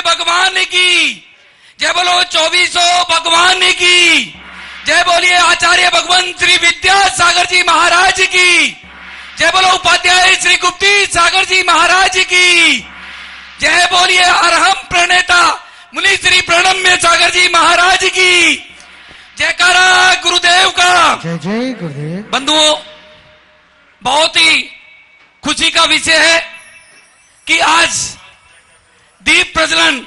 भगवान की जय बोलो, 2400 भगवान की जय बोलिए, आचार्य भगवंत श्री विद्यासागर जी महाराज की जय बोलो, उपाध्याय श्री गुप्ती सागर जी महाराज की जय बोलिए, अरहम प्रणेता मुनि श्री प्रणम्य सागर जी महाराज की जयकारा गुरुदेव का। जय जय गुरुदेव। बंधुओं, बहुत ही खुशी का विषय है कि आज दीप प्रज्वलन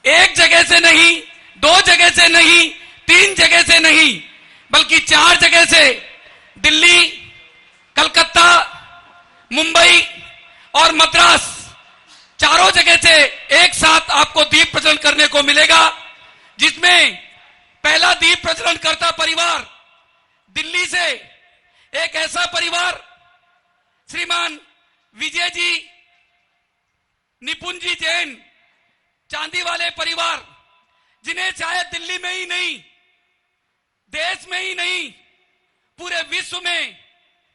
एक जगह से नहीं, दो जगह से नहीं, तीन जगह से नहीं, बल्कि 4 जगह से, दिल्ली, कलकत्ता, मुंबई और मद्रास, चारों जगह से एक साथ आपको दीप प्रज्वलन करने को मिलेगा, जिसमें पहला दीप प्रज्वलन करता परिवार दिल्ली से एक ऐसा परिवार श्रीमान विजय जी, निपुण जी जैन, चांदी वाले परिवार, जिन्हें शायद दिल्ली में ही नहीं, देश में ही नहीं, पूरे विश्व में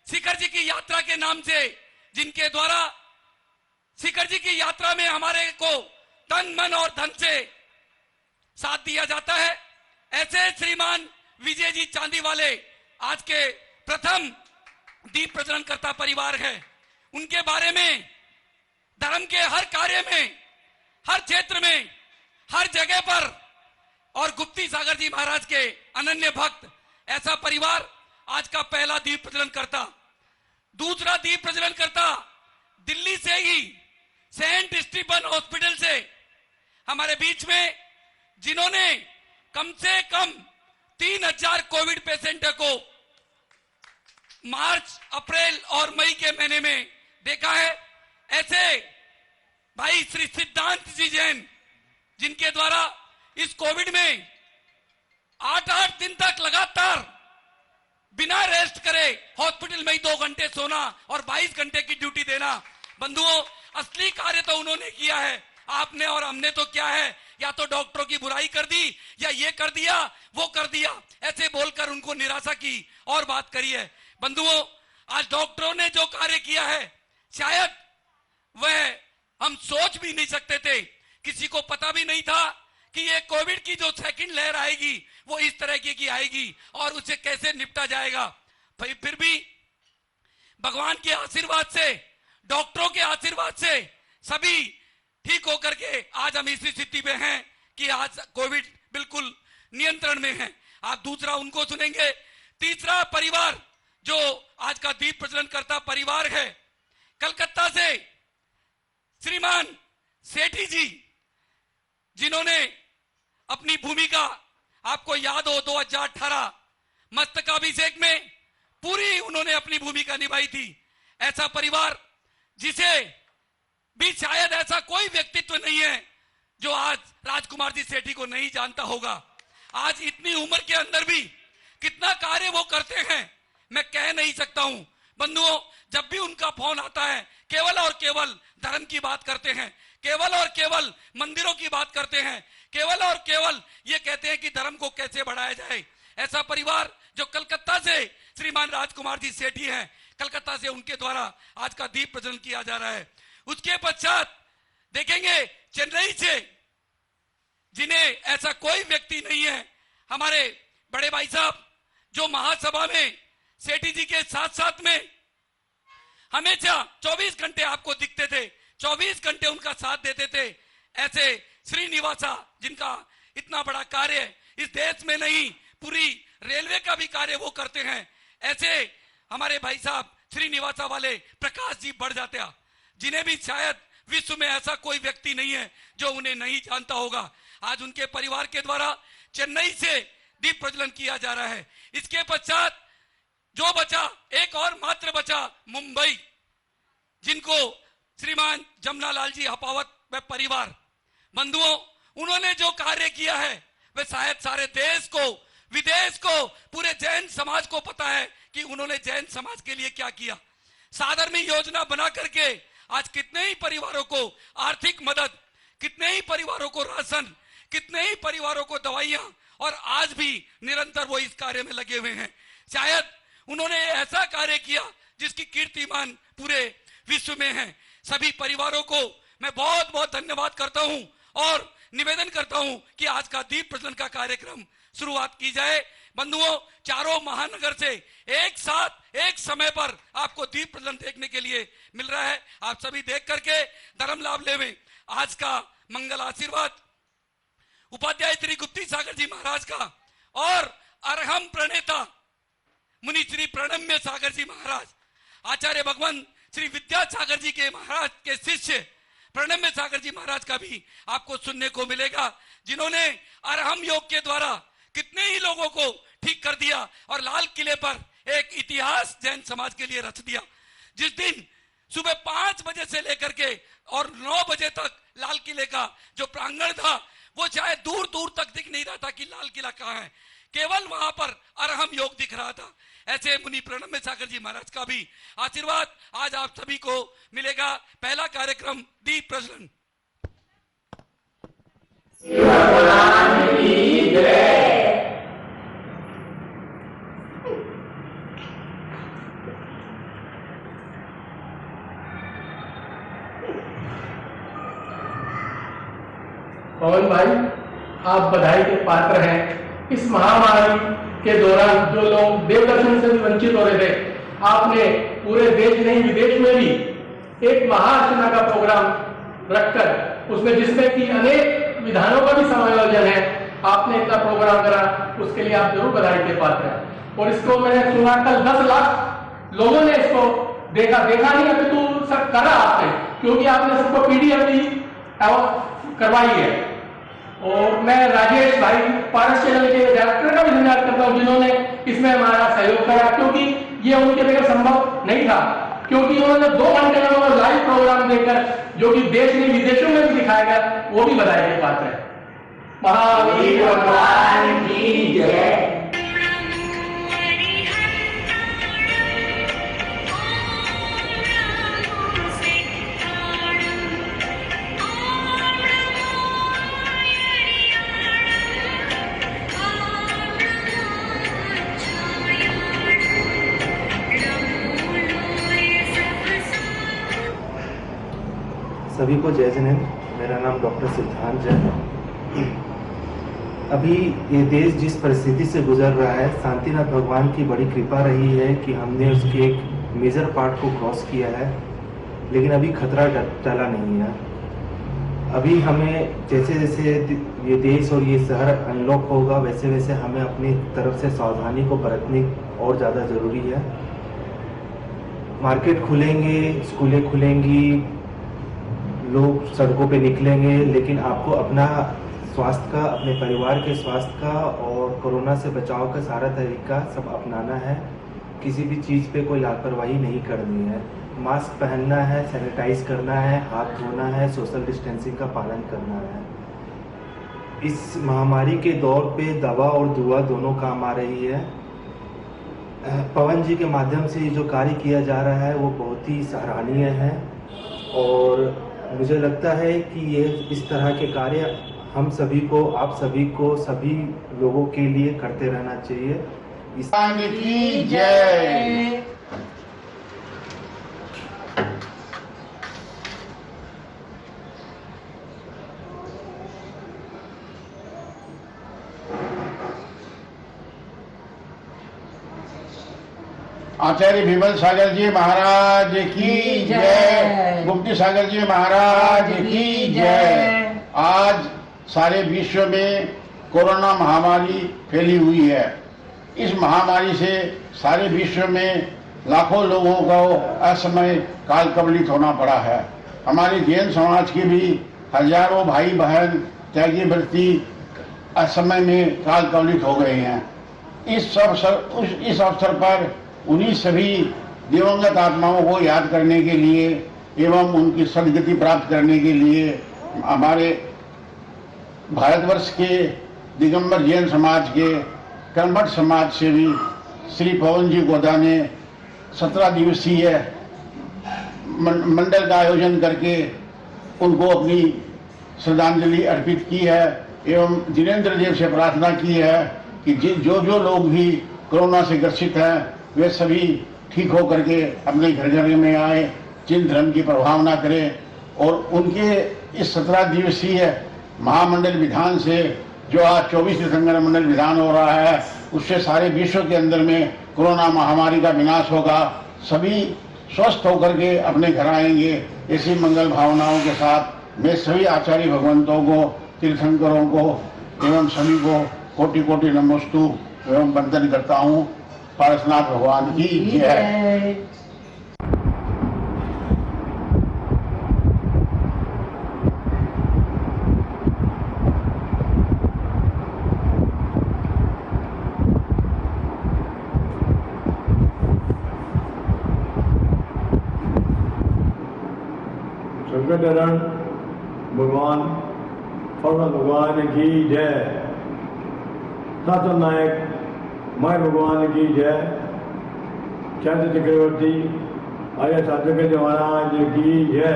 शिखर जी की यात्रा के नाम से, जिनके द्वारा शिखर जी की यात्रा में हमारे को तन मन और धन से साथ दिया जाता है, ऐसे श्रीमान विजय जी चांदी वाले आज के प्रथम दीप प्रज्वलन करता परिवार है। उनके बारे में धर्म के हर कार्य में, हर क्षेत्र में, हर जगह पर, और गुप्ती सागर जी महाराज के अनन्य भक्त, ऐसा परिवार आज का पहला दीप प्रज्वलन करता। दूसरा दीप प्रज्वलन करता दिल्ली से ही सेंट स्टीफन हॉस्पिटल से हमारे बीच में, जिन्होंने कम से कम 3000 कोविड पेशेंट को मार्च, अप्रैल और मई के महीने में देखा है, ऐसे भाई श्री सिद्धांत जी जैन, जिनके द्वारा इस कोविड में 8-8 दिन तक लगातार बिना रेस्ट करे हॉस्पिटल में ही 2 घंटे सोना और 22 घंटे की ड्यूटी देना। बंधुओं, असली कार्य तो उन्होंने किया है, आपने और हमने तो क्या है, या तो डॉक्टरों की बुराई कर दी, या ये कर दिया, वो कर दिया, ऐसे बोलकर उनको निराशा की और बात करी है। बंधुओं, आज डॉक्टरों ने जो कार्य किया है, शायद वह हम सोच भी नहीं सकते थे। किसी को पता भी नहीं था कि ये कोविड की जो सेकंड लहर आएगी वो इस तरह की आएगी और उसे कैसे निपटा जाएगा। फिर भी भगवान के आशीर्वाद से, डॉक्टरों के आशीर्वाद से सभी ठीक होकर के आज हम इसी स्थिति में हैं कि आज कोविड बिल्कुल नियंत्रण में है। आप दूसरा उनको सुनेंगे। तीसरा परिवार जो आज का दीप प्रज्वलन करता परिवार है, कलकत्ता से श्रीमान सेठी जी, जिन्होंने अपनी भूमिका, आपको याद हो 2018 मस्तकाभिषेक में पूरी उन्होंने अपनी भूमिका निभाई थी। ऐसा परिवार जिसे भी शायद ऐसा कोई व्यक्तित्व नहीं है जो आज राजकुमार जी सेठी को नहीं जानता होगा। आज इतनी उम्र के अंदर भी कितना कार्य वो करते हैं मैं कह नहीं सकता हूं। बंधुओं, जब भी उनका फोन आता है केवल और केवल धर्म की बात करते हैं, केवल और केवल मंदिरों की बात करते हैं, केवल और केवल ये कहते हैं कि धर्म को कैसे बढ़ाया जाए। ऐसा परिवार जो कलकत्ता से श्रीमान राजकुमार जी सेठी हैं, कलकत्ता से उनके द्वारा आज का दीप प्रज्वलन किया जा रहा है। उसके पश्चात देखेंगे चेन्नई से, जिन्हें ऐसा कोई व्यक्ति नहीं है, हमारे बड़े भाई साहब जो महासभा में सेठी जी के साथ साथ में हमेशा 24 घंटे आपको दिखते थे, 24 घंटे उनका साथ देते थे। ऐसे श्रीनिवासा, जिनका इतना बड़ा कार्य इस देश में नहीं पूरी रेलवे का भी कार्य वो करते हैं। ऐसे हमारे भाई साहब श्रीनिवासा वाले प्रकाश जी बढ़ जाते हैं, जिन्हें भी शायद विश्व में ऐसा कोई व्यक्ति नहीं है जो उन्हें नहीं जानता होगा। आज उनके परिवार के द्वारा चेन्नई से दीप प्रज्वलन किया जा रहा है। इसके पश्चात जो बचा, एक और मात्र बचा मुंबई, जिनको श्रीमान जमनालाल जी हपावत व परिवार। बंधुओं, उन्होंने जो कार्य किया है वह शायद सारे देश को, विदेश को, पूरे जैन समाज को पता है कि उन्होंने जैन समाज के लिए क्या किया। साधर्मी योजना बना करके आज कितने ही परिवारों को आर्थिक मदद, कितने ही परिवारों को राशन, कितने ही परिवारों को दवाइयां, और आज भी निरंतर वो इस कार्य में लगे हुए हैं। शायद उन्होंने ऐसा कार्य किया जिसकी कीर्तिमान पूरे विश्व में है। सभी परिवारों को मैं बहुत बहुत धन्यवाद करता हूं और निवेदन करता हूं कि आज का दीप प्रज्वलन का कार्यक्रम शुरुआत की जाए। बंधुओं, चारों महानगर से एक साथ एक समय पर आपको दीप प्रज्वलन देखने के लिए मिल रहा है। आप सभी देख करके धर्म लाभ लेवें। आज का मंगल आशीर्वाद उपाध्याय श्री गुप्ती सागर जी महाराज का और अरहम प्रणेता मुनि श्री प्रणम्य सागर जी महाराज, आचार्य भगवान श्री विद्यासागर जी के महाराज के शिष्य प्रणम्य सागर जी महाराज का भी आपको सुनने को मिलेगा, जिन्होंने अरहम योग के द्वारा कितने ही लोगों को ठीक कर दिया और लाल किले पर एक इतिहास जैन समाज के लिए रच दिया। जिस दिन सुबह 5 बजे से लेकर के और 9 बजे तक लाल किले का जो प्रांगण था वो शायद दूर दूर तक दिख नहीं रहा था कि लाल किला कहाँ है, केवल वहां पर अरहम योग दिख रहा था। ऐसे मुनि प्रणम्य सागर जी महाराज का भी आशीर्वाद आज आप सभी को मिलेगा। पहला कार्यक्रम दीप प्रज्वलन। पवन भाई, आप बधाई के पात्र हैं। इस महामारी के दौरान जो लोग देव दर्शन से भी वंचित हो रहे थे, आपने पूरे देश नहीं विदेश में भी एक महाअर्चना का प्रोग्राम रखकर उसमें जिसमें कि अनेक विधानों का भी समायोजन है, आपने इतना प्रोग्राम करा, उसके लिए आप जरूर बधाई के पात्र हैं। और इसको मैंने सुना कल 10 लाख लोगों ने इसको देखा नहीं अभी तो सब करा आपने, क्योंकि आपने सबको पीडीएफ भी करवाई है। और मैं राजेश भाई पारस चैनल के डायरेक्टर का भी धन्यवाद करता हूं, जिन्होंने इसमें हमारा सहयोग करा, क्योंकि ये उनके बगैर संभव नहीं था, क्योंकि उन्होंने 2 घंटे में लाइव प्रोग्राम देकर जो कि देश में विदेशों में भी दिखाया गया, वो भी बधाई के पात्र है। महावीर भगवान की जय। सभी को जय जिनेन्द्र। मेरा नाम डॉक्टर सिद्धांत जैन है। अभी ये देश जिस परिस्थिति से गुजर रहा है, शांतिनाथ भगवान की बड़ी कृपा रही है कि हमने उसके एक मेजर पार्ट को क्रॉस किया है, लेकिन अभी खतरा टला नहीं है। अभी हमें जैसे जैसे ये देश और ये शहर अनलॉक होगा, वैसे वैसे हमें अपनी तरफ से सावधानी को बरतनी और ज़्यादा ज़रूरी है। मार्केट खुलेंगे, स्कूलें खुलेंगी, लोग सड़कों पे निकलेंगे, लेकिन आपको अपना स्वास्थ्य का, अपने परिवार के स्वास्थ्य का और कोरोना से बचाव का सारा तरीका सब अपनाना है। किसी भी चीज़ पे कोई लापरवाही नहीं करनी है। मास्क पहनना है, सैनिटाइज करना है, हाथ धोना है, सोशल डिस्टेंसिंग का पालन करना है। इस महामारी के दौर पे दवा और दुआ दोनों काम आ रही है। पवन जी के माध्यम से जो कार्य किया जा रहा है वो बहुत ही सराहनीय है और मुझे लगता है कि ये इस तरह के कार्य हम सभी को, आप सभी को, सभी लोगों के लिए करते रहना चाहिए। की जय। आचार्य विमल सागर जी महाराज की जय। गुप्ती सागर जी महाराज की जय। आज सारे विश्व में कोरोना महामारी फैली हुई है। इस महामारी से सारे विश्व में लाखों लोगों को असमय काल कबलित होना पड़ा है। हमारे जैन समाज के भी हजारों भाई बहन त्यागी व्रती असमय में काल कबलित हो गए हैं। इस अवसर पर उन्हीं सभी दिवंगत आत्माओं को याद करने के लिए एवं उनकी सदगति प्राप्त करने के लिए हमारे भारतवर्ष के दिगंबर जैन समाज के कर्मठ समाज से भी श्री पवन जी गोदा ने 17 दिवसीय मंडल का आयोजन करके उनको अपनी श्रद्धांजलि अर्पित की है एवं जिनेन्द्र देव से प्रार्थना की है कि जो लोग भी कोरोना से ग्रसित हैं वे सभी ठीक हो करके अपने घर में आए, जिन धर्म की प्रभाव ना करें और उनके इस 17 दिवसीय महामंडल विधान से जो आज 24 दिसंबर मंडल विधान हो रहा है, उससे सारे विश्व के अंदर में कोरोना महामारी का विनाश होगा, सभी स्वस्थ होकर के अपने घर आएंगे। ऐसी मंगल भावनाओं के साथ मैं सभी आचार्य भगवंतों को, तीर्थंकरों को एवं सभी को कोटि कोटि नमोस्तु एवं वंदन करता हूँ। पारसनाथ भगवान की जय। संकटहरण भगवान परम भगवान की जय। शासन नायक माय भगवान की जय। चंद्र चक्रवर्ती आर्य साधक महाराज की जय।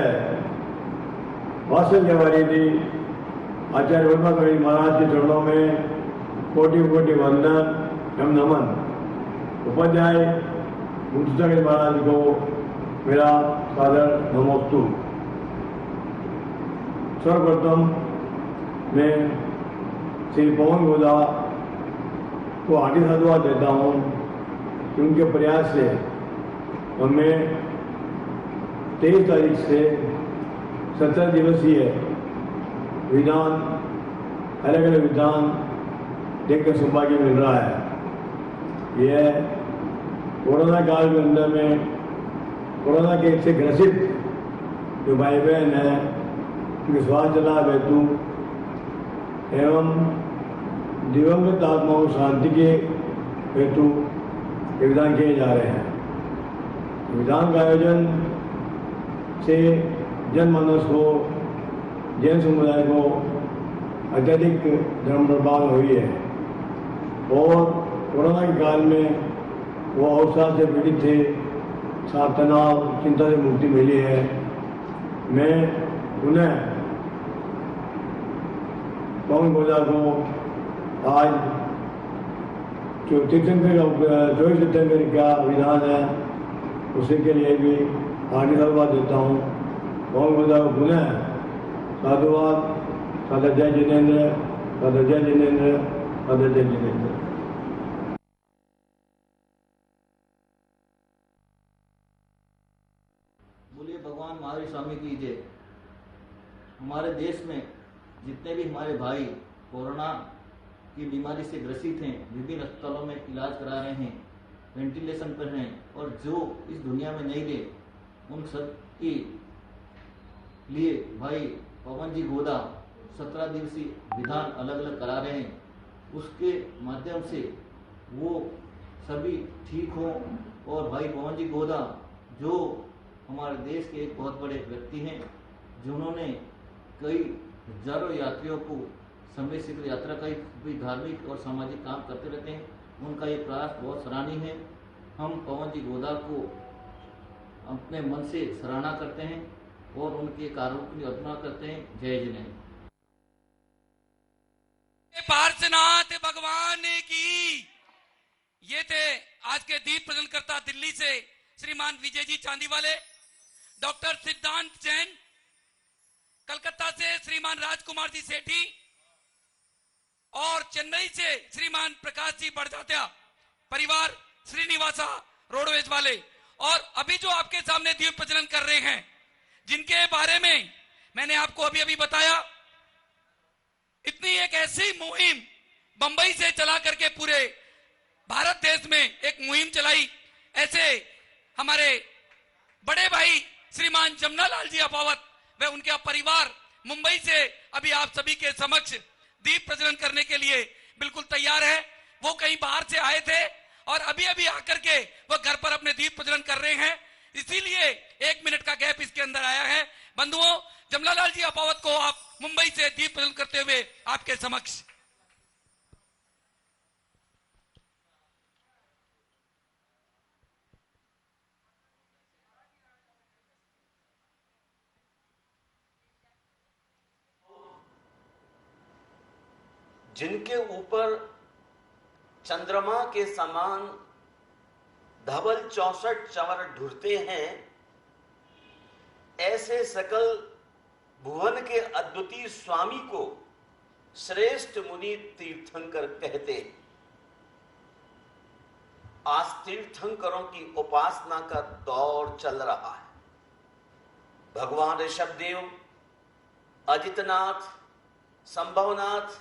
वात्सल्य वारिधि आचार्य वर्मा कवि महाराज के चरणों में कोटि कोटि वंदन एवं नमन। उपाध्याय मुक्तिसागर महाराज को मेरा सादर नमोस्तु। सर्वप्रथम मैं श्री पवन गोदा को हार्दिक धन्यवाद देता हूँ कि उनके प्रयास से हमें 23 तारीख से 17 दिवसीय विधान अलग अलग विधान देखकर सौभाग्य मिल रहा है। यह कोरोना काल के अंदर में कोरोना के से ग्रसित जो भाई बहन है उनके स्वास्थ्य लाभ हेतु एवं दिवंगत आत्माओं शांति के हेतु विधान किए जा रहे हैं। विधान का आयोजन से जनमानस को, जैन समुदाय को अत्यधिक धर्म प्रभाव हुई है और कोरोना के काल में वो अवसाद से पीड़ित थे, साथ तनाव चिंता से मुक्ति मिली है। मैं उन्हें पवन गोदा को आज जो तीर्थंकर 24 सितंबर का विधान है उसी के लिए भी हार्दिक धन्यवाद देता हूँ। पवन गोदा को पुनः साधुवाद। सादर जय जिनेन्द्र, सादर जय जिनेन्द्र, सादर जय जिनेन्द्र। बोलिए भगवान महावीर स्वामी की जय। हमारे देश में जितने भी हमारे भाई कोरोना की बीमारी से ग्रसित हैं, विभिन्न अस्पतालों में इलाज करा रहे हैं, वेंटिलेशन पर हैं और जो इस दुनिया में नहीं रहे, उन सब के लिए भाई पवन जी गोदा 17 दिवसीय विधान अलग अलग करा रहे हैं। उसके माध्यम से वो सभी ठीक हों और भाई पवन जी गोदा जो हमारे देश के एक बहुत बड़े व्यक्ति हैं, जिन्होंने कई हजारों यात्रियों को समय शीघ्र यात्रा का भी धार्मिक और सामाजिक काम करते रहते हैं, उनका ये प्रयास बहुत सराहनीय है। हम पवन जी गोदा को अपने मन से सराहना करते हैं और उनके कार्यों की अर्चना करते हैं। जय जिनेन्द्र। पार्श्वनाथ भगवान की। ये थे आज के दीप प्रज्वलनकर्ता दिल्ली से श्रीमान विजय जी चांदी वाले, डॉक्टर सिद्धांत जैन, कलकत्ता से श्रीमान राजकुमार जी सेठी और चेन्नई से श्रीमान प्रकाश जी बड़जात्या, परिवार श्रीनिवासा रोडवेज वाले। और अभी जो आपके सामने दीप प्रज्वलन कर रहे हैं, जिनके बारे में मैंने आपको अभी अभी बताया, इतनी एक ऐसी मुहिम बंबई से चला करके पूरे भारत देश में एक मुहिम चलाई। ऐसे हमारे बड़े भाई श्रीमान जमनालाल जी अपावत व उनका परिवार मुंबई से अभी आप सभी के समक्ष दीप प्रज्वलन करने के लिए बिल्कुल तैयार है। वो कहीं बाहर से आए थे और अभी अभी आकर के वो घर पर अपने दीप प्रज्वलन कर रहे हैं, इसीलिए 1 मिनट का गैप इसके अंदर आया है। बंधुओं, जमनालाल जी अपावत को आप मुंबई से दीप प्रज्वलन करते हुए आपके समक्ष। जिनके ऊपर चंद्रमा के समान धवल 64 चंवर ढुरते हैं, ऐसे सकल भुवन के अद्वितीय स्वामी को श्रेष्ठ मुनि तीर्थंकर कहते। आज तीर्थंकरों की उपासना का दौर चल रहा है। भगवान ऋषभदेव, अजितनाथ, संभवनाथ,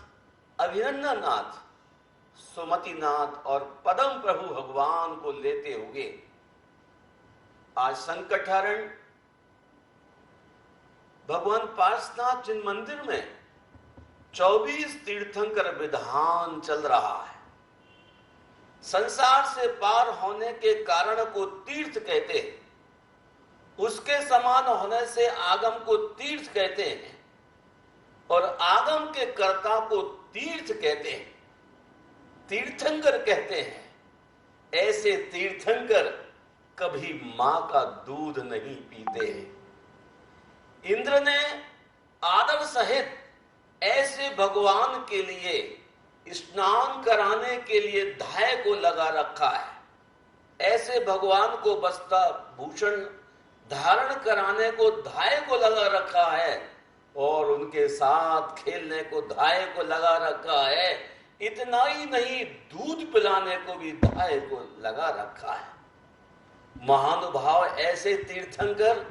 अभिनंदननाथ, सुमतिनाथ और पदम प्रभु भगवान को लेते हुए आज संकटहरण भगवान पार्श्वनाथ जिन मंदिर में 24 तीर्थंकर विधान चल रहा है। संसार से पार होने के कारण को तीर्थ कहते हैं, उसके समान होने से आगम को तीर्थ कहते हैं और आगम के कर्ता को तीर्थ कहते हैं, तीर्थंकर कहते हैं। ऐसे तीर्थंकर कभी मां का दूध नहीं पीते हैं। इंद्र ने आदर सहित ऐसे भगवान के लिए स्नान कराने के लिए धाय को लगा रखा है। ऐसे भगवान को वस्त्र भूषण धारण कराने को धाय को लगा रखा है और उनके साथ खेलने को धाय को लगा रखा है। इतना ही नहीं, दूध पिलाने को भी धाय को लगा रखा है। महानुभाव ऐसे तीर्थंकर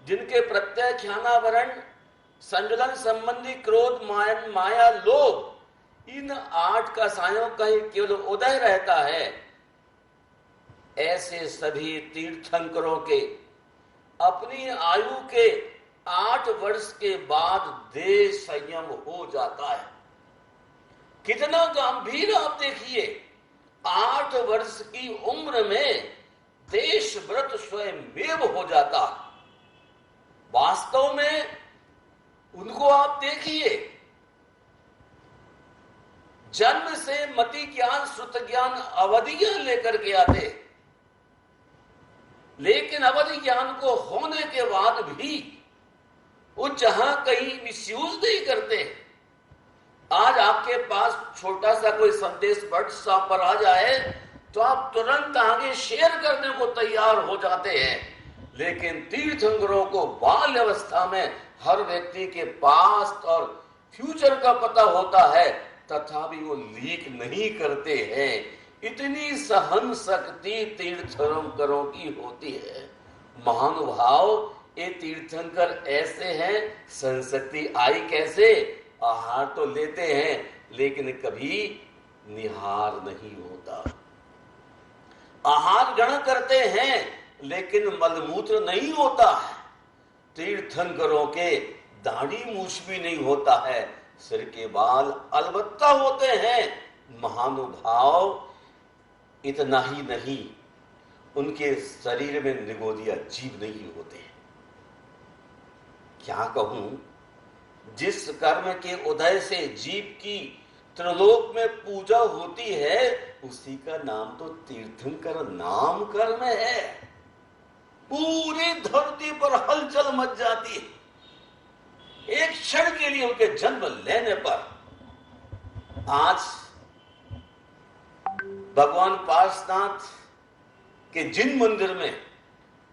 जिनके प्रत्याख्यानावरण संजलन संबंधी क्रोध माया लोभ इन 8 कसायों का ही केवल उदय रहता है। ऐसे सभी तीर्थंकरों के अपनी आयु के 8 वर्ष के बाद देह संयम हो जाता है। कितना गंभीर आप देखिए, 8 वर्ष की उम्र में देश व्रत स्वयं हो जाता है। वास्तव में उनको आप देखिए, जन्म से मति ज्ञान श्रुत ज्ञान अवधियां लेकर के आते, लेकिन अवधि ज्ञान को होने के बाद भी वो जहां कहीं मिसयूज नहीं करते। आज आपके पास छोटा सा कोई संदेश व्हाट्सएप पर आ जाए तो आप तुरंत आगे शेयर करने को तैयार हो जाते हैं, लेकिन तीर्थंकरों को बाल्य अवस्था में हर व्यक्ति के पास्ट और फ्यूचर का पता होता है, तथापि वो लीक नहीं करते हैं। इतनी सहन शक्ति तीर्थंकरों की होती है। महानुभाव ये तीर्थंकर ऐसे हैं, संशक्ति आई कैसे, आहार तो लेते हैं लेकिन कभी निहार नहीं होता। आहार ग्रहण करते हैं लेकिन मलमूत्र नहीं होता है। तीर्थंकरों के दाढ़ी मूछ भी नहीं होता है, सिर के बाल अलबत्ता होते हैं। महानुभाव इतना ही नहीं, उनके शरीर में निगोदिया जीव नहीं होते। क्या कहूं, जिस कर्म के उदय से जीव की त्रिलोक में पूजा होती है उसी का नाम तो तीर्थंकर नाम कर्म है। पूरी धरती पर हलचल मच जाती है एक क्षण के लिए उनके जन्म लेने पर। आज भगवान पार्श्वनाथ के जिन मंदिर में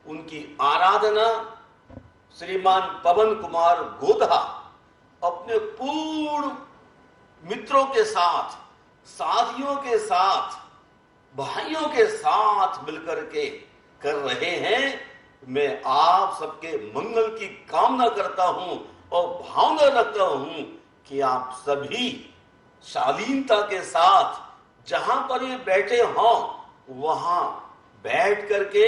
उनकी आराधना श्रीमान पवन कुमार गोधा अपने पूर्ण मित्रों के साथ, साथियों के साथ, भाइयों के साथ मिलकर के कर रहे हैं, मैं आप सबके मंगल की कामना करता हूं और भावना रखता हूं कि आप सभी शालीनता के साथ जहां पर ये बैठे हों वहां बैठ करके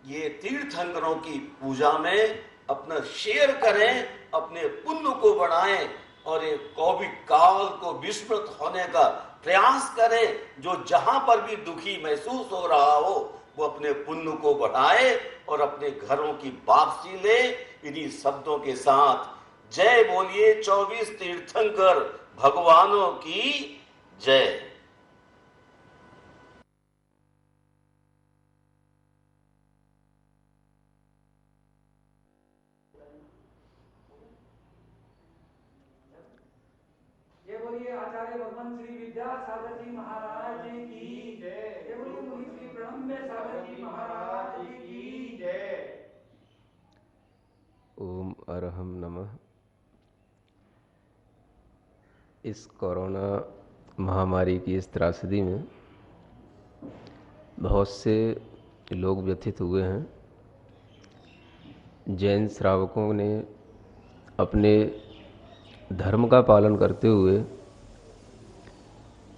ये तीर्थंकरों की पूजा में अपना शेयर करें, अपने पुण्य को बढ़ाएं और ये कोविड काल को विस्मृत होने का प्रयास करें। जो जहां पर भी दुखी महसूस हो रहा हो वो अपने पुण्य को बढ़ाए और अपने घरों की वापसी ले। इन्हीं शब्दों के साथ जय बोलिए 24 तीर्थंकर भगवानों की जय। बोलिए आचार्य भगवान श्री विद्यासागर जी महाराज की जय। ये बोलिए मुनि श्री ब्रह्म सागर जी महाराज की जय। ओम अरहम नमः। इस कोरोना महामारी की इस त्रासदी में बहुत से लोग व्यथित हुए हैं। जैन श्रावकों ने अपने धर्म का पालन करते हुए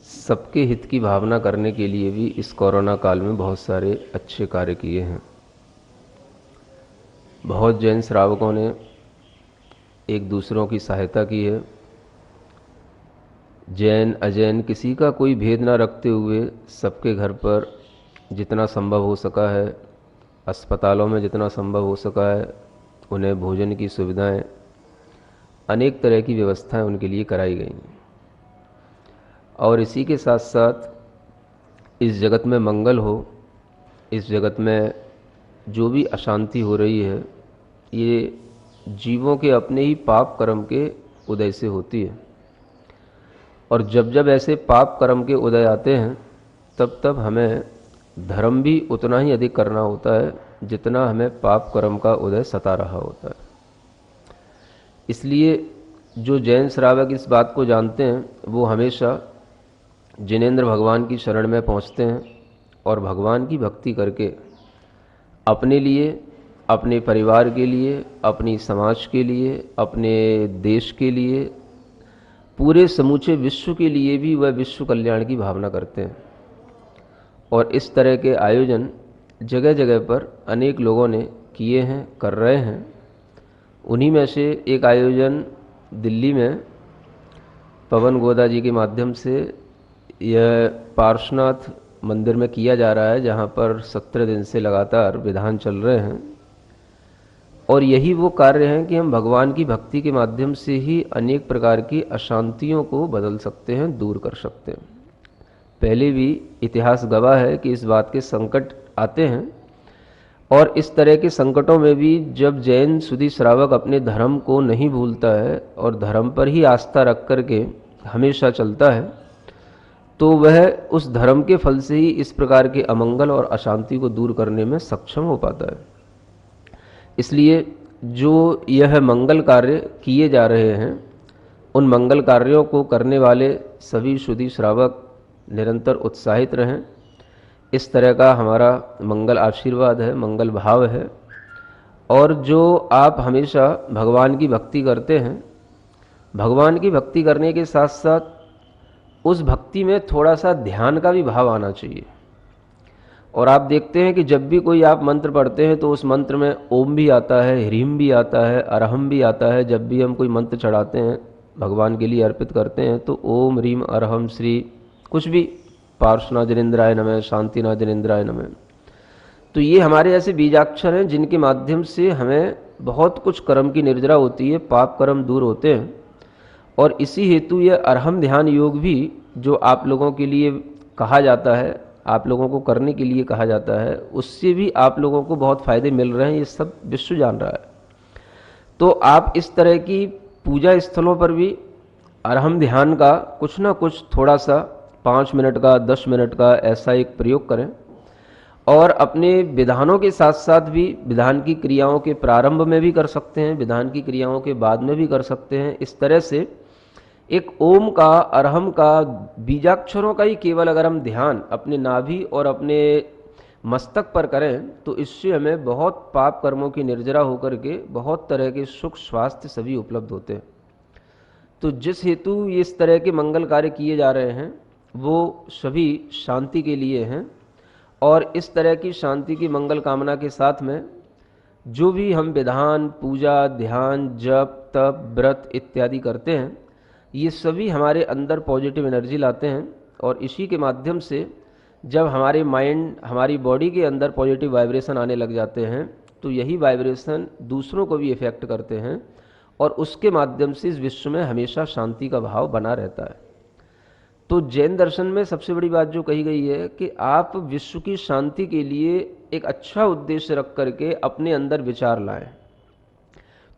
सबके हित की भावना करने के लिए भी इस कोरोना काल में बहुत सारे अच्छे कार्य किए हैं। बहुत जैन श्रावकों ने एक दूसरों की सहायता की है। जैन अजैन किसी का कोई भेद ना रखते हुए सबके घर पर जितना संभव हो सका है, अस्पतालों में जितना संभव हो सका है, उन्हें भोजन की सुविधाएं, अनेक तरह की व्यवस्थाएं उनके लिए कराई गई। और इसी के साथ साथ इस जगत में मंगल हो, इस जगत में जो भी अशांति हो रही है, ये जीवों के अपने ही पाप कर्म के उदय से होती है। और जब जब ऐसे पाप कर्म के उदय आते हैं तब तब हमें धर्म भी उतना ही अधिक करना होता है जितना हमें पाप कर्म का उदय सता रहा होता है। इसलिए जो जैन श्रावक इस बात को जानते हैं वो हमेशा जिनेंद्र भगवान की शरण में पहुंचते हैं और भगवान की भक्ति करके अपने लिए, अपने परिवार के लिए, अपनी समाज के लिए, अपने देश के लिए, पूरे समूचे विश्व के लिए भी वह विश्व कल्याण की भावना करते हैं। और इस तरह के आयोजन जगह जगह पर अनेक लोगों ने किए हैं, कर रहे हैं। उन्हीं में से एक आयोजन दिल्ली में पवन गोदा जी के माध्यम से यह पार्श्वनाथ मंदिर में किया जा रहा है, जहाँ पर 17 दिन से लगातार विधान चल रहे हैं। और यही वो कार्य हैं कि हम भगवान की भक्ति के माध्यम से ही अनेक प्रकार की अशांतियों को बदल सकते हैं, दूर कर सकते हैं। पहले भी इतिहास गवाह है कि इस बात के संकट आते हैं, और इस तरह के संकटों में भी जब जैन सुधी श्रावक अपने धर्म को नहीं भूलता है और धर्म पर ही आस्था रख करके हमेशा चलता है, तो वह उस धर्म के फल से ही इस प्रकार के अमंगल और अशांति को दूर करने में सक्षम हो पाता है। इसलिए जो यह मंगल कार्य किए जा रहे हैं, उन मंगल कार्यों को करने वाले सभी शुद्धि श्रावक निरंतर उत्साहित रहें। इस तरह का हमारा मंगल आशीर्वाद है, मंगल भाव है। और जो आप हमेशा भगवान की भक्ति करते हैं, भगवान की भक्ति करने के साथ साथ उस भक्ति में थोड़ा सा ध्यान का भी भाव आना चाहिए। और आप देखते हैं कि जब भी कोई आप मंत्र पढ़ते हैं तो उस मंत्र में ओम भी आता है, ह्रीम भी आता है, अरहम भी आता है। जब भी हम कोई मंत्र चढ़ाते हैं, भगवान के लिए अर्पित करते हैं, तो ओम ह्रीम अरहम श्री कुछ भी, पार्श्वनाथ जिनेंद्राय नमः, शांतिनाथ जिनेंद्राय नमः, तो ये हमारे ऐसे बीजाक्षर हैं जिनके माध्यम से हमें बहुत कुछ कर्म की निर्जरा होती है, पाप कर्म दूर होते हैं। और इसी हेतु यह अरहम ध्यान योग भी जो आप लोगों के लिए कहा जाता है, आप लोगों को करने के लिए कहा जाता है, उससे भी आप लोगों को बहुत फायदे मिल रहे हैं, ये सब विश्व जान रहा है। तो आप इस तरह की पूजा स्थलों पर भी अरहम ध्यान का कुछ ना कुछ थोड़ा सा 5 मिनट का, 10 मिनट का ऐसा एक प्रयोग करें। और अपने विधानों के साथ साथ भी विधान की क्रियाओं के प्रारंभ में भी कर सकते हैं, विधान की क्रियाओं के बाद में भी कर सकते हैं। इस तरह से एक ओम का, अरहम का, बीजाक्षरों का ही केवल अगर हम ध्यान अपने नाभि और अपने मस्तक पर करें तो इससे हमें बहुत पाप कर्मों की निर्जरा होकर के बहुत तरह के सुख स्वास्थ्य सभी उपलब्ध होते हैं। तो जिस हेतु ये इस तरह के मंगल कार्य किए जा रहे हैं वो सभी शांति के लिए हैं। और इस तरह की शांति की मंगल कामना के साथ में जो भी हम विधान, पूजा, ध्यान, जप, तप, व्रत इत्यादि करते हैं, ये सभी हमारे अंदर पॉजिटिव एनर्जी लाते हैं। और इसी के माध्यम से जब हमारे माइंड, हमारी बॉडी के अंदर पॉजिटिव वाइब्रेशन आने लग जाते हैं तो यही वाइब्रेशन दूसरों को भी इफेक्ट करते हैं और उसके माध्यम से इस विश्व में हमेशा शांति का भाव बना रहता है। तो जैन दर्शन में सबसे बड़ी बात जो कही गई है कि आप विश्व की शांति के लिए एक अच्छा उद्देश्य रख करके अपने अंदर विचार लाएं।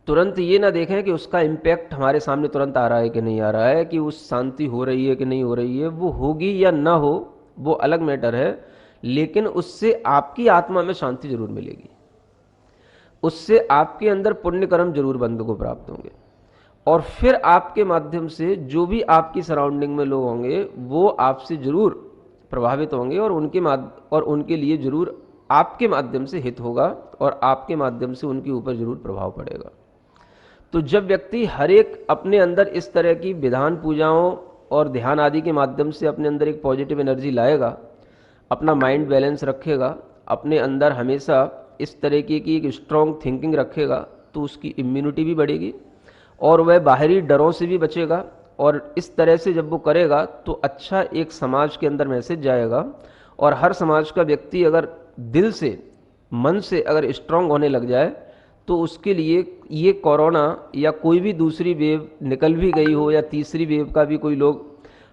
तुरंत ये ना देखें कि उसका इम्पैक्ट हमारे सामने तुरंत आ रहा है कि नहीं आ रहा है, कि उस शांति हो रही है कि नहीं हो रही है। वो होगी या ना हो वो अलग मैटर है, लेकिन उससे आपकी आत्मा में शांति जरूर मिलेगी, उससे आपके अंदर पुण्य कर्म जरूर बंधु को प्राप्त होंगे। और फिर आपके माध्यम से जो भी आपकी सराउंडिंग में लोग होंगे वो आपसे जरूर प्रभावित होंगे और उनके लिए जरूर आपके माध्यम से हित होगा और आपके माध्यम से उनके ऊपर जरूर प्रभाव पड़ेगा। तो जब व्यक्ति हर एक अपने अंदर इस तरह की विधान पूजाओं और ध्यान आदि के माध्यम से अपने अंदर एक पॉजिटिव एनर्जी लाएगा, अपना माइंड बैलेंस रखेगा, अपने अंदर हमेशा इस तरीके की एक स्ट्रॉन्ग थिंकिंग रखेगा, तो उसकी इम्यूनिटी भी बढ़ेगी और वह बाहरी डरों से भी बचेगा। और इस तरह से जब वो करेगा तो अच्छा एक समाज के अंदर मैसेज जाएगा और हर समाज का व्यक्ति अगर दिल से मन से अगर स्ट्रांग होने लग जाए तो उसके लिए ये कोरोना या कोई भी दूसरी वेव निकल भी गई हो या तीसरी वेव का भी कोई लोग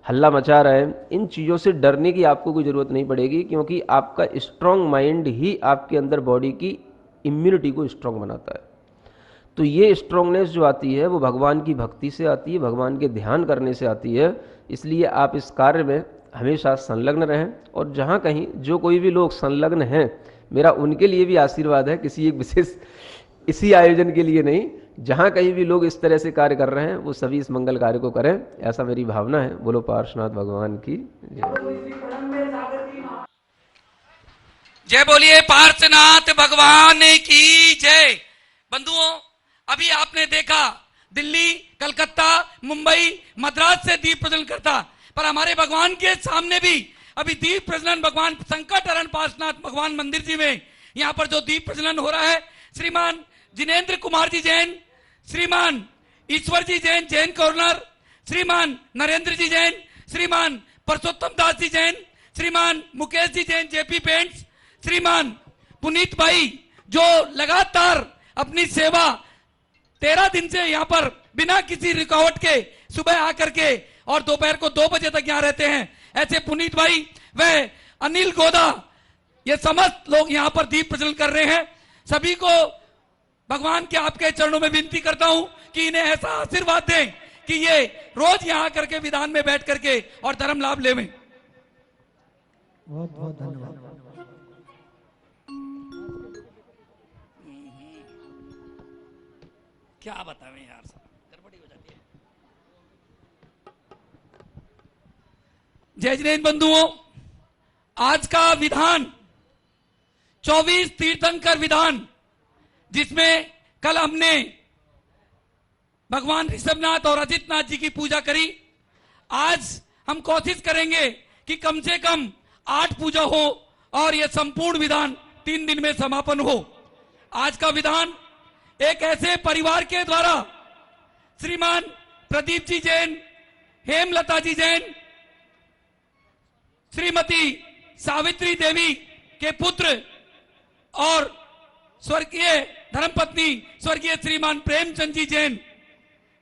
हल्ला मचा रहे हैं, इन चीज़ों से डरने की आपको कोई ज़रूरत नहीं पड़ेगी, क्योंकि आपका स्ट्रांग माइंड ही आपके अंदर बॉडी की इम्यूनिटी को स्ट्रांग बनाता है। तो ये स्ट्रांगनेस जो आती है वो भगवान की भक्ति से आती है, भगवान के ध्यान करने से आती है। इसलिए आप इस कार्य में हमेशा संलग्न रहें और जहाँ कहीं जो कोई भी लोग संलग्न हैं, मेरा उनके लिए भी आशीर्वाद है, किसी एक विशेष इसी आयोजन के लिए नहीं, जहाँ कहीं भी लोग इस तरह से कार्य कर रहे हैं वो सभी इस मंगल कार्य को करें, ऐसा मेरी भावना है। बोलो पार्श्वनाथ भगवान की जय। बोलिए पार्श्वनाथ भगवान की जय। बंधुओं, अभी आपने देखा दिल्ली, कलकत्ता, मुंबई, मद्रास से दीप प्रज्वलन करता, पर हमारे भगवान के सामने भी अभी दीप प्रज्वलन भगवान संकट हरण पार्श्वनाथ भगवान मंदिर जी में यहाँ पर जो दीप प्रज्वलन हो रहा है, श्रीमान जिनेंद्र कुमार जी जैन, श्रीमान ईश्वर जी जैन, जैन कॉर्नर, श्रीमान नरेंद्र जी जैन, श्रीमान परसोत्तम दास जी जैन, श्रीमान मुकेश जी जैन, जेपी पेंट्स, श्रीमान पुनीत भाई जो लगातार अपनी सेवा 13 दिन से यहाँ पर बिना किसी रुकावट के सुबह आकर के और दोपहर को 2 बजे तक यहाँ रहते हैं, ऐसे पुनीत भाई व अनिल गोदा, ये समस्त लोग यहाँ पर दीप प्रज्वलन कर रहे हैं। सभी को भगवान के आपके चरणों में विनती करता हूं कि इन्हें ऐसा आशीर्वाद दें कि ये रोज यहाँ करके विधान में बैठ करके और धर्म लाभ लेवें। बहुत बहुत धन्यवाद। क्या बतावें यार, गड़बड़ी हो जाती है। जय जिनेंद्र बंधुओं, आज का विधान 24 तीर्थंकर विधान, जिसमें कल हमने भगवान ऋषभनाथ और अजितनाथ जी की पूजा करी, आज हम कोशिश करेंगे कि कम से कम 8 पूजा हो और यह संपूर्ण विधान 3 दिन में समापन हो। आज का विधान एक ऐसे परिवार के द्वारा श्रीमान प्रदीप जी जैन, हेमलता जी जैन, श्रीमती सावित्री देवी के पुत्र और स्वर्गीय धर्मपत्नी स्वर्गीय श्रीमान प्रेमचंद जी जैन,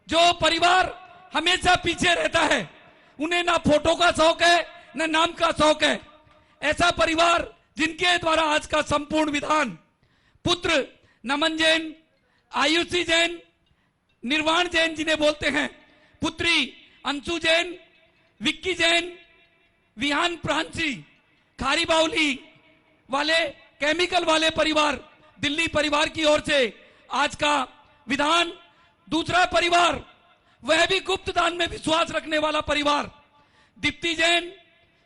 जो परिवार हमेशा पीछे रहता है, उन्हें ना फोटो का शौक है ना नाम का शौक है, ऐसा परिवार जिनके द्वारा आज का संपूर्ण विधान पुत्र नमन जैन, आयुषी जैन, निर्वाण जैन जिन्हें बोलते हैं, पुत्री अंशु जैन, विक्की जैन, विहान प्रांसी, खारी बाउली वाले केमिकल वाले परिवार, दिल्ली परिवार की ओर से आज का विधान। दूसरा परिवार वह भी गुप्त दान में विश्वास रखने वाला परिवार, दीप्ति जैन,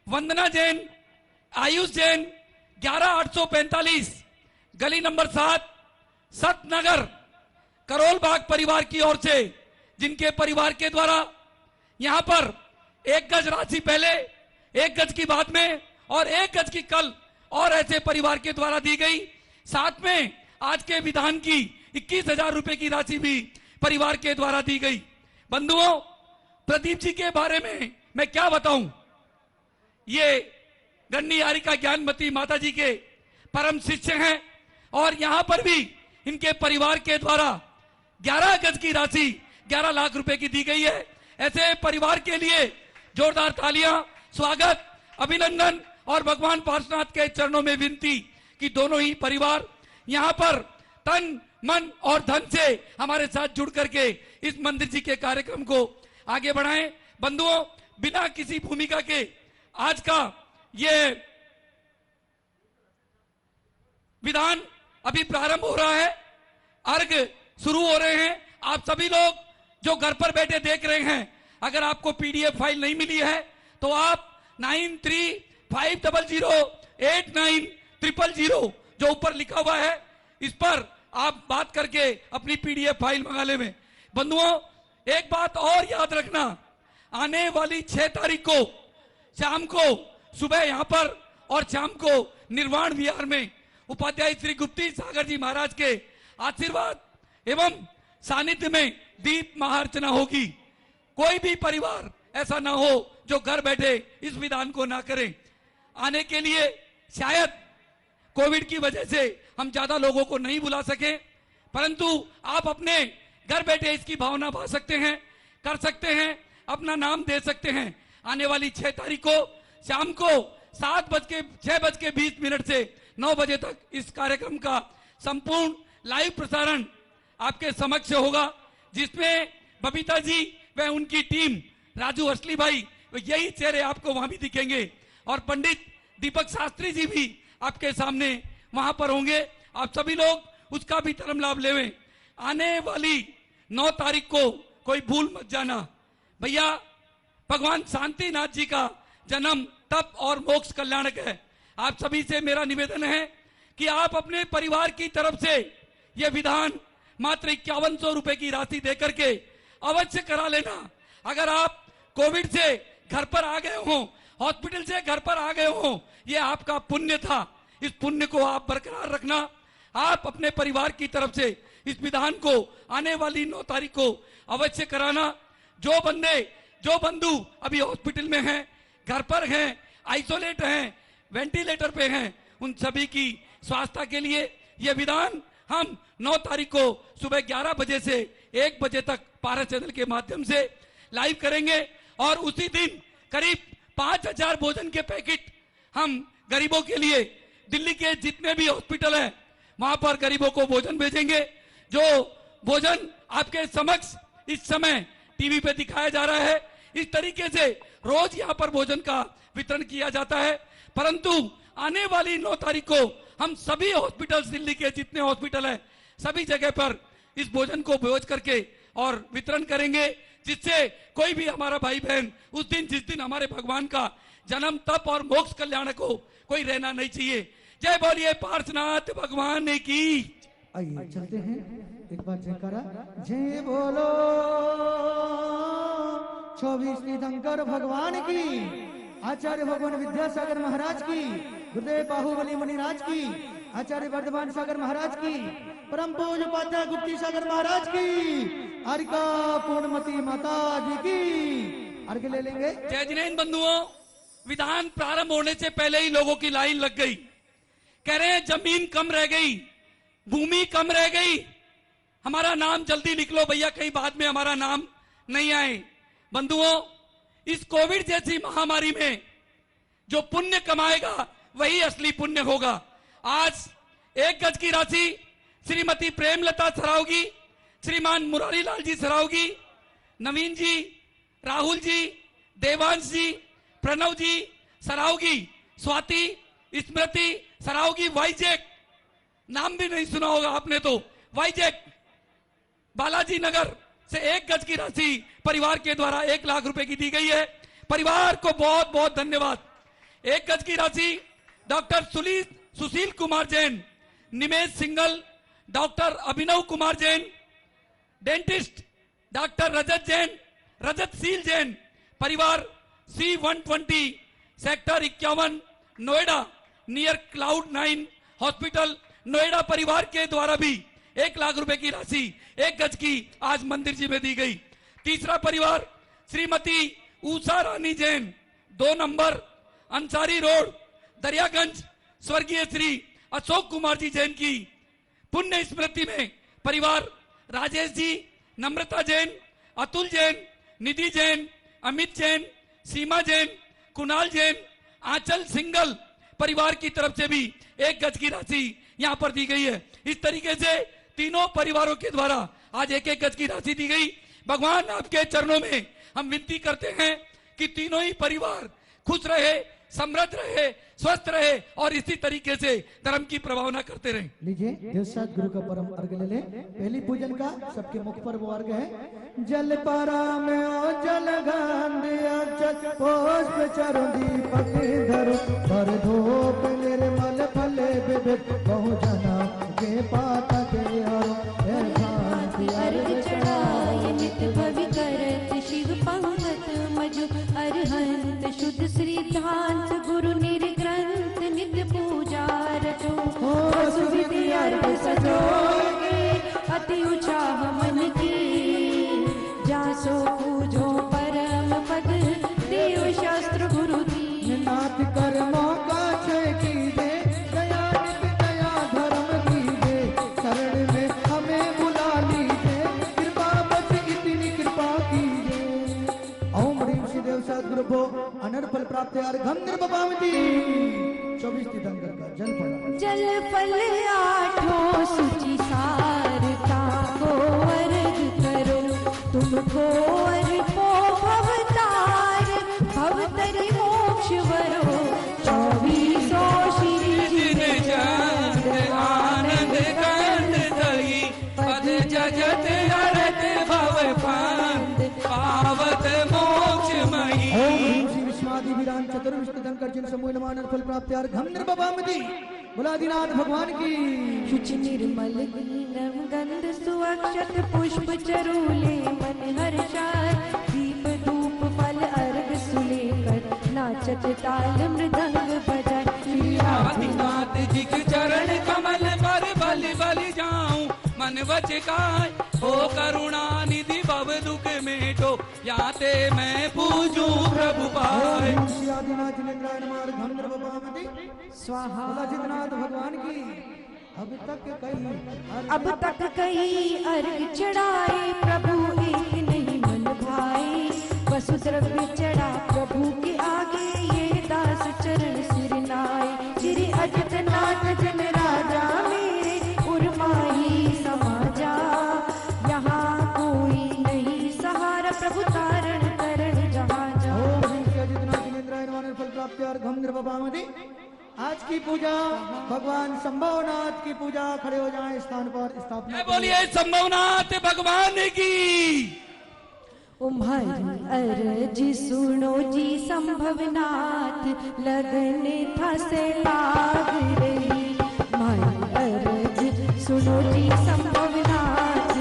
वंदना जैन, आयुष जैन, 11845 गली नंबर 7 सतनगर करोल बाग परिवार की ओर से, जिनके परिवार के द्वारा यहां पर 1 गज राशि पहले, 1 गज की बाद में और 1 गज की कल और ऐसे परिवार के द्वारा दी गई। साथ में आज के विधान की 21,000 रुपए की राशि भी परिवार के द्वारा दी गई। बंधुओं, प्रदीप जी के बारे में मैं क्या बताऊं, ये गन्नी यारिका ज्ञानमती माता जी के परम शिष्य हैं और यहां पर भी इनके परिवार के द्वारा 11 गज की राशि 11 लाख रुपए की दी गई है। ऐसे परिवार के लिए जोरदार तालियां, स्वागत, अभिनंदन और भगवान पार्श्वनाथ के चरणों में विनती कि दोनों ही परिवार यहां पर तन मन और धन से हमारे साथ जुड़ करके इस मंदिर जी के कार्यक्रम को आगे बढ़ाएं। बंधुओं, बिना किसी भूमिका के आज का ये विधान अभी प्रारंभ हो रहा है, अर्घ शुरू हो रहे हैं। आप सभी लोग जो घर पर बैठे देख रहे हैं, अगर आपको पीडीएफ फाइल नहीं मिली है तो आप 9350089000 जो ऊपर लिखा हुआ है इस पर आप बात करके अपनी पीडीएफ फाइल मंगा ले। बंधुओं, एक बात और याद रखना, आने वाली 6 तारीख को शाम को सुबह यहां पर और शाम को निर्वाण विहार में उपाध्याय श्री गुप्ती सागर जी महाराज के आशीर्वाद एवं सानिध्य में दीप महार्चना होगी। कोई भी परिवार ऐसा ना हो जो घर बैठे इस विधान को ना करे। आने के लिए शायद कोविड की वजह से हम ज्यादा लोगों को नहीं बुला सके, परंतु आप अपने घर बैठे इसकी भावना भा सकते हैं, कर सकते हैं, अपना नाम दे सकते हैं। आने वाली 6 तारीख को शाम को 6:20 से 9 बजे तक इस कार्यक्रम का संपूर्ण लाइव प्रसारण आपके समक्ष होगा, जिसमें बबीता जी व उनकी टीम, राजू असली भाई, यही चेहरे आपको वहां भी दिखेंगे और पंडित दीपक शास्त्री जी भी आपके सामने वहां पर होंगे। आप सभी लोग उसका भी धर्म लाभ लेवें। आने वाली 9 तारीख को कोई भूल मत जाना, भैया भगवान शांतिनाथ जी का जन्म तप और मोक्ष कल्याणक है। आप सभी से मेरा निवेदन है कि आप अपने परिवार की तरफ से यह विधान मात्र 5100 रुपए की राशि देकर के अवश्य करा लेना। अगर आप कोविड से घर पर आ गए हो, हॉस्पिटल से घर पर आ गए हो, यह आपका पुण्य था। इस पुण्य को आप बरकरार रखना। आप अपने परिवार की तरफ से इस विधान को आने वाली 9 तारीख को अवश्य कराना। जो बंधु अभी हॉस्पिटल में हैं, घर पर हैं, आइसोलेट हैं, वेंटिलेटर पे हैं, उन सभी की स्वास्थ्य के लिए यह विधान हम 9 तारीख को सुबह 11 बजे से 1 बजे तक पारस चैनल के माध्यम से लाइव करेंगे और उसी दिन करीब 5000 भोजन के पैकेट हम गरीबों के लिए दिल्ली के जितने भी हॉस्पिटल हैं वहां पर गरीबों को भोजन भेजेंगे। जो भोजन आपके समक्ष इस समय टीवी पे दिखाया जा रहा है, इस तरीके से रोज यहाँ पर भोजन का वितरण किया जाता है। परंतु आने वाली 9 तारीख को हम सभी हॉस्पिटल, दिल्ली के जितने हॉस्पिटल हैं, सभी जगह पर इस भोजन को भेज करके और वितरण करेंगे, जिससे कोई भी हमारा भाई बहन उस दिन, जिस दिन हमारे भगवान का जन्म तप और मोक्ष कल्याण को कोई रहना नहीं चाहिए। जय बोलिए पार्श्वनाथ भगवान की। आइए चलते हैं, एक बार जयकारा। जय बोलो 24 तीर्थंकर भगवान की, आचार्य भगवान विद्यासागर महाराज की, गुरुदेव बाहुबली मुनिराज की, आचार्य वर्धमान सागर महाराज की, परम पूज्य उपाध्याय गुप्ती सागर महाराज की, अर्का पूर्णमती माता जी की। अर्घ ले लेंगे। जय जिनेन्द्र बंधुओं, विधान प्रारंभ होने से पहले ही लोगों की लाइन लग गई। कह रहे हैं जमीन कम रह गई, भूमि कम रह गई, हमारा नाम जल्दी निकलो भैया, कहीं बाद में हमारा नाम नहीं आए। बंधुओं, इस कोविड जैसी महामारी में जो पुण्य कमाएगा वही असली पुण्य होगा। आज 1 गज की राशि श्रीमती प्रेमलता सरावगी, श्रीमान मुरारी लाल जी सरावगी, नवीन जी, राहुल जी, देवांश जी, प्रणव जी सरावगी, स्वाति, स्मृति सरावगी, वाईजैक, नाम भी नहीं सुना होगा आपने तो, वाईजैक, बालाजी नगर से 1 गज की राशि परिवार के द्वारा 1 लाख रुपए की दी गई है। परिवार को बहुत बहुत धन्यवाद। 1 गज की राशि डॉक्टर सुशील कुमार जैन, निमेश single, doctor Abhinav Kumar Jain, dentist doctor रजत सील जैन, परिवार C120 sector 51 Noida near cloud 9 hospital Noida परिवार के द्वारा भी 1 लाख रुपए की राशि 1 गज की आज मंदिर जी में दी गई। तीसरा परिवार श्रीमती उषा रानी जैन, 2 नंबर अंसारी रोड दरियागंज, स्वर्गीय श्री अशोक कुमार जी जैन की पुण्य स्मृति में परिवार राजेश जी, नम्रता जैन, अतुल जैन, निधि जैन, अमित जैन, सीमा जैन, कुणाल जैन, आंचल सिंगल परिवार की तरफ से भी 1 गज की राशि यहाँ पर दी गई है। इस तरीके से तीनों परिवारों के द्वारा आज 1-1 गज की राशि दी गई। भगवान आपके चरणों में हम विनती करते हैं कि तीनों ही परिवार खुश रहे, समृद्ध रहे, स्वस्थ रहे और इसी तरीके से धर्म की प्रभावना करते रहे। लीजिए देवसाद गुरु का परम अर्घ ले ले। पहली पूजन का सबके मुख पर वो अर्घ है। जल पारा में ओ जल पुष्प चरो दीपक धरो पर धूप निर्मल फले विविध बहु जना के पाता के अर्घ चढ़ाए नित भवि करत शिव पंगत मजु अरहंत शुद्ध श्रीधांत गुरु निर्ग्रंथ नित्य पूजा रचो सुविधि अर्घ सजोगे अति उचाह मन की जासो पूजो परम पद देव शास्त्र गुरु दी नाथ कर मौका छे की दे दया नित दया धर्म की दे शरण में हमें बुला लीजिए कृपा बस इतनी कृपा कीजिए। ओम ह्रीं श्री देव सद्गुरु भो अनर फल प्राप्त अर्घम निर्वपामति। 24 तीर्थंकर का जल फल आठों सुचि सारता को अर्घ करो तुमको अर्पो भवतार भवतरि मोक्ष वरो 24 श्री चंद आनंद कंद दई पद जगत हरत भव पंत पावत मोक्ष मही। ओम श्री विश्वादि विरान चतुर्विष्णु धनकर जिन समूह नमानर फल प्राप्त अर्घम निर्वपामति। बुलादीनाथ भगवान की शुचि निर्मल दीनम गंध सुअक्षत पुष्प चरूले मन हर्षाय दीप धूप फल अर्घ सुलेकर नाचत ताल मृदंग बजाय श्री आदिनाथ जी के चरण कमल पर बलि बलि जाऊं मन वचकाय हो करुणा निधि भव दुख मेटो याते मैं पूजूं प्रभु पाए। श्री आदिनाथ जिनेन्द्राय नमः अर्घम निर्वपामति स्वाहा। बुलादीनाथ भगवान की अब तक कई अर्घ चढ़ाए प्रभु एक नहीं मन भाई वसुद्रव्य चढ़ा प्रभु के आगे ये दास चरण सिर नाय श्री अजितनाथ जन राजा मेरे उर्माही समाजा यहाँ कोई नहीं सहारा प्रभु तारण करण जहाँ जा। अजितनाथ जिनेन्द्राय नमः फल प्राप्त अर्घम निर्वपामति। आज की पूजा भगवान संभवनाथ की पूजा। खड़े हो जाएं स्थान पर स्थापना। बोलिए संभवनाथ भगवान की। उम्हरी अर्ज सुनो जी संभवनाथ लगन था से लाग रही। मारी अर्ज सुनो जी संभवनाथ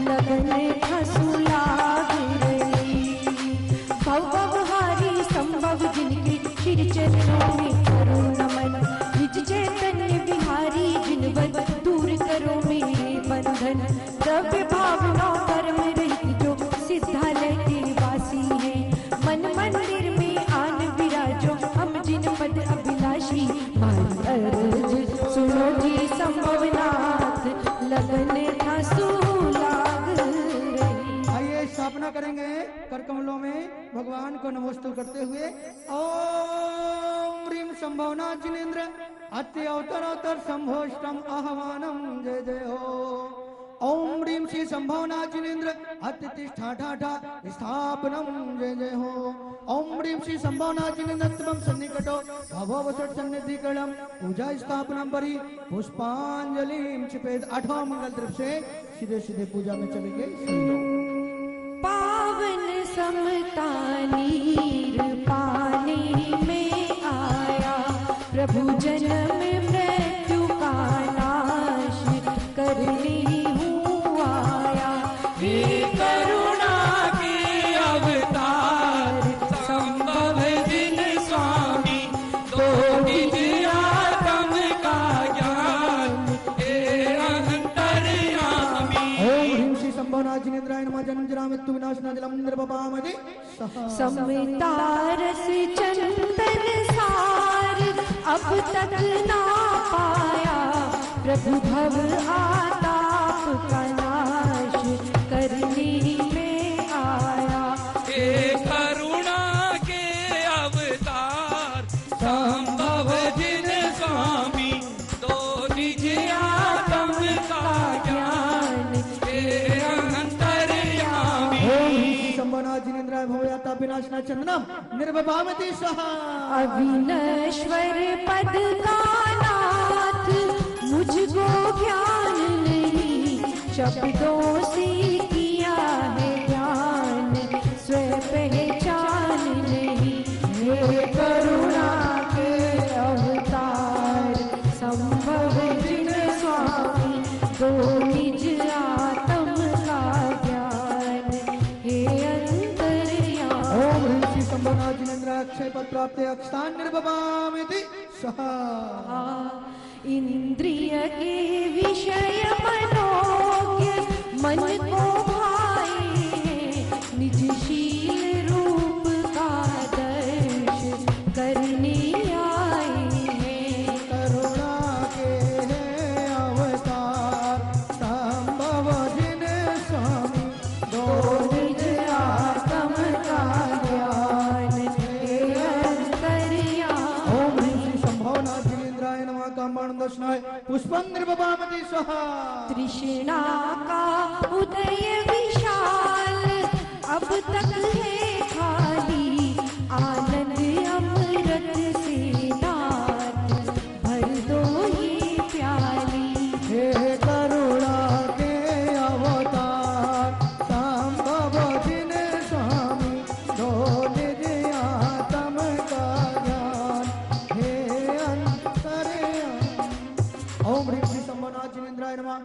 लगन था सुलाग रही। भवहारी संभव जिनके श्री चरणों में करो नमन निज चैतन्य बिहारी जिनवत दूर करो मेरे बंधन द्रव्य भावना कर्म रहित जो सिद्धालय के वासी है मन मंदिर में आन विराजो हम जिन पद अभिलाषी। मारी अर्ज सुनो जी संभवनाथ लगन था सुलाग रही। आइए स्थापना करेंगे कर कमलों में भगवान को नमस्ते करते हुए। ओम ह्रीं संभवनाथ जिनेन्द्र अत्य अवतर संभोष्टम आह्वानम जय जय हो। ओम ह्रीं श्री संभवनाथ जिनेन्द्र अत्य ठाठा स्थापनम जय जय हो। ओम ह्रीं श्री संभवनाथ जिनेन्द्र तम सन्निकटो भववसट सन्निधिकरणम पूजा स्थापनम परि पुष्पांजलिम क्षिपेद। 8वां मंगल द्रव्य से सीधे सीधे पूजा में चलेंगे। पावन समता नीर पाने में आया प्रभु जन्म मृत्यु का नाश करने हूँ आया। हे करुणा के अवतार संभव जिन स्वामी दो निज आत्म का ज्ञान हे अंतर्यामी। ओम ह्रीं श्री संभवनाथ जिनेन्द्राय नमः जन्म जरा मृत्यु विनाशना जलम निर्वपामति। समतारस चंदन सार अब तक ना पाया प्रभु भव आताप का नाश करने में आया। हे करुणा के अवतार संभव जिन स्वामी दो निज आत्म का ज्ञान हे अंतर्यामी। संभवनाथ जिनेन्द्राय भवयाता विनाशना चंदनम निर्भवामति स्वाहा। अविनश्वर पद का नाथ मुझको ज्ञान नहीं, शब्दों से किया है ध्यान, स्वयं पहचान नहीं। हे करुणा के अवतार संभव जिन स्वामी, दो निज आत्म का ज्ञान, हे अंतर्यामी। ओम ऋषि संभवना जिनेन्द्र अक्षय पद प्राप्त अक्षतान निर्भवामति स्वाहा। इंद्रिय के विषय मनोज्ञ मन को भाए हैं, निज शील रूप का दर्श करने आए हैं। करुणा के हैं अवतार संभव जिन स्वामी, दो निज आत्म का ज्ञान, हे अंतर्यामी। ओम ऋषि संभवना जिनेन्द्राय नमः कामण दर्शनाय पुष्पं निर्भवामति स्वाहा। तृष्णा का उदय विशाल अब तक है खाली, आनंद अमृत से नाथ भर दो ये प्याली। हे करुणा के अवतार संभव जिन स्वामी, दो निज आत्म का ज्ञान, हे अंतर्यामी। ओम ऋषि संभवना जिनेन्द्राय नमः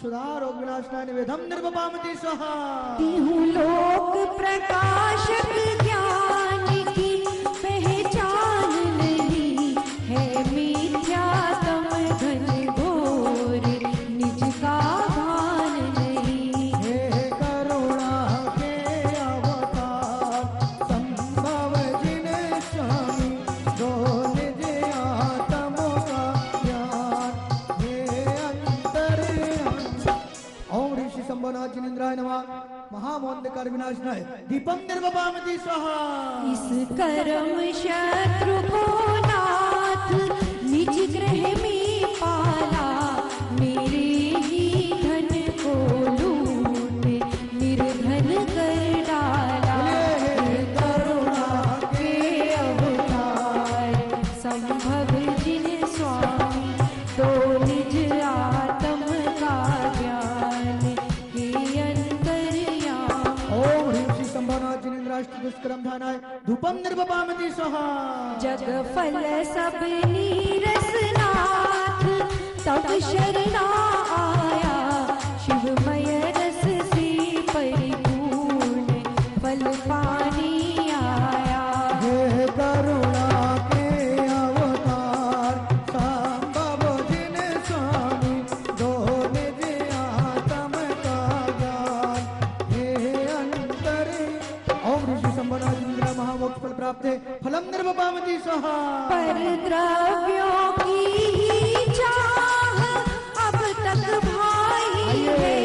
सुधा रोग विनाशनाय निवेदम निर्भवामति स्वाहा। तिहु लोक प्रकाशक ज्ञान की पहचान नहीं, है मिथ्या तम घन घोर निज का भान नहीं। हे करुणा के अवतार संभव जिन स्वामी, दो निज आत्म का ज्ञान, हे अंतर्यामी। ओम ऋषि संभवना जिनेन्द्राय नमः महामोंदकार विनाशनाय दीपम निर्भवामति स्वाहा। इस कर्म शत्रु को नाथ निज ग्रह में पाला, मेरे ही धन को लूट निर्धन कर डाला। हे करुणा के अवतार संभव जिन स्वामी, दो निज आत्म का ज्ञान, हे अंतर्यामी। ओम ऋषि संभवना जिनेन्द्राष्ट दुष्कर्म ध्यानाय धूपम निर्भवामति स्वाहा। जग फल सब नीरस नाथ तब शरणा आया, शिवमय रस से परिपूर्ण फल पानी आया। हे करुणा के अवतार संभव जिन स्वामी, दो निज आत्म का ज्ञान, हे अंतर्यामी। ओम ऋषि संभवना जिनेन्द्र महामोक्ष फल प्राप्त फलम निर्भवामति स्वाहा। पर द्रव्यों की ही चाह अब तक भाई है,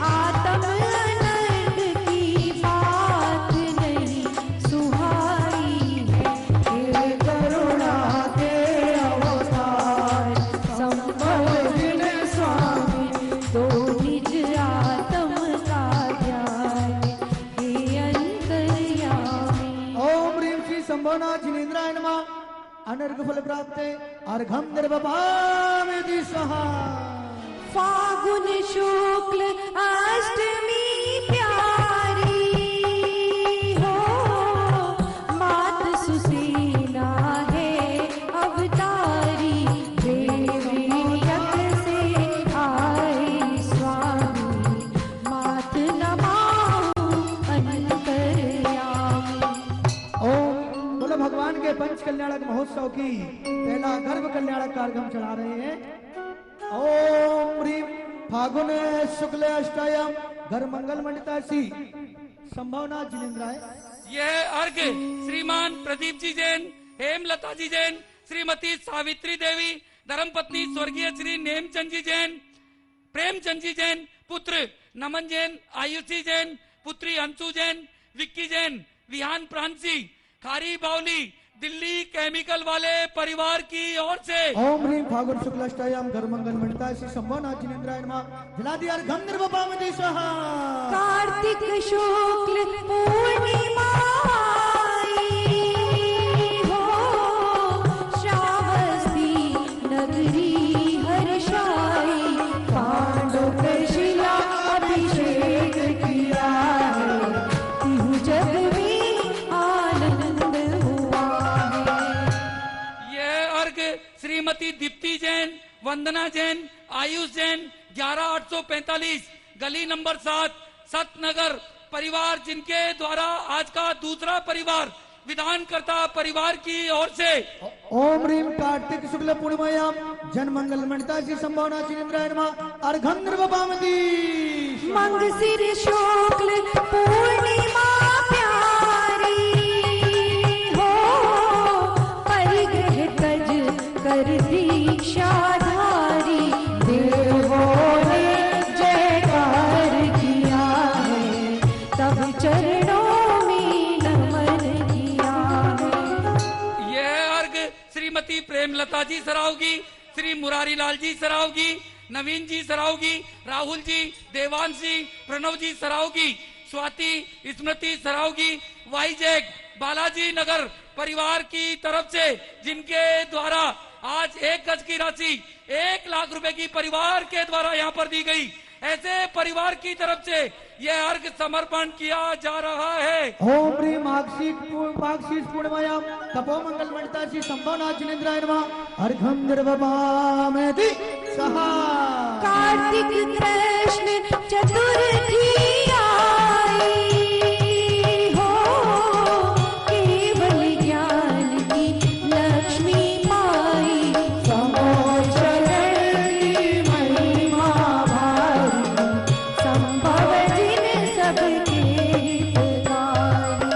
आत्म आनंद की बात नहीं सुहाई है। हे करुणा के अवतार संभव जिन स्वामी, दो निज आत्म का ज्ञान, हे अंतर्यामी। ओम ऋषि संभवना जिनेन्द्राय नमः अनर्घ फल प्राप्त अर्घम निर्भवामति स्वाहा। फागुन शुक्ल अष्टमी प्यारी हो, मात सुसेना है अवतारी, देवी यज्ञ से आए स्वामी, मात नमामि अंतर्यामी। ओम बोलो भगवान के पंच कल्याणक महोत्सव की पहला गर्भ कल्याणक कार्यक्रम चला रहे हैं। ओम ह्रीम फागुन शुक्ल अष्टयम घर मंगल मंडितासी संभावना जिनेन्द्राय। यह अर्घ श्रीमान प्रदीप जी जैन, हेमलता जी जैन, श्रीमती सावित्री देवी, धर्मपत्नी स्वर्गीय श्री नेमचंद जी जैन, प्रेमचंद जी जैन, पुत्र नमन जैन, आयुषी जैन, पुत्री अंशु जैन, विक्की जैन, विहान प्रांसी, खारी बावली, दिल्ली केमिकल वाले परिवार की ओर से ओम ह्रीम फागुन शुक्ल अष्टयम घर मंगल मंडितासी संभावना जिनेन्द्राय नमः जलादि अर्घम निर्भवामति स्वाहा। कार्तिक शुक्ल पूर्णिमा श्रीमती दीप्ति जैन, वंदना जैन, आयुष जैन 11845 गली नंबर 7 सतनगर परिवार, जिनके द्वारा आज का दूसरा परिवार विधानकर्ता परिवार की ओर से ओम ह्रीम कार्तिक शुक्ल पूर्णिमायाम जन मंगल मंडिता जी संभावना चिनेन्द्राय नमः अर्घं निर्वपामति मंग सिर शुक्ल पूर्णिमा प्यारी हो परिग्रह तज कर दीक्षाधारी देवों ने जयकार किया है तब चरणों में नमन किया है। यह अर्घ श्रीमती प्रेमलता जी सरावगी, श्री मुरारी लाल जी सरावगी, नवीन जी सरावगी, राहुल जी, देवांश जी, प्रणव जी सरावगी, स्वाति स्मृति सरावगी, वाईजैक बालाजी नगर परिवार की तरफ से, जिनके द्वारा आज 1 गज की राशि 1 लाख रुपए की परिवार के द्वारा यहाँ पर दी गई। ऐसे परिवार की तरफ से यह अर्घ समर्पण किया जा रहा है। ओम ह्रीम मार्गशीर्ष पूर्णिमायाम तपो मंगल मंडिता जी संभावना चिनेन्द्राय नमः अर्घं निर्वपामति सहा कार्तिक कृष्ण चतुर्थी आई हो केवल ज्ञान की लक्ष्मी माई समोचरण की महिमा भारी संभव जिन सबके हितकारी।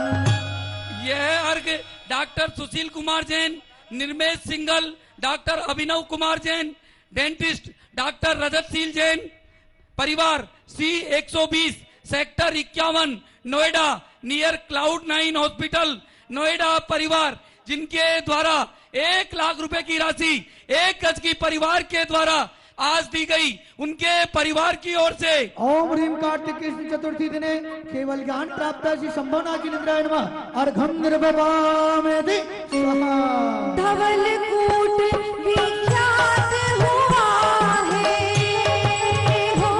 यह अर्घ doctor Sushil Kumar Jain, Nirmesh Singhal, doctor Abhinav Kumar Jain, dentist doctor Rajatsheel Jain परिवार C120 sector 51 Noida near cloud nine hospital Noida परिवार, जिनके द्वारा 1 लाख रुपए की राशि 1 गज की परिवार के द्वारा आज दी गई, उनके परिवार की ओर से ओम ह्रीम कार्तिक कृष्ण चतुर्थी दिने केवल ज्ञान प्राप्त श्री संभावना चिनेन्द्राय नमः अर्घं निर्वपामति सहा धवल कूट विख्यात हुआ है हो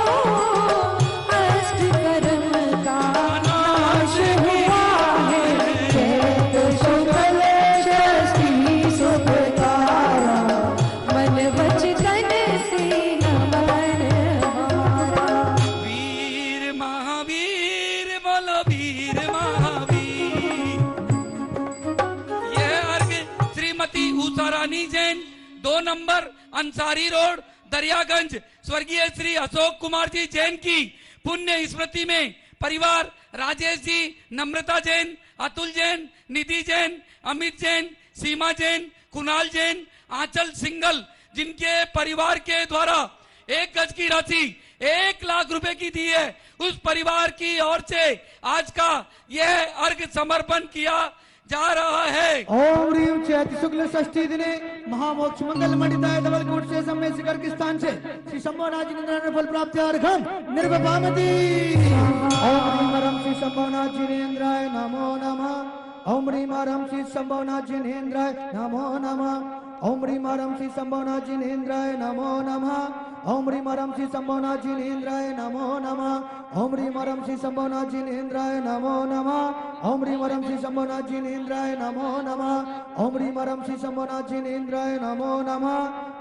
अष्ट कर्म का नाश हुआ है चैत शुक्ल षष्ठी सुखकारा मन वचन से नमन हमारा। वीर महावीर बोलो वीर महावीर। यह अर्घ श्रीमती उषा रानी जैन 2 नंबर अंसारी रोड दरियागंज स्वर्गीय श्री अशोक कुमार जी जैन की पुण्य स्मृति में परिवार राजेश जी, नम्रता जैन, अतुल जैन, निधि जैन, अमित जैन, सीमा जैन, कुणाल जैन, आंचल सिंगल, जिनके परिवार के द्वारा 1 गज की राशि 1 लाख रुपए की दी है, उस परिवार की ओर से आज का यह अर्घ समर्पण किया जा रहा है। ओम ह्रीम चैत शुक्ल षष्ठी दिने महामोक्ष मंगल मंडिताय धवलकूट से समय शिखर के स्थान से श्री संभावना चिनेन्द्राय फल प्राप्ति अर्घं निर्वपामति। ओम ह्रीम रम श्री संभावना चिनेन्द्राय नमो नमः। ओम ह्रीम रम श्री संभावना चिनेन्द्राय नमो नमः। ओम ह्रीम रम श्री संभावना चिनेन्द्राय नमो नमः। ओम ह्रीम रम श्री संभावना चिनेन्द्राय नमो नमः। ओम ह्रीम रम श्री संभावना चिनेन्द्राय नमो नमः। ओम ह्रीम रम श्री संभावना चिनेन्द्राय नमो नमः। ओम ह्रीम रम श्री संभावना चिनेन्द्राय नमो नमः।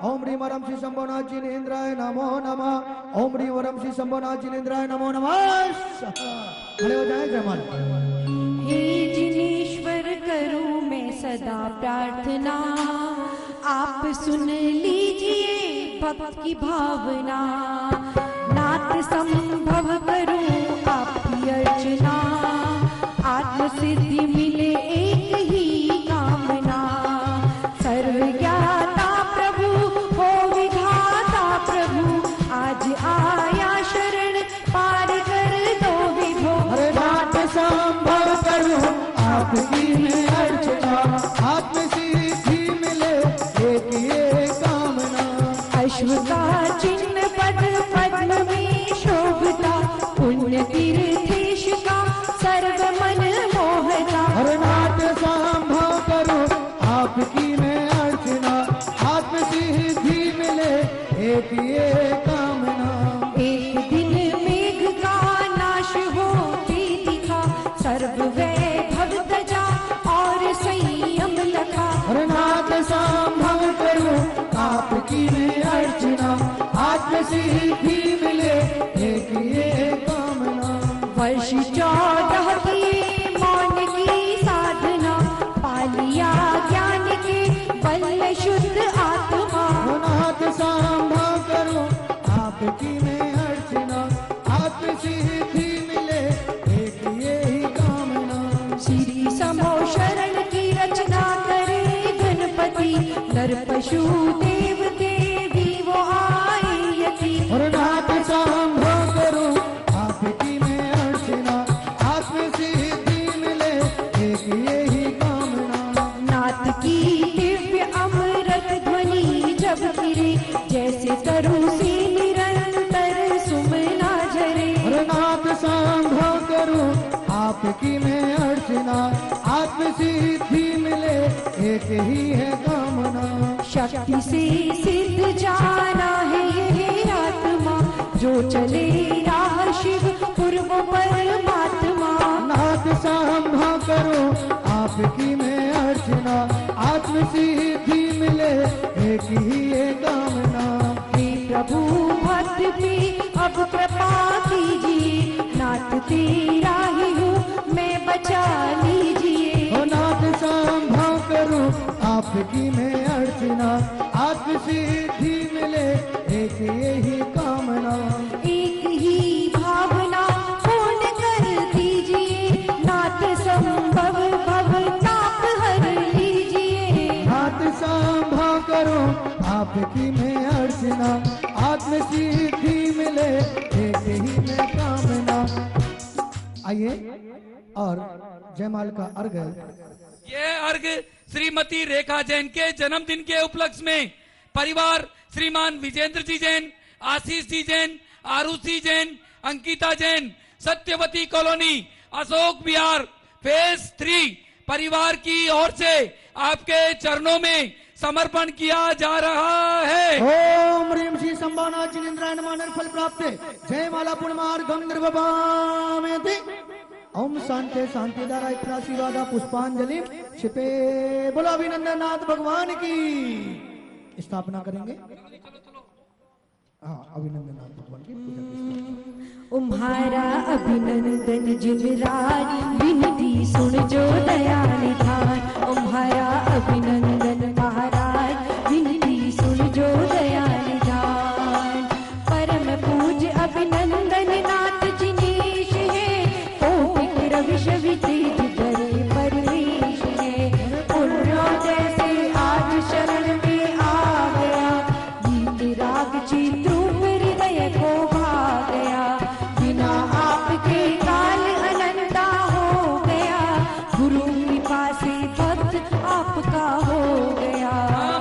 ओम ह्रीम रम श्री संभावना चिनेन्द्राय नमो नमः। ओम ह्रीम रम श्री संभावना चिनेन्द्राय नमो नमः। खड़े हो जाए जय माता। हे जिनेश्वर करूं मैं सदा प्रार्थना, आप सुन लीजिए भक्त की भावना। नाथ संभव करूं आपकी अर्चना, आत्म सिद्धि मिले एक ही कामना। सर्वज्ञाता प्रभु हो विधाता प्रभु, आज आया शरण पार कर दो विभो। हरे नाथ संभव करूं आपकी मैं अर्चना, आत्म सिद्धि मिले एक ये कामना। अश्व का चिन्ह पद पद्म में शोभता, पुण्य तीर्थेश का सर्व मन मोहता। हरे नाथ संभव करूं आपकी मैं अर्चना, आत्म सिद्धि मिले एक ये कामना। एक दिन मेघ का नाश हो दिखा, सर्व वैभव तजा और संयम लखा। हरे नाथ संभव करूं सिद्धि मिले एक ये कामना। वर्ष 14 की मौन की साधना, पालिया ज्ञान के बल शुद्ध आत्मा। नाथ सांभा करो आपकी मैं अर्चना, आत्म सिद्धि मिले एक ये ही कामना। श्री समो शरण की रचना करे गणपति, नर पशु देव देवी वो आए यति। और नाथ सांभा करो आपकी मैं अर्चना, आत्म सिद्धि मिले एक ये ही कामना। नाथ की दिव्य अमृत ध्वनि जब गिरे, जैसे तरु से निरंतर सुमना झरे। और नाथ सांभा करो आपकी मैं अर्चना, आत्म सिद्धि मिले एक ही है कामना। शक्ति से सिद्ध जाना है ये आत्मा, जो चले राह शिव पूर्व परमात्मा। नाथ सांभा करो आपकी मैं अर्चना, आत्म सिद्धि मिले एक ही ये कामना। हे प्रभु भक्त पे अब कृपा कीजिए, नाथ तेरा ही हूँ मैं बचा लीजिए। ओ नाथ सांभा करो आपकी मैं अर्चना, आत्म सिद्धि मिले एक ये ही कामना। एक ही भावना पूर्ण कर दीजिए, नाथ संभव भव ताप हर लीजिए। नाथ सांभा करो आपकी मैं अर्चना, आत्म सिद्धि मिले एक ही मैं कामना। आइए और जयमाल का अर्घ। ये अर्घ श्रीमती रेखा जैन के जन्मदिन के उपलक्ष्य में परिवार श्रीमान विजेंद्र जी जैन, आशीष जी जैन, आरुषि जैन, अंकिता जैन, सत्यवती कॉलोनी, अशोक विहार, फेज 3 परिवार की ओर से आपके चरणों में समर्पण किया जा रहा है। ओम ह्रीं श्री संभाना जिनेन्द्राय नमः फल प्राप्त जय माला पुण्यमार गंधर्व बामेति। ओम शांति शांति दाराय आशीर्वाद पुष्पांजलि छिपे। बोलो अभिनंदन नाथ भगवान की स्थापना करेंगे। हाँ, अभिनंदन नाथ भगवान की पूजा की। तुम्हारा अभिनंदन जिवराज, विनती सुन जो दया निधान। तुम्हारा अभिनंदन महाराज, विनती सुन जो दया निधान। परम पूज्य अभिनंदन नाथ जिनेश है, कौपिक रविश वितेज धरे परमेश है। पुण्योदय से आज शरण में आ गया, गीत राग चित्रू हृदय को भा गया। बिना आपके काल अनंता हो गया, गुरु कृपा से भक्त आपका हो गया।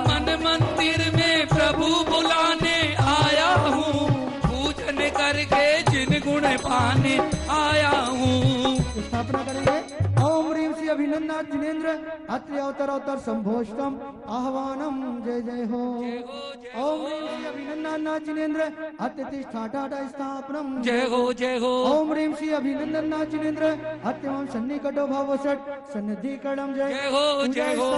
मन मंदिर में प्रभु बुलाने आया हूँ, पूजन करके जिन गुण पाने आया हूँ। स्थापना करेंगे। ओम ह्रीं श्री अभिनंदन जिनेन्द्र अत्रि अवतर अवतर संभोष्टम आह्वानम जय जय हो। ओम ह्रीं श्री अभिनंदन जिनेन्द्र अत्यतिष्ठाटा स्थापनम जय हो जय हो। ओम ह्रीं श्री अभिनंदन जिनेन्द्र अत्यवं सन्निकटो भवषट सन्निधि कर्णम जय हो जय हो।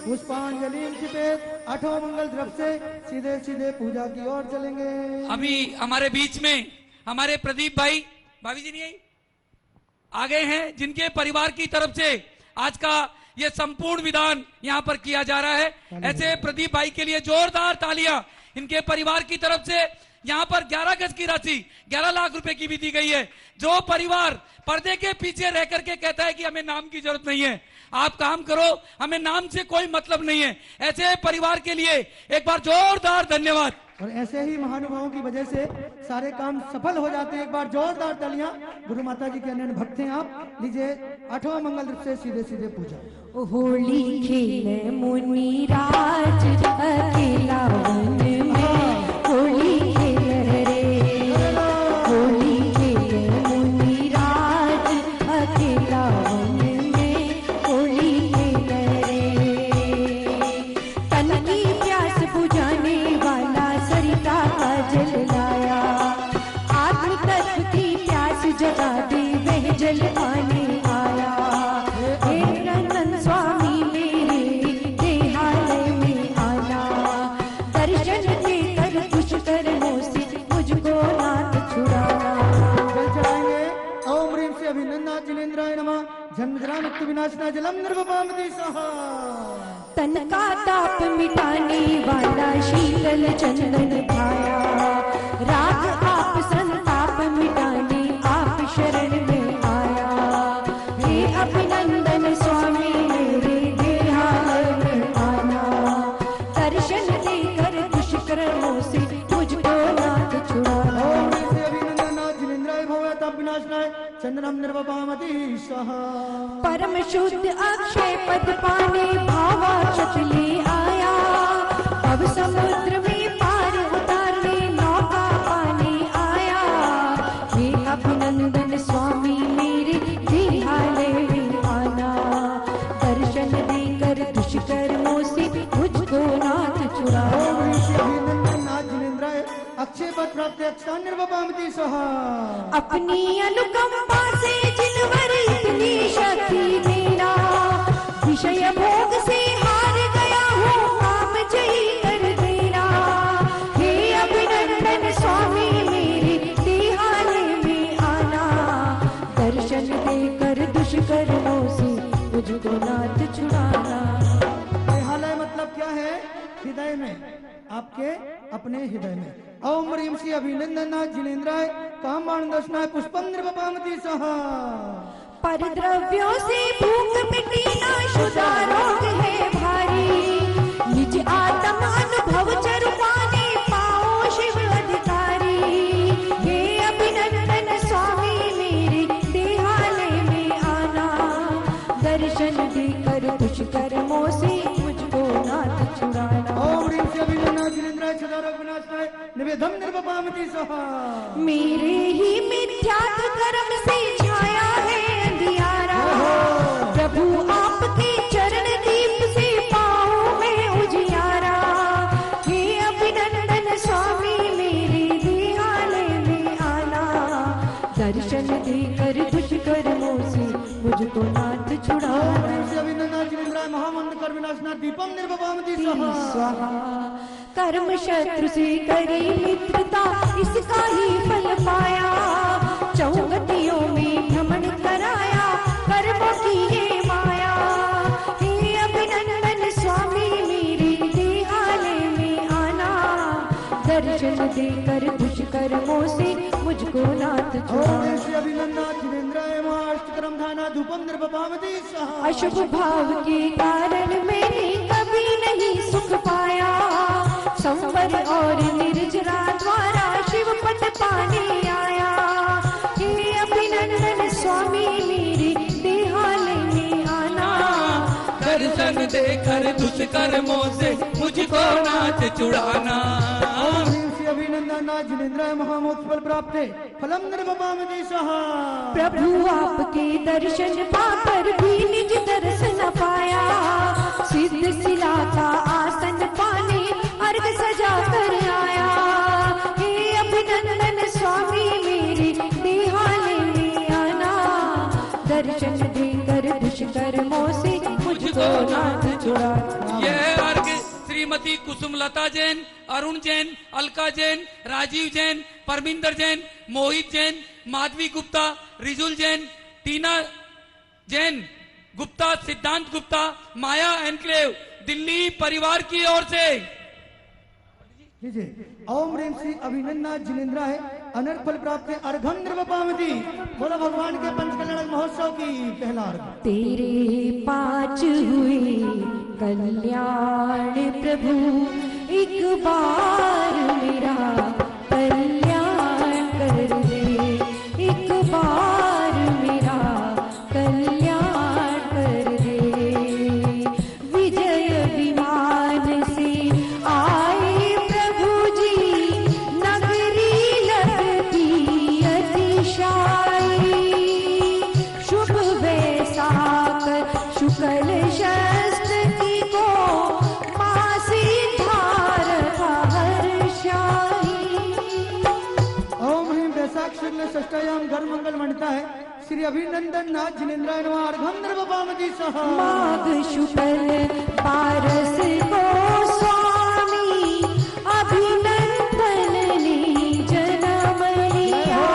पुष्पांजलि छिपेत। 8 मंगल द्रव्य से सीधे सीधे पूजा की ओर चलेंगे। अभी हमारे बीच में हमारे प्रदीप भाई, भाभी जी नहीं आई, आ गए हैं, जिनके परिवार की तरफ से आज का ये संपूर्ण विधान यहाँ पर किया जा रहा है। ऐसे प्रदीप भाई के लिए जोरदार तालियां इनके परिवार की तरफ से। यहाँ पर 11 गज की राशि 11 लाख रुपए की भी दी गई है। जो परिवार पर्दे के पीछे रह करके कहता है कि हमें नाम की जरूरत नहीं है, आप काम करो, हमें नाम से कोई मतलब नहीं है, ऐसे परिवार के लिए एक बार जोरदार धन्यवाद। और ऐसे ही महानुभावों की वजह से सारे काम सफल हो जाते हैं। एक बार जोरदार तालियां। गुरु माता जी के अन्य भक्त हैं आप। लीजिए 8वां मंगल द्रव्य से सीधे सीधे पूजा। होली खेले मुनि राज अकेला वन में, होली खेले रे, होली खेले मुनि राज अकेला वन में, होली खेले रे। तन की प्यास बुझाने वाला सरिता का जल लाया, आत्म तत्व की प्यास जगा दे वह जल पाने आया। हे नंदन स्वामी मेरे देहालय में आना, दर्शन के कर दुष्कर मोह दुख विनाशना जलम निर्वपामति सहा। तन का ताप मिटाने वाला शीतल चंदन भाया, राग आप संताप मिटाने आप शरण में आया। हे अभिनंदन स्वामी मेरे देहालय में आना, दर्शन देकर दुष्कर्मों से मुझको नाथ छुड़ाना। ओम श्री अभिनंदनाय जिनेन्द्राय भवताप विनाशनाय चंदनम निर्वपामति सहा। परम शुद्ध अक्षय पद पाने भावाक्षत ले आया, अब समुद्र में पार उतारने नौका पाने आया। हे अभिनंदन स्वामी मेरे देहालय में आना, दर्शन देकर दुष्कर्मों से मुझको नाथ छुड़ाना। ओम श्री अभिनंदनाय जिनेन्द्राय अक्षय पद प्राप्त अक्षतान निर्वपामति सहा। अपनी अनुकंपा से जिनवर इतनी शक्ति देना, विषय भोग से हार गया हूँ काम जयी कर देना। हे अभिनंदन स्वामी मेरे देहालय में आना, दर्शन देकर दुष्कर्मों से मुझको नाथ छुड़ाना। देहालय मतलब क्या है? हृदय में, आपके अपने हृदय में। ओम ह्रीं श्री अभिनंदनाय जिनेन्द्राय कामबाण दर्शनाय पुष्पम निर्वपामति सहा। परद्रव्यों से भूख मिटी ना शुदा रोग है भारी, निज आत्म अनुभव चरु पाने पाओ शिव अधिकारी। हे अभिनंदन स्वामी मेरे देहालय में आना, दर्शन देकर दुष्कर्मों से मुझको नाथ छुड़ाना। ओम ह्रीं श्री अभिनंदनाय जिनेन्द्राय सदारोग विनाशनाय निवेदम निर्वपामति सहा। मेरे ही मिथ्यात्व कर्म से छाया है अंधियारा, प्रभु आपके चरण दीप से पाऊं मैं उजियारा। हे अभिनंदन स्वामी मेरे देहालय में आना, दर्शन देकर दुष्कर्मों से मुझको नाथ छुड़ाना। अभिनंदनाय जिनेन्द्राय महामंत्र कर विनाशनाय दीपम निर्वपामति सहा। कर्म शत्रु से करी मित्रता इसका ही फल पाया, चौगतियों में भ्रमण कराया कर्मों की ये माया। हे अभिनंदन स्वामी मेरे देहालय में आना, दर्शन देकर दुष्कर्मों से मुझको नाथ छुड़ाना। ओम श्री अभिनंदनाय जिनेन्द्राय महाअष्टकरम धाना धूपम निर्वपामति सहा। अशुभ भाव के कारण मैंने कभी नहीं सुख पाया, संवर और निर्जरा द्वारा शिव पद पाने आया। हे अभिनंदन स्वामी मेरे देहालय में आना, दर्शन देकर दुष्कर्मों से मुझको नाथ छुड़ाना। ओम ह्रीं श्री अभिनंदनाय जिनेन्द्राय महामोत्फल प्राप्ते फलम निर्वपामति सहा। प्रभु आपके दर्शन पाकर भी निज दर्शन पाया, सिद्ध शिला का आसन पाने अर्घ सजा कर आया। हे अभिनंदन स्वामी मेरे देहालय में आना, दर्शन देकर दुष्कर्मों से मुझको नाथ छुड़ाना। यह अर्घ श्रीमती कुसुमलता जैन, अरुण जैन, अलका जैन, राजीव जैन, परमिंदर जैन, मोहित जैन, माधवी गुप्ता, रिजुल जैन, टीना जैन गुप्ता, सिद्धांत गुप्ता, माया एनक्लेव दिल्ली परिवार की ओर से। ओम ह्रीं श्री अभिनंदनाय जिनेन्द्राय अनर्थ फल प्राप्त अर्घम निर्वपामति। बोलो भगवान के पंचकल्याण महोत्सव की पहला अर्घ। तेरे पाँच हुए कल्याण प्रभु, एक बार मेरा कल्याण कर दे, एक बार मेरा कल्याण कर दे। विजय विमान से आए प्रभु जी, नगरी लगती अतिशाई। शुभ वैसाख शुक्ल षष्ठी को माँ सिद्धार हर्षाई। ओम ह्रीं वैशाख शुक्ल षष्ठयाम घर मंगल मंडता है श्री अभिनंदन नाथ जिनेन्द्राय नमः अर्घम निर्वपामति सहा। माघ शुक्ल पारस को स्वामी, अभिनंदन ने जन्म लिया।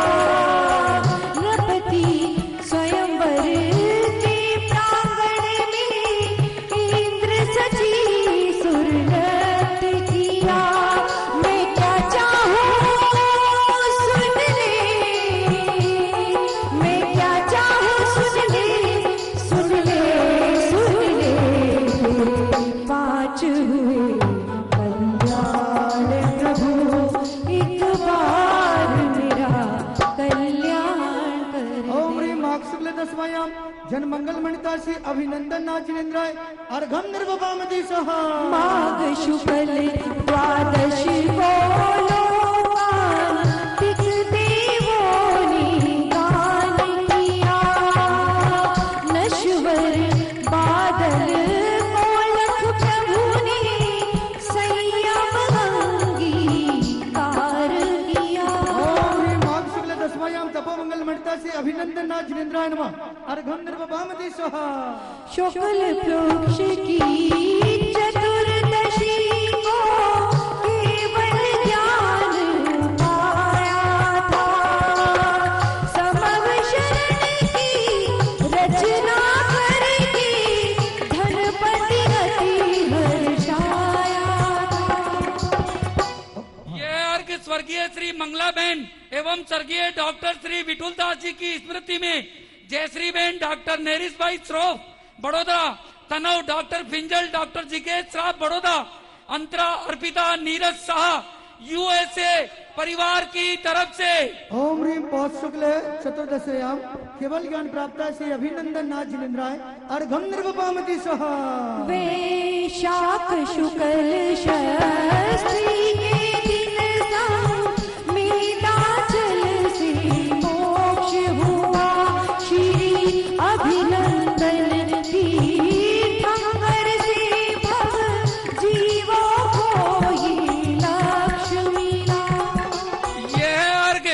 नृपति स्वयंवर के प्राण जन मंगल मणिता से अभिनंदन नाचिनेन्द्राय अर्घम निर्वपामति सहा माघ शुक्ल द्वादशी को लोकांतिक देवों ने गान किया। नश्वर बादल को लख प्रभु ने संयम अंगीकार किया। माघ शुक्ल दशमायाम तपो मंगल मणिता से अभिनंदन नाचिनेन्द्राय नमः अर्घम निर्वपामति सहा। शुक्ल पक्ष की चतुर्दशी को केवल ज्ञान पाया था। समव शरण की रचना करके धनपति अति हर्षाया था। ये अर्घ स्वर्गीय श्री मंगलाबेन एवं स्वर्गीय डॉक्टर श्री विठुलदास जी की स्मृति में जयश्री बेन डॉक्टर नेरिस भाई श्रोफ बड़ौदा, तनव डॉक्टर फिंजल, डॉक्टर जिगेश श्राफ बड़ौदा, अंतरा अर्पिता नीरज शाह यूएसए परिवार की तरफ से। ओम ह्रीम पौष शुक्ल चतुर्दशयाम केवल ज्ञान प्राप्त से अभिनंदन नाथ जिनेन्द्राय अर्घम निर्वपामति सहा। वैशाख शुक्ल षष्ठी के दिन मेदाचल से मोक्ष हुआ। श्री अभिनंदन तीर्थंकर से भव जीवों को ये लक्ष्य मिला। यह अर्घ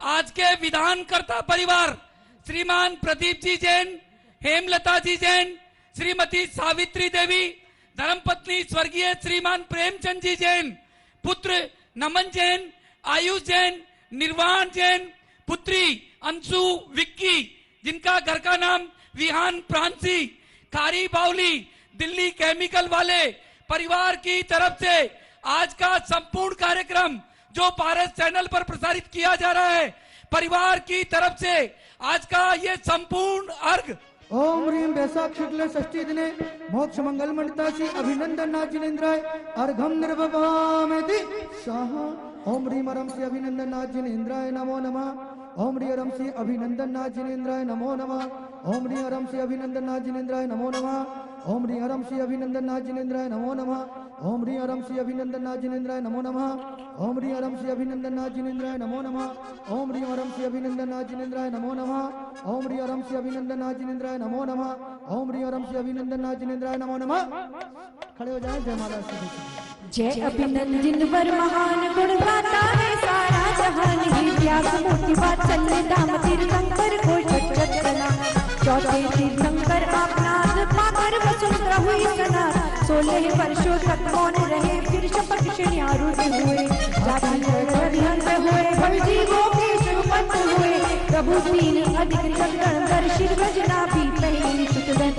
आज के विधानकर्ता परिवार श्रीमान प्रदीप जी जैन, हेमलता जी जैन, श्रीमती सावित्री देवी, धर्मपत्नी स्वर्गीय श्रीमान प्रेमचंद जी जैन, पुत्र नमन जैन, आयुष जैन, निर्वाण जैन, पुत्री अंशु विक्की जिनका घर का नाम विहान प्रांसी, खारी बावली, दिल्ली केमिकल वाले परिवार की तरफ से आज का संपूर्ण कार्यक्रम जो पारस चैनल पर प्रसारित किया जा रहा है, परिवार की तरफ से आज का ये संपूर्ण अर्घ। ओम ह्रीम वैशाख शुक्ल षष्ठी दिने मोक्ष मंगल मणिता से अभिनंदन नाथ जिनेन्द्राय अर्घम निर्वपामति सहा। ओम ह्रीम अरम से अभिनंदन नाथ जिनेन्द्राय नमो नमः। ओम ह्रीम अरम से अभिनंदन नाथ जिनेन्द्राय नमो नमः। ओम ह्रीम अरम से अभिनंदन नाथ जिनेन्द्राय नमो नमः। ओम ह्रीम अरम से अभिनंदन नाथ जिनेन्द्राय नमो नमः। ओम ह्रीम अरम से अभिनंदन नाथ जिनेन्द्राय नमो नमः। ओम ह्रीम अरम से अभिनंदन नाथ जिनेन्द्राय नमो नमः। ओम ह्रीम अरम से अभिनंदन नाथ जिनेन्द्राय नमो नमः। ओम ह्रीम अरम से अभिनंदन नाथ जिनेन्द्राय नमो नमः। ओम ह्रीम अरम से अभिनंदन नाथ जिनेन्द्राय नमो नमः। खड़े हो जाएं, जयमाला से। जय अभिनंदन वर महान गुण गाता है सारा जहान। ही व्यास मूर्ति वात्सल्य दाम तीर्थंकर को चचना। चौथे तीर्थंकर आपनाद पाकर वसुंधरा हुई सना। 16 वर्षों तक मौन रहे फिर शपथ शनियारूढ़ हुए। जाति हरिहंस हुए भव जीवों के सुपथ हुए। प्रभु तीन अधिक जगण कर शिर रजना भी पहली सुतदन।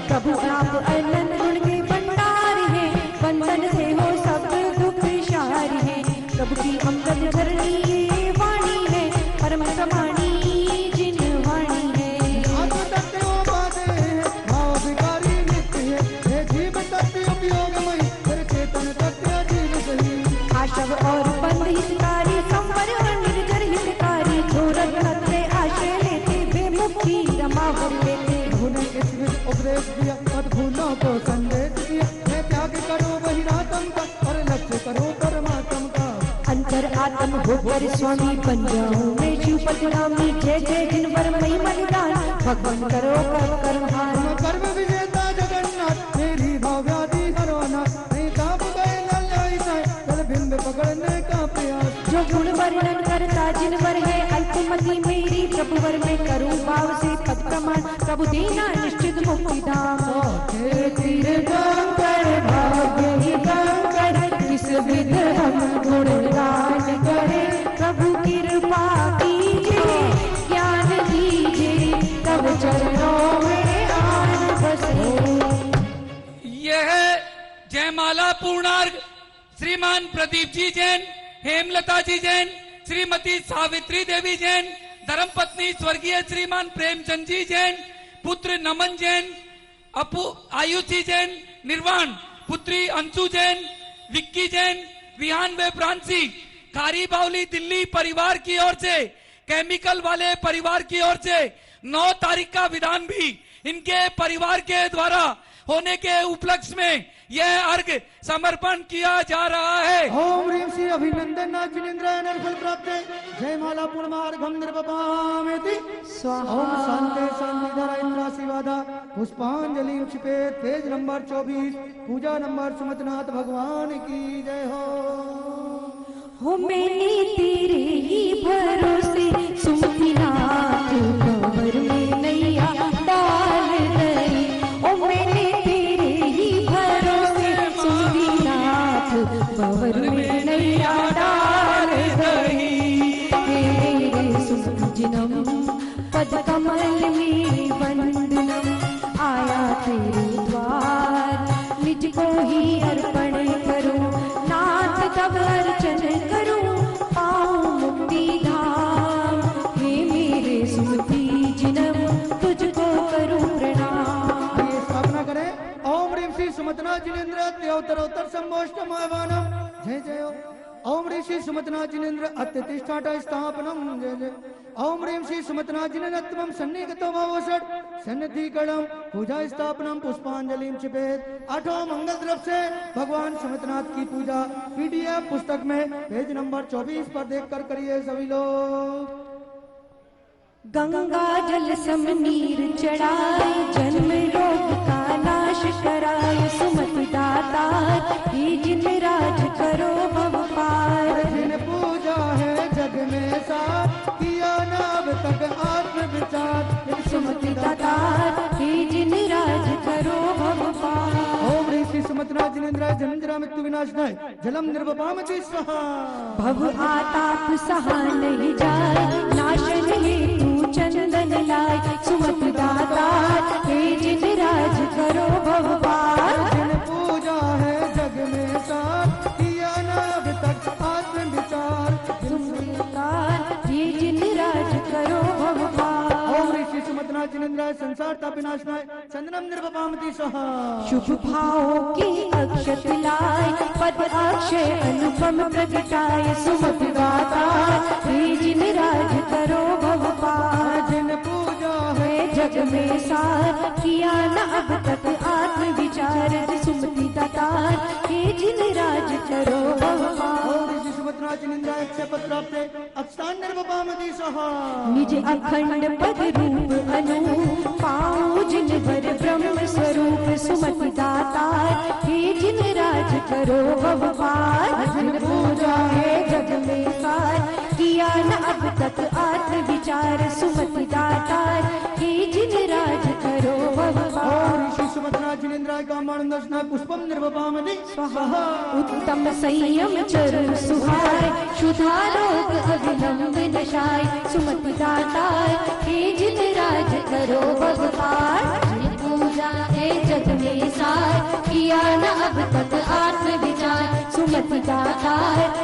प्रभु आप अनंत गुण के भंडार हैं। वंदन से हो सब दुख शार हैं। प्रभु की अमृत धरणी ये वाणी है। परम समाणी जिन वाणी है। आशव और बंद हितकारी संवर और निर्जर हितकारी। जोरत नत्रे आश्रय लेते वे मुक्ति रमावर लेते। उपदेश दिया अद्भुतों को संदेश दिया। मैं त्याग करो बहिरातम का और लक्ष्य करो परमात्म का। अंतर आत्म होकर स्वामी बन जाऊं मैं शिवपति नामी। जय जय जिनवर मई बलिदान भगवान करो कर कर्महान। कर्म विजेता जगन्नाथ मेरी भाव्यादि हरोना। नहीं ताप गए लल्लाई साए जल बिंब पकड़ने का प्रयास। जो गुण वर्णन करता जिनवर है अल्पमति मेरी। प्रभुवर में करूं भाव से पद प्रमाण। प्रभु देना निश्चित मुक्ति धाम। तीर्थंकर भाग्य ही कंकर किस विध हम गुणगान करें। प्रभु कृपा कीजिए ज्ञान दीजिए तब चरणों में आन बसे। यह जयमाला पूर्णार्घ श्रीमान प्रदीप जी जैन, हेमलता जी जैन, श्रीमती सावित्री देवी जैन, धर्मपत्नी स्वर्गीय श्रीमान प्रेमचंद जी जैन, पुत्र नमन जैन, आयुषी जैन, निर्वाण, पुत्री अंशु जैन, विक्की जैन, विहान वे फ्रांसी खारी बावली दिल्ली परिवार की ओर से, केमिकल वाले परिवार की ओर से 9 तारीख का विधान भी इनके परिवार के द्वारा होने के उपलक्ष्य में यह अर्घ समर्पण किया जा रहा है। ओम ह्रीं श्री अभिनंदन जिनेन्द्राय नरफल प्राप्त जय माला पूर्णमार्घम निर्वपामेति स्वाहा। ओम शांति शांति धरा इंद्राशीवादा पुष्पांजलि क्षिपेत। पेज नंबर 24 पूजा नंबर सुमतनाथ भगवान की जय हो। मैंने तेरे ही भरोसे सुमतिनाथ कंवर में नैया डाल गई। ओ मैंने तेरे ही भरोसे सुमतिनाथ कंवर में नैया डाल गई। तेरे सुमतिनम पद कमल में वंदनम आया तेरे द्वार निज को ही अर्पण करूं नाथ तब अर्चन करूं पाऊं मुक्ति धाम। हे मेरे सुमति जिनम तुझको करूं प्रणाम। आइए स्थापना करें। ओम ह्रीं श्री सुमतना जिनेन्द्र देवतरोत्तर संभोष्टम आह्वानम जय जय हो। ओम ह्रीं श्री सुमतना जिनेन्द्र अत्यतिष्ठाट स्थापनम जय जय। ओम ह्रीं श्री सुमतना जिनेन्द्रत्वम सन्निगतो भवषट सन्निधिकरणम पूजा स्थापनम पुष्पांजलिम क्षिपेत। 8वां मंगल द्रव्य से भगवान सुमतनाथ की पूजा PDF पुस्तक में पेज नंबर 24 पर देखकर करिए सभी लोग। गंगा जल सम नीर चढ़ाए जन्म रोग का नाश कराए सुमति दाता हे जिन राज करो भव पार। जिन पूजा है जग में साथ किया नाम तक आत्म विचार सुमति दाता हे जिन राज करो भव पार। ओम ह्रीं श्री सुमतनाथ जिनेन्द्राय जन्मजरा मृत्यु विनाशनाय जलम निर्वपामति स्वाहा। भव आताप सहा नहीं जाए नाशन हेतु चंदन लाए सुमति दाता हे जिन राज करो भव पार। जिन पूजा है जग में साथ किया नाम तक आत्म विचार सुमति दाता हे जिन राज करो भव पार। ओम ह्रीं श्री सुमतनाथ जिनेन्द्राय संसार ताप विनाशनाय चंदनम निर्वपामति स्वाहा। शुभ भावों की अक्षत लाए पद अक्षय अनुपम प्रगटाए सुमति दाता हे जिन राज करो भव पार। जिन पूजा है जग में सार किया न अब तक आत्म विचार सुमति दाता हे जिन राज करो भव पार। ओम ह्रीं श्री सुमतनाथ जिनेन्द्राय अक्षय पद प्राप्त अक्षतान निर्वपामति स्वाहा। निज अखंड पद रूप अनूप पाऊं जिन वर ब्रह्म स्वरूप सुमति दाता हे जिन राज करो भव पार। जिन पूजा है जग में सार किया न अब तक आत्म विचार सुमति दाता हे जिन राज करो भव पार। ओम श्री सुमतनाथ जिनेन्द्राय कामानंदस्नाय पुष्पम निर्वपामति स्वाहा। उत्तम संयम चरु सुहाय शुद्धा रोग अविलंब नशाय सुमति दाता हे जिन राज करो भव पार। जिन पूजा है जग में सार किया न अब तक आत्म विचार सुमति दाता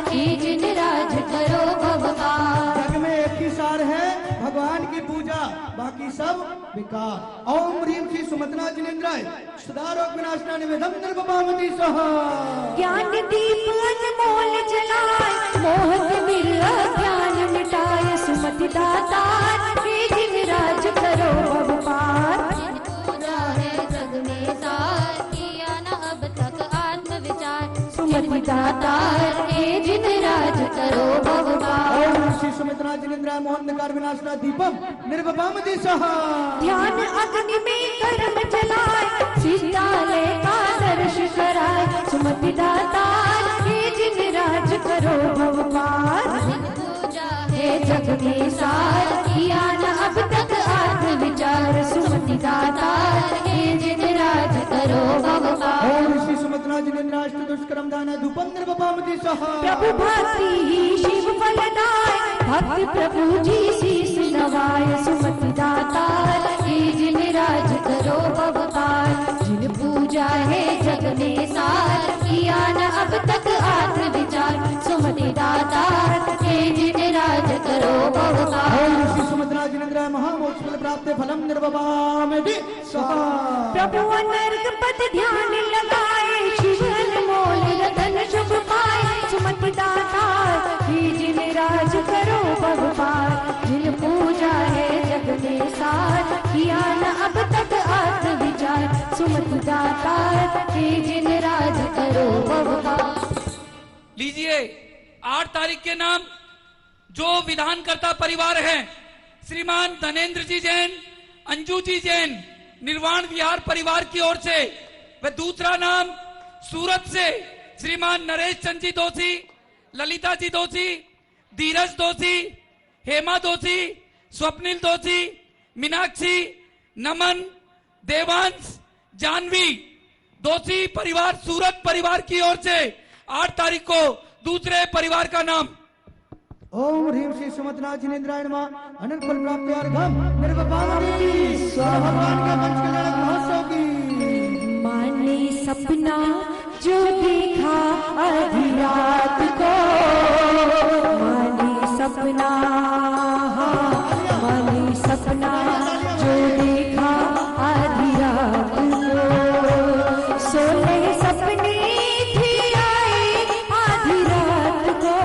हे जिन राज करो भव पार। जग में एक ही सार है भगवान की पूजा बाकी सब विकार। ओम ह्रीं श्री सुमतनाथ जिनेन्द्राय सदा रोग विनाशनाय निवेदम निर्वपामति स्वाहा। ज्ञान दीप अनमोल जलाए मोह मिल ज्ञान मिटाए सुमति दाता हे जिन राज करो भव पार। पूजा है जग में सार किया न अब तक आत्म विचार सुमति दाता हे जिन राज करो भव पार। ओम श्री सुमतनाथ जिनेन्द्राय मोहंधकार विनाशनाय दीपम निर्वपामति स्वाहा। ध्यान अग्नि में कर्म जलाए सीतालय का दर्श कराए सुमति दाता हे जिन राज करो भव पार। पूजा हे जग में सार किया न अब तक आत्म विचार सुमति दाता हे जिन राज करो भव पार। ओम श्री सुमतनाथ जिनेन्द्राय अष्टदुष्करम दान धूपम निर्वपामति स्वाहा। प्रभु भक्ति ही शिव फलदाय भक्त प्रभु जी शीस नवाय सुमति दाता हे जिन राज करो भव पार। जिन पूजा है जग में सार किया न अब तक आत्म विचार सुमति दाता हे जिन राज करो भव पार। ओम श्री सुमतनाथ जिनेन्द्राय महामोक्ष फल प्राप्त फलम निर्वपामति स्वाहा। प्रभु अनर्घ पद ध्यान लगाए शिव अनमोल रतन शुभ पाए सुमति सुमति दाता हे जिन राज करो अवतार। लीजिए 8 तारीख के नाम जो विधानकर्ता परिवार हैं, श्रीमान धनेन्द्र जी जैन, अंजू जी जैन, निर्वाण विहार परिवार की ओर से। व दूसरा नाम सूरत से श्रीमान नरेश चंद जी दोषी, ललिता जी दोषी, धीरज दोषी, हेमा दोषी, स्वप्निल दोषी, मीनाक्षी, नमन, देवांश, जानवी दोषी परिवार सूरत परिवार की ओर से 8 तारीख को दूसरे परिवार का नाम। ओम ह्रीम श्री सुमतनाथ जिनेन्द्राय नमः। अनंत फल प्राप्त्यार्थम निर्विपावनी स्वाहा। भगवान के पंच कल्याणक महोत्सव की माने सपना जो देखा आधी रात को, माने सपना, माने सपना जो देखा आधी रात को, सोने सपने थे आए आधी रात को,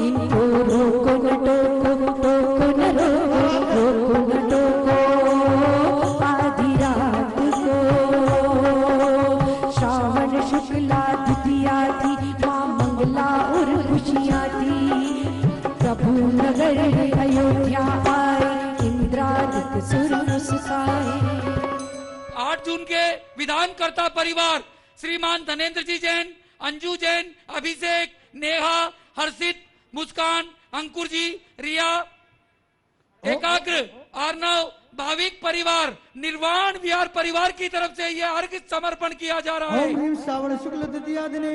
इनको रोको टोको न रोको न टोको आधी रात को। श्रावण शुक्ला द्वितीया थी, माँ मंगला और खुशियाँ थी, प्रभु नगर अयोध्या आए, इंद्रादित्य सुर मुस्काए। 8 जून के विधानकर्ता परिवार श्रीमान धनेन्द्र जी जैन, अंजू जैन, अभिषेक, नेहा, हर्षित, मुस्कान, अंकुर जी, रिया, एकाग्र, आर्नव, भाविक परिवार, निर्वाण विहार परिवार की तरफ से यह अर्घ्य समर्पण किया जा रहा है। ओम ह्रीम श्रावण शुक्ल तृतीया दिने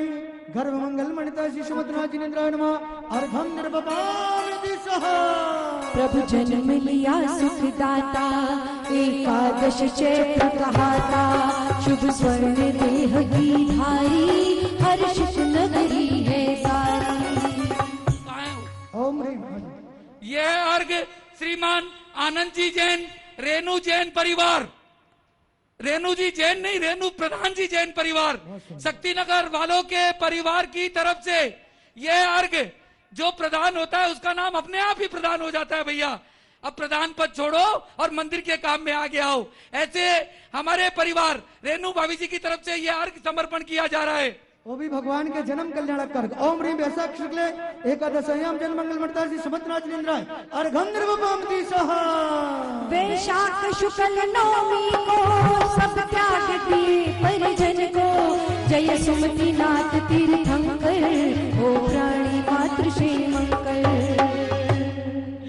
गर्भ मंगल मणिता श्री सुमतनाथ जिनेन्द्राय नमः। अर्घम निर्वपावति सह। प्रभु जन्म लिया सुखदाता, एकादश चैत्र कहाता, शुभ स्वर्ण देह की धारी, हर्षित नगरी है सारी। ओम ह्रीम। यह अर्घ्य श्रीमान आनंद जी जैन, रेणु जैन परिवार, रेणु जी जैन नहीं, रेणु प्रधान जी जैन परिवार, शक्तिनगर वालों के परिवार की तरफ से यह अर्घ्य जो प्रधान होता है उसका नाम अपने आप ही प्रधान हो जाता है। भैया अब प्रधान पद छोड़ो और मंदिर के काम में आगे आओ। ऐसे हमारे परिवार रेणु भाभी जी की तरफ से यह अर्घ्य समर्पण किया जा रहा है। वो भी भगवान के जन्म कल्याणक कर। ओम ह्रीम वैशाख शुक्ल एकादशयाम जन्म मंगल मणिता श्री सुमतनाथ जिनेन्द्राय अर्घम निर्वपावति सह। वैशाख शुक्ल नवमी को सब त्याग दिए परिजन को, जय सुमति नाथ तीर्थंकर, हो प्राणी मातृ श्री मंगल।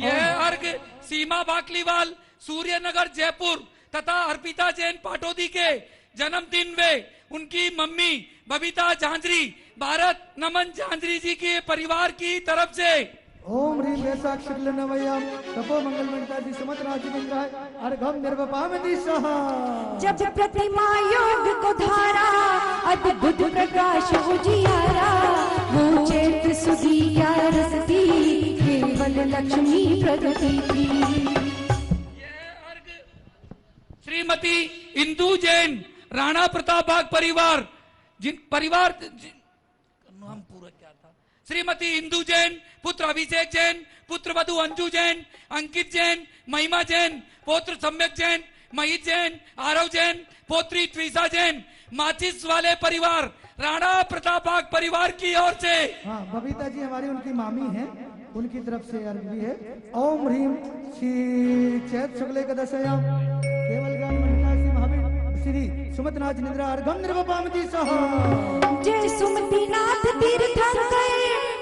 यह अर्घ्य सीमा बाकलीवाल, सूर्यनगर जयपुर तथा अर्पिता जैन पाटोदी के जन्मदिन में उनकी मम्मी बबीता झांझरी, भारत नमन झांझरी जी के परिवार की तरफ से। ओम ह्रीम वैशाख शुक्ल नवयाम तपो मंगल मणिता श्री सुमतनाथ जिनेन्द्राय अर्घम निर्वपावति सह। जब प्रतिमा योग को धारा, अद्भुत प्रकाश उजियारा, हो चैत्र सुधिया रसती, केवल लक्ष्मी प्रगति थी। श्रीमती इंदू जैन, राणा प्रताप बाग परिवार, जिन परिवार नाम पूरा क्या था, श्रीमती इंदू जैन, पुत्र अभिषेक जैन, पुत्र वधु अंजू जैन, अंकित जैन, महिमा जैन, पौत्र सम्यक जैन, महित जैन, आरव जैन, पोत्री त्रिषा जैन, माचिस वाले परिवार, राणा प्रताप बाग परिवार की ओर से। हाँ, बबीता जी हमारी उनकी मामी हैं, उनकी तरफ से अर्घ भी है। ओम ह्रीम श्री चैत्र शुक्ल एकादशयाम केवल ज्ञान मणिता श्री महावीर श्री सुमतनाथ जिनेन्द्राय अर्घम निर्वपावति सह। जय सुमति नाथ तीर्थंकर,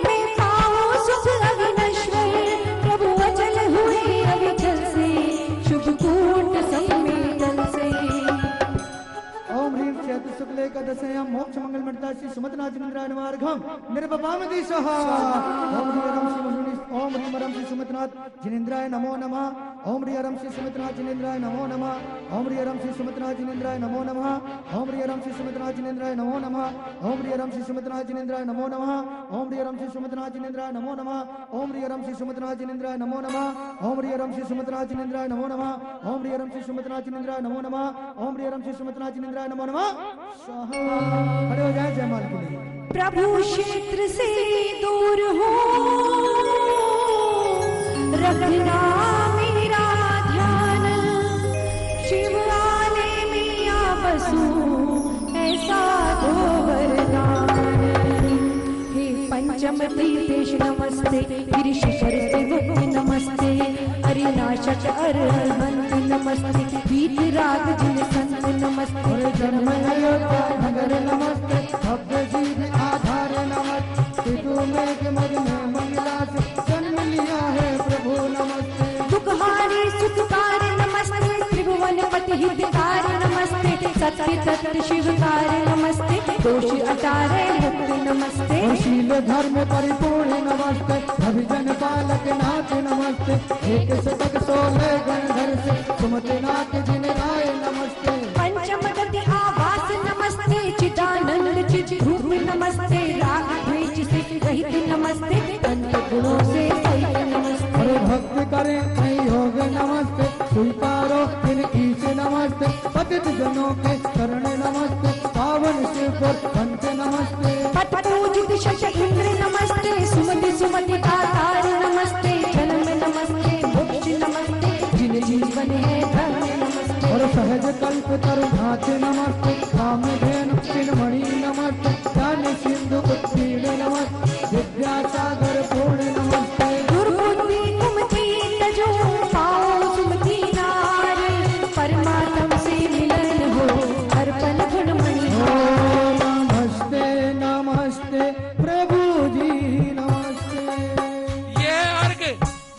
मैं पाऊं सुख अविनश्वर, प्रभु अचल हुए अविचल से, शुभ कूट सम्मेलन से। ओम ह्रीम चैत्र शुक्ल एकादशयाम मोक्ष मंगल मणिता श्री सुमतनाथ जिनेन्द्राय नमः अर्घम निर्वपावति सह। ओम ह्रीम रम श्री सुमतनाथ जिनेन्द्राय नमो नमः। ओम ह्रीम रम श्री सुमतनाथ जिनेन्द्राय नमो नमः। ओम ह्रीम रम श्री सुमतनाथ जिनेन्द्राय नमो नमः। ओम ह्रीम रम श्री सुमतनाथ जिनेन्द्राय नमो नमः। ओम ह्रीम रम श्री सुमतनाथ जिनेन्द्राय नमो नमः। ओम ह्रीम रम श्री सुमतनाथ जिनेन्द्राय नमो नमः। ओम ह्रीम रम श्री सुमतनाथ जिनेन्द्राय नमो नमः। ओम ह्रीम रम श्री सुमतनाथ जिनेन्द्राय नमो नमः। ओम ह्रीम रम श्री सुमतनाथ जिनेन्द्राय नमो नमः। ओम ह्रीम रम श्री सुमतनाथ जिनेन्द्राय नमो नमः। खड़े हो जाए जयमाल के लिए। प्रभु क्षेत्र से दूर हो, रखना मेरा ध्यान, शिव आने में आप बसूं ऐसा दो वरदान। हे पंचम तीर्थेश नमस्ते, गिरिशिखर से मुक्ति नमस्ते, अरिनाशक अरहंत नमस्ते, वीतराग जिन संत नमस्ते, जन्म अयोध्या नगर नमस्ते, भव्य जीव आधार नमस्ते, तुम्हें के मग में मंगला से जन्म लिया है प्रभु नमस्ते। दुखहारी सुखकार नमस्ते, त्रिभुवन पति हितकार नमस्ते, सत्य तत्व शिवकार नमस्ते, दोष अटारे मुक्ति नमस्ते, शील धर्म परिपूर्ण नमस्ते, अभिजन पालक नाथ नमस्ते, एक शतक 16 गणधर से सुमति नाथ जिन राय नमस्ते। पंचम गति आवास नमस्ते, चिदानंद चिद रूप नमस्ते, राग द्वेष से रहित नमस्ते, अंत गुणों से सहित नमस्ते। अरे भक्त करे कई योग नमस्ते, स्वीकारो इनकी से नमस्ते, पतित जनों के शरण नमस्ते, पावन शिव को पंच नमस्ते, पूजित शश इंद्र नमस्ते, सुमति सुमति दातार नमस्ते, जन्म नमस्ते, मोक्ष नमस्ते, जिन जीवन है धर्म नमस्ते। और सहज कल्प तरु नाथ नमस्ते, काम धेनु चिन्मणि नमस्ते, ज्ञान सिंधु उत्तीर्ण नमस्ते, विद्यासागर पूर्ण नमस्ते। दुर्बुद्धि कुमति तजो पाओ सुमति नार, परमात्म से मिलन हो अर्पण गुणमणि। नमस्ते नमस्ते प्रभु जी नमस्ते। ये अर्घ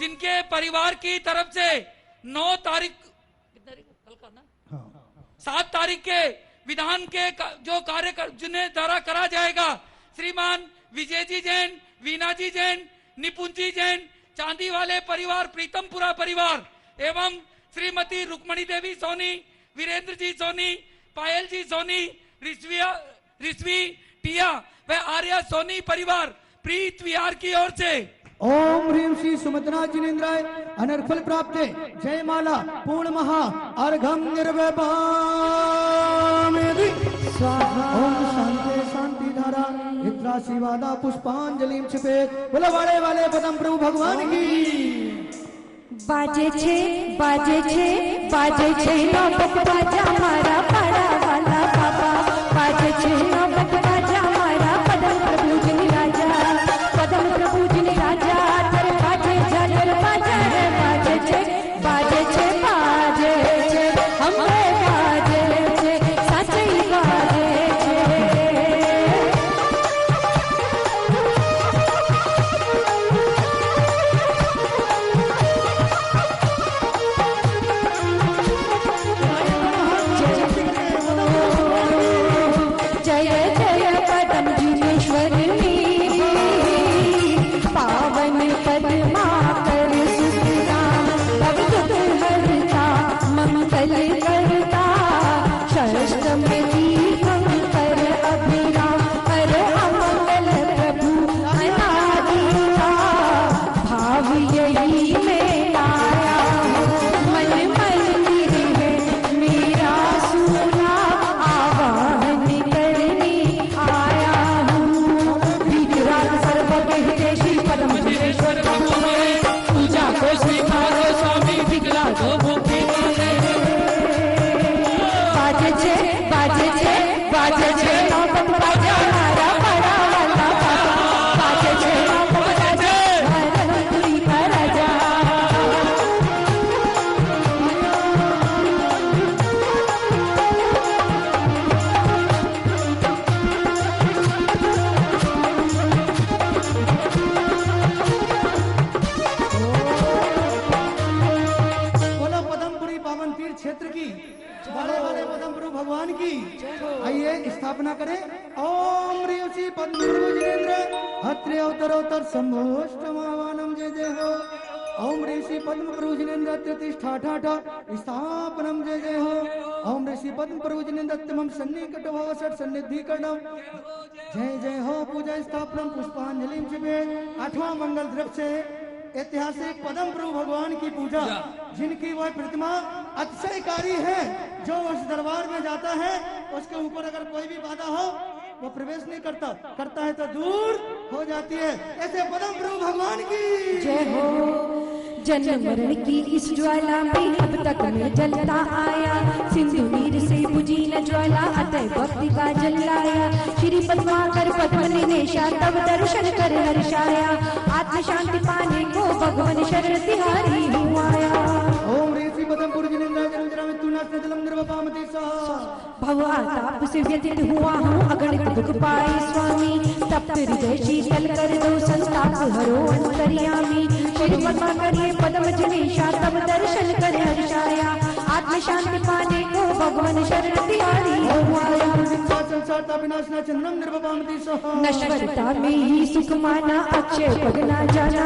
जिनके परिवार की तरफ से 9 तारीख कल का ना 7 तारीख के विधान के जो कार्य जिन्हें द्वारा करा जाएगा, श्रीमान विजय जी जैन, वीना जी जैन, निपुण जी जैन, चांदी वाले परिवार, प्रीतमपुरा परिवार एवं श्रीमती रुक्मणी देवी सोनी, वीरेंद्र जी सोनी, पायल जी सोनी, रिश्वी टिया व आर्या सोनी परिवार प्रीत विहार की ओर से ओम ह्रीम श्री सुमतना जिनेन्द्राय अनर्फल प्राप्त जय माला पूर्ण महा अर्घम निर्वैपामेधि स्वाहा। ओम शांति शांति धारा इत्रा शिवादा पुष्पांजलिम छिपेत। बोलो वाले वाले पदम प्रभु भगवान की। बाजे छे बाजे छे बाजे छे नौबत बाजा हमारा पाड़ा वाला बाबा, बाजे छे नौबत बाजा हमारा पदम प्रभु जिन राजा, पदम प्रभु जिन राजा, तेरे बाजे झालर बाजा रे बाजे छे बाजे छे बाजे छे हमरे बाजे छे सच्ची बाजे छे। जय जय पदम जिनेश्वरी, पावन पद्मा कर सुखदाम, तब दुख हरता मंगल करता, षष्टम तीर्थंकर अभिराम, कर अमंगल प्रभु अनादिता, भाव यही में लाया मन मंदिर है मेरा सुना, आवाहन करने आया हूँ। वीतराग सर्वज्ञ हितेशी पदम जिनेश्वर प्रभु है, पूजा को स्वीकारो स्वामी विकला दो भूखे। बाजे छे बाजे छे बाजे छे नौबत बाजा हमारा बड़ा वाला बाबा, बाजे छे नौबत बाजा हरपुरी का राजा। बोलो पदमपुरी पावन तीर्थ क्षेत्र की, वाले वाले पदम प्रभु भगवान की। आइए स्थापना करें। ओम ह्रीं श्री पद्म प्रभु जिनेन्द्र हत्रे अवतरोत्तर संभोष्टमावानम जय जय हो। ओम ह्रीं श्री पद्म प्रभु जिनेन्द्र प्रतिष्ठा स्थापनम जय जय हो। ओम ह्रीं श्री पद्म प्रभु जिनेन्द्र तमम सन्निकट भव षट सन्निधि कटम जय जय हो। पूजा स्थापनम पुष्पांजलिम छिपेत। 8वां मंगल द्रव्य से ऐतिहासिक पदम प्रभु भगवान की पूजा, जिनकी वह प्रतिमा अतिशयकारी है, जो उस दरबार में जाता है उसके ऊपर अगर कोई भी बाधा हो वो प्रवेश नहीं करता है तो दूर हो जाती है। ऐसे पदम प्रभु भगवान की जय हो। जन्म मरण की इस ज्वाला में अब तक मैं जलता आया, सिंधु नीर से बुझी न ज्वाला, गंगा जल लाया। श्री पद्माकर पद्म निवेशा तब दर्शन कर हर्षाया। आत्म शांति पाने को भगवान शरण तिहारी हुआ आया। ओम ऋषि पदमपुर जिनेन्द्र तुनास्त्र जलम निर्वपामति सह। भवताप से व्यतीत हुआ हूँ अगणित दुख पाए स्वामी। तप्त हृदय शीतल कर दो संताप हरो अंतर्यामी। श्री पद्माकर ये पद्म जनेशा तब दर्शन कर हर्षाया। आत्म शांति पाने को भगवान शरण तिहारी हुआ आया। नश्वरता में ही सुख माना अक्षय पद ना जाना।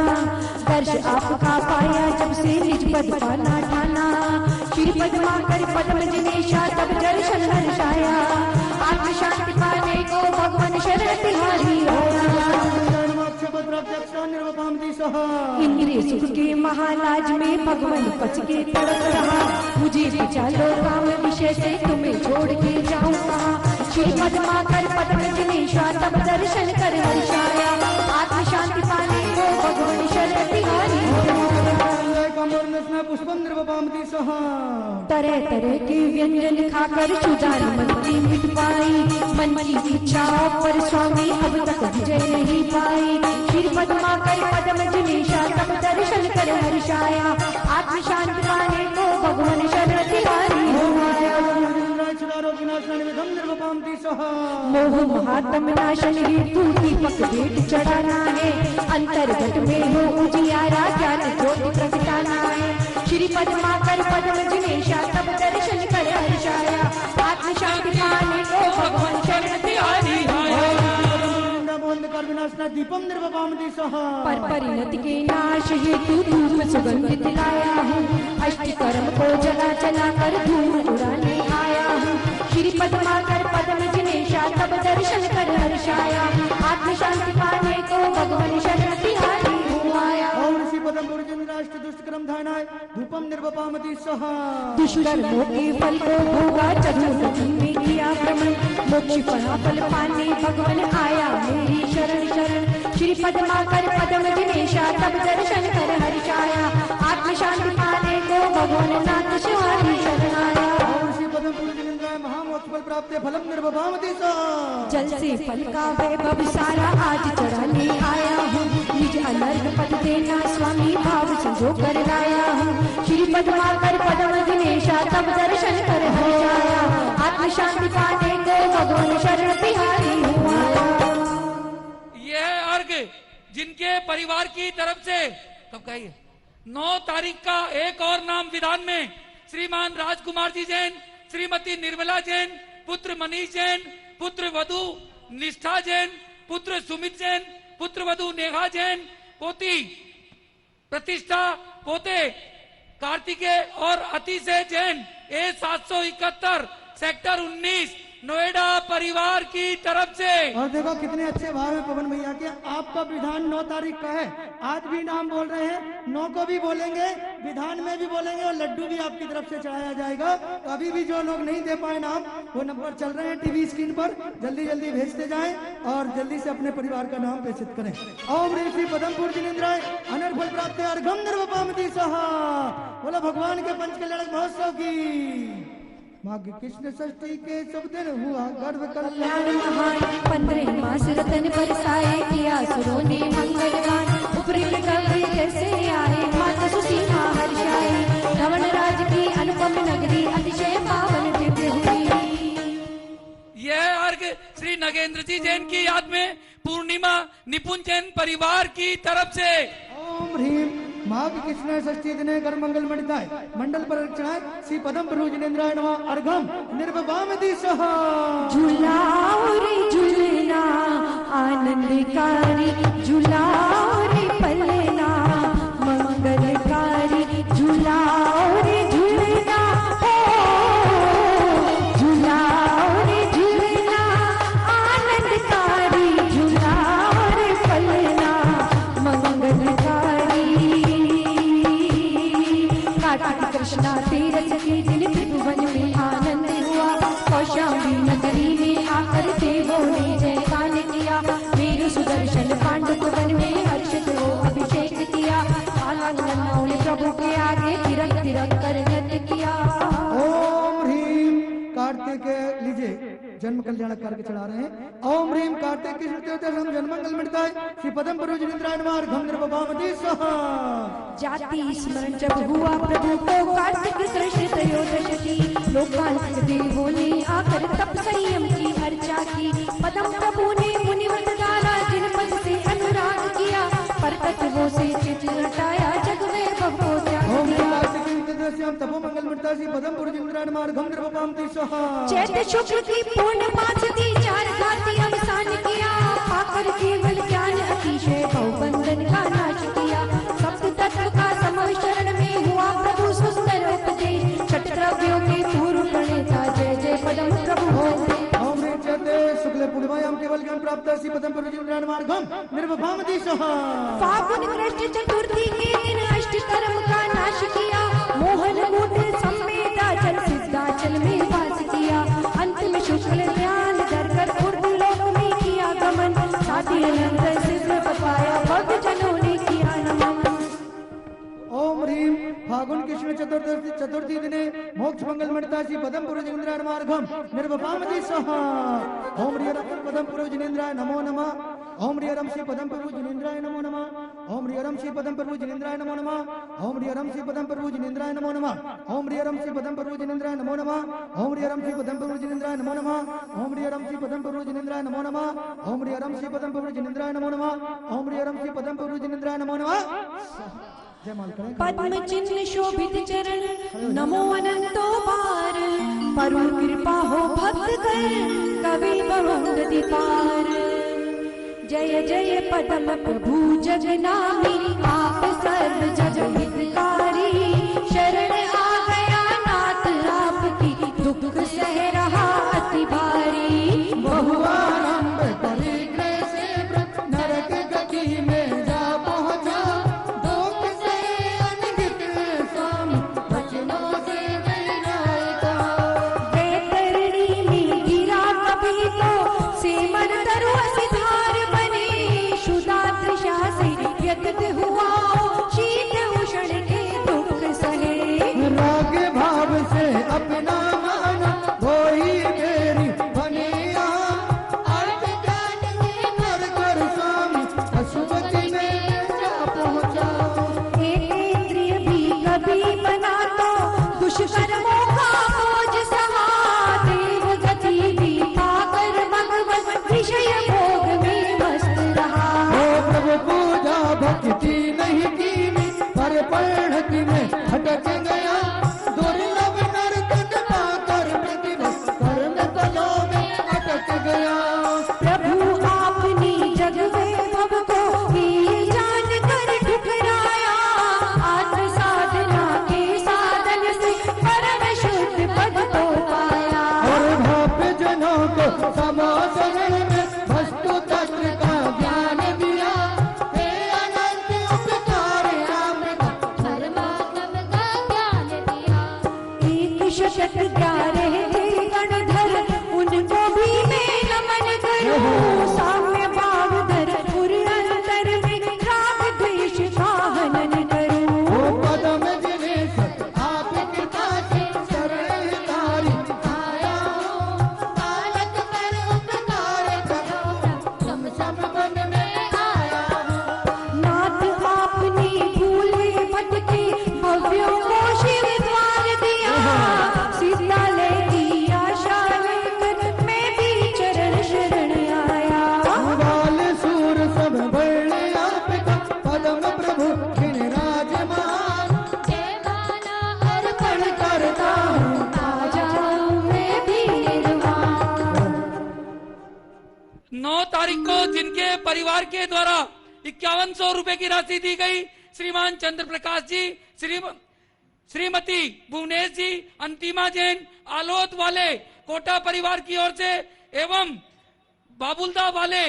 दर्श आपका पाया जब से निज पद पाना ठाना। श्री पद्माकर पद्म जनेशा तब दर्शन हर्षाया। आत्म शांति पाने को भगवान शरण तिहारी इंद्रिय सुख के महालाज में भगवान पच के तड़प रहा। मुझे चालो काम विषय से तुम्हें छोड़ के जाऊं कहाँ। श्री पद्माकर पद्म जनेशा तब दर्शन कर हर्षाया। आत्म शांति पाने को भगवान शरण तिहारी तरह तरह के व्यंजन खाकर चुदार मन की मिट पाई। मन की इच्छाओं पर स्वामी अब तक विजय नहीं पाई। श्री पद्माकर पद्म जनेशा तब दर्शन कर हर्षाया। आत्म शांति पाने को भगवान शरण तिहारी मोह महात्म नाशन हेतु दीपक भेंट चढ़ाना है। अंतर्गत में हो उजियारा ज्ञान ज्योति प्रगटाना है। श्री पद्माकर पद्म जनेशा तब दर्शन कर हर्षाया। आत्म शांति पाने को भगवान शरण तिहारी दीपम निर्वपामति सह। पर परिणति के नाश हेतु धूप सुगंधित लाया हूँ। अष्टकर्म को जला जला कर धूम उड़ाने आया हूँ। श्री पद्माकर पद्म जनेशा तब दर्शन कर हर्षाया। आत्म शांति पाने को भगवान शरण तिहारी हुआ आया। दुष्कर्म धानाय धूपम निर्वपामति सह। दुष्कर्मों के फल को भोगा चतुर्गति में किया भ्रमण। मोक्ष फल पाने भगवान आया मेरी शरण शरण। श्री पद्माकर पद्म जनेशा तब दर्शन कर हर्षाया। आत्म शांति पाने को भगवान नाथ शिवारी शरण आया। फलम निर्वपामति सह। जल से फल का वैभव सारा आज चढ़ाने आया हूँ। निज अनर्घ पद देना स्वामी भाव संजो कर लाया हूँ। श्री पद्माकर पद्म जनेशा तब दर्शन कर हर्षाया। आत्म शांति पाने को भगवान शरण तिहारी हुआ। यह अर्घ जिनके परिवार की तरफ से कब कहिए 9 तारीख का एक और नाम विधान में श्रीमान राजकुमार जी जैन, श्रीमती निर्मला जैन, पुत्र मनीष जैन, पुत्र वधु निष्ठा जैन, पुत्र सुमित जैन, पुत्र वधु नेहा जैन, पोती प्रतिष्ठा, पोते कार्तिकेय और अतिशय जैन ए 771 सेक्टर 19 नोएडा परिवार की तरफ से। और देखो कितने अच्छे भाव है पवन भैया के। आपका विधान 9 तारीख का है। आज भी नाम बोल रहे हैं, 9 को भी बोलेंगे, विधान में भी बोलेंगे और लड्डू भी आपकी तरफ से चढ़ाया जाएगा। तो अभी भी जो लोग नहीं दे पाए नाम, वो नंबर चल रहे हैं टीवी स्क्रीन पर, जल्दी जल्दी भेजते जाएं और जल्दी से अपने परिवार का नाम प्रेषित करें। ओम ऋषि पदमपुर जिनेन्द्राय अनर्फल प्राप्त अर्घम निर्वपामति सह। बोलो भगवान के पंचकल्याण महोत्सव की। माघ कृष्ण षष्ठी के शुभ दिन हुआ गर्भ कल्याण महान। 15 मास रतन बरसाए किया सुरों ने मंगलगान। उपरी कवि कैसे आए माता सुसीमा हर्षाई। रमण राज की अनुपम नगरी अतिशय पावन दिव्य हुई। यह अर्घ श्री नगेंद्र जी जैन की याद में पूर्णिमा निपुण जैन परिवार की तरफ से। ओम ह्रीम माघ कृष्ण षष्ठी दिने कर मंगल मंडिताय मंडल परिरक्षणाय श्री पदम प्रभु जिनेन्द्राय नमः अर्घम निर्वपामति सह। झूलाओ रे झूलना आनंदकारी। झूलाओ रे पलना मंगलकारी। झूलाओ रे झूलना झूलाओ रे झूलना आनंदकारी। झूलाओ रे पलना मंगलकारी। कृष्णा तीरथ के दिन त्रिभुवन में आनंद हुआ। कौशाम्बी नगरी में आकर देवों ने जयगान किया। वीर सुदर्शन पांडव वन में हर्षित हो अभिषेक किया। आनंदों ने प्रभु के आगे तिरक तिरक कर नृत्य किया। ओम ह्रीम कार्तिक लीजिए जन्म कल्याण करके चढ़ा रहे हैं। ओम ह्रीम कार्तिक कृष्ण तीर्थम जन्मंगल मिटताय श्री पदम प्रभु जिनेंद्राय नमः अर्घम निर्वपामति स्वाहा। जाति स्मरण जब हुआ प्रभु को कार्तिक कृष्ण त्रयोदशी, लोकांत देवों ने आकर तप संयम की अर्चा की। पदम प्रभु ने मुनिवत डाला जिन पद से अनुराग किया, पर तत्वों से चित हटाया जग में बहु ओम कार्तिक कृष्ण तपो मंगल मिटता श्री पदम प्रभु जिनेंद्राय नमः अर्घम निर्वपामति स्वाहा। चैत्र शुक्ल की पूर्णिमा थी, चार घाती अवसान किया, पाकर केवल ज्ञान अतिशय बहुबंधन का नाश किया। सप्त तत्व का समव शरण में हुआ प्रभु सुंदर उपदेश, छठ द्रव्यों के पूर्व प्रणेता जय जय पदम प्रभु। ओम ह्रीम चैत्र शुक्ल पूर्णिमायाम केवल ज्ञान प्राप्त श्री पदम प्रभु जिनेंद्राय नमः अर्घम निर्वपामति स्वाहा। फागुन कृष्ण चतुर्थी के दिन अष्ट कर्म का नाश किया, मोहन मूत्र संवेदा जल सिद्धाचल में वास किया। अंत में शुक्ल ध्यान धर कर उर्दू लोक में किया गमन, साथी अनंत सिद्ध बपाया भक्त जनों ने किया नमन। ओम ह्रीम फागुन कृष्ण चतुर्थी दिने मोक्ष मंगल मिटता श्री पदम प्रभु जिनेंद्राय नमः अर्घम निर्वपामति स्वाहा। ओम ह्रीम पदम प्रभु जिनेंद्राय नमो नमः। ओम ह्रीम श्री पदम प्रभु जिनेंद्राय नमो नमः। ओम ह्रीम श्री पदम प्रभु जिनेंद्राय नमो नमः। ओम ह्रीम श्री पदम प्रभु जिनेंद्राय नमो नमः। ओम ह्रीम श्री पदम प्रभु जिनेंद्राय नमो नमः। ओम ह्रीम श्री पदम प्रभु जिनेंद्राय नमो नमः। ओम ह्रीम श्री पदम प्रभु जिनेंद्राय नमो नमः। ओम ह्रीम श्री पदम प्रभु जिनेंद्राय नमो नमः। ओम ह्रीम श्री पदम प्रभु जिनेंद्राय नमो नमः। पद्म चिन्ह शोभित चरण नमो अनंतो बार, परु कृपा हो भक्त कर कवि बहुगति पार। जय जय पदम प्रभु जगनामी, आप सर्व जग हितकारी। शरण आ गया नाथ आपकी, दुख सह रहा अति भारी। बहु आरंभ करे ग्रह से व्रत, नरक गति में जा पहुंचा। दुख से अनगित स्वामी, बचनों से वैरायता। वैतरणी में गिरा कभी तो सेमन तरु सिधार बने, शुदा तृषा से व्यतीत हुआ शीत उष्ण के दुख सहे। राग भाव से अपना माना वही मेरी बनिया। अर्थ ज्ञान से कर कर स्वामी, पशुपति में जा पहुंचा। एक इंद्रिय भी कभी बना तो दुष्कर्मों का बोझ सहा। देव गति भी पाकर भगवत विषय भोग में मस्त रहा। ओ प्रभु पूजा भक्ति नहीं की, पर परिणति में भटक गया। दुर्लभ नरक पाकर प्रतिभा कर्म तलों में अटक गया। प्रभु आपने जग वैभव को ही जान कर ठुकराया। आत्म साधना के साधन से परम शुद्ध पद को पाया। और भाप्य जनों को समाचरण में वस्तु तत्व का ज्ञान दिया। हे अनंत उपकार आपका, परमात्म का ज्ञान दिया। एक शतक ग्यारह थे गणधर, उनको भी मैं नमन करूं। साम्य भाव धर पुर अंतर में राग द्वेष का हनन करूं। ओ पदम दिनेश आप कृपा से शरण तारी आया हूँ। बालक कर उपकार करो, सम सम मन में आया हूँ। नाथ आपने भूले भटके भव्यों को शिव द्वार दिया। सीतालय की आशा लेकर मैं भी चरण शरण आया। बाल सूर सब बड़े आपका, पदम प्रभु जिन राज महान। जय माला अर्पण करता हूँ, आ जाऊं मैं भी निर्वाण। 9 तारीख को जिनके परिवार के द्वारा 5100 रुपए की राशि दी गई, श्रीमान चंद्र प्रकाश जी, श्रीमती भुवनेश जी, अंतिमा जैन, आलोत वाले कोटा परिवार की ओर से, एवं बाबुलदा वाले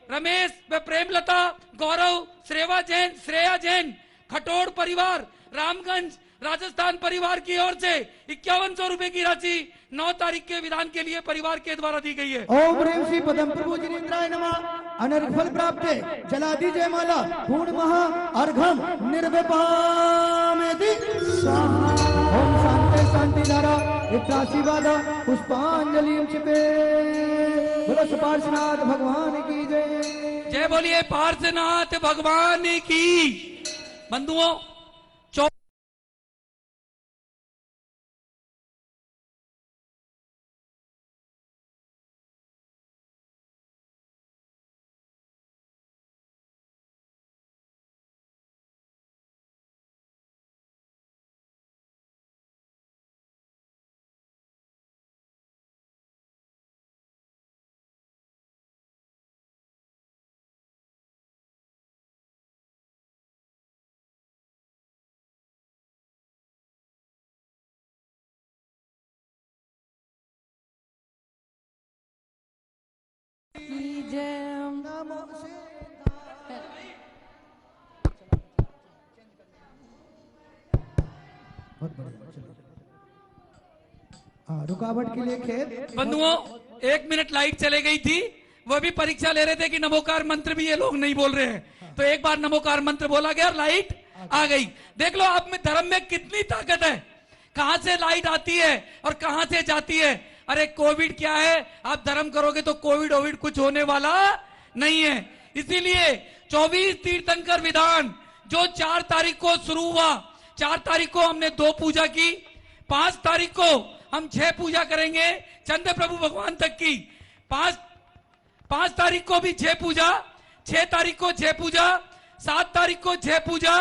रमेश व प्रेमलता, गौरव, श्रेया जैन, खटोड़ परिवार, रामगंज राजस्थान परिवार की ओर से 5100 रुपए की राशि 9 तारीख के विधान के लिए परिवार के द्वारा दी गई है। ओम ह्रीम श्री पदम प्रभु जिनेंद्राय नमः। अनर्घ फल प्राप्त, जला दीजिए माला पूर्ण महा अर्घम निर्विपामेति स्वाहा। ओम शांति शांति धारा इत्रासी बाधा पुष्पांजलि छिपे। बोलो पार्श्वनाथ भगवान की जय। जय बोलिए पार्श्वनाथ भगवान की। बंधुओं, रुकावट के लिए खेत। बंधुओं, 1 मिनट लाइट चले गई थी, वो भी परीक्षा ले रहे थे कि नमोकार मंत्र भी ये लोग नहीं बोल रहे हैं, तो एक बार नमोकार मंत्र बोला गया, लाइट आ गई। देख लो आप में धर्म में कितनी ताकत है, कहां से लाइट आती है और कहां से जाती है। अरे कोविड क्या है, आप धर्म करोगे तो कोविड ओविड कुछ होने वाला नहीं है। इसीलिए 24 तीर्थंकर विधान जो 4 तारीख को शुरू हुआ, 4 तारीख को हमने 2 पूजा की, 5 तारीख को हम 6 पूजा करेंगे चंद्र प्रभु भगवान तक की। 5 तारीख को भी 6 पूजा, 6 तारीख को 6 पूजा, 7 तारीख को 6 पूजा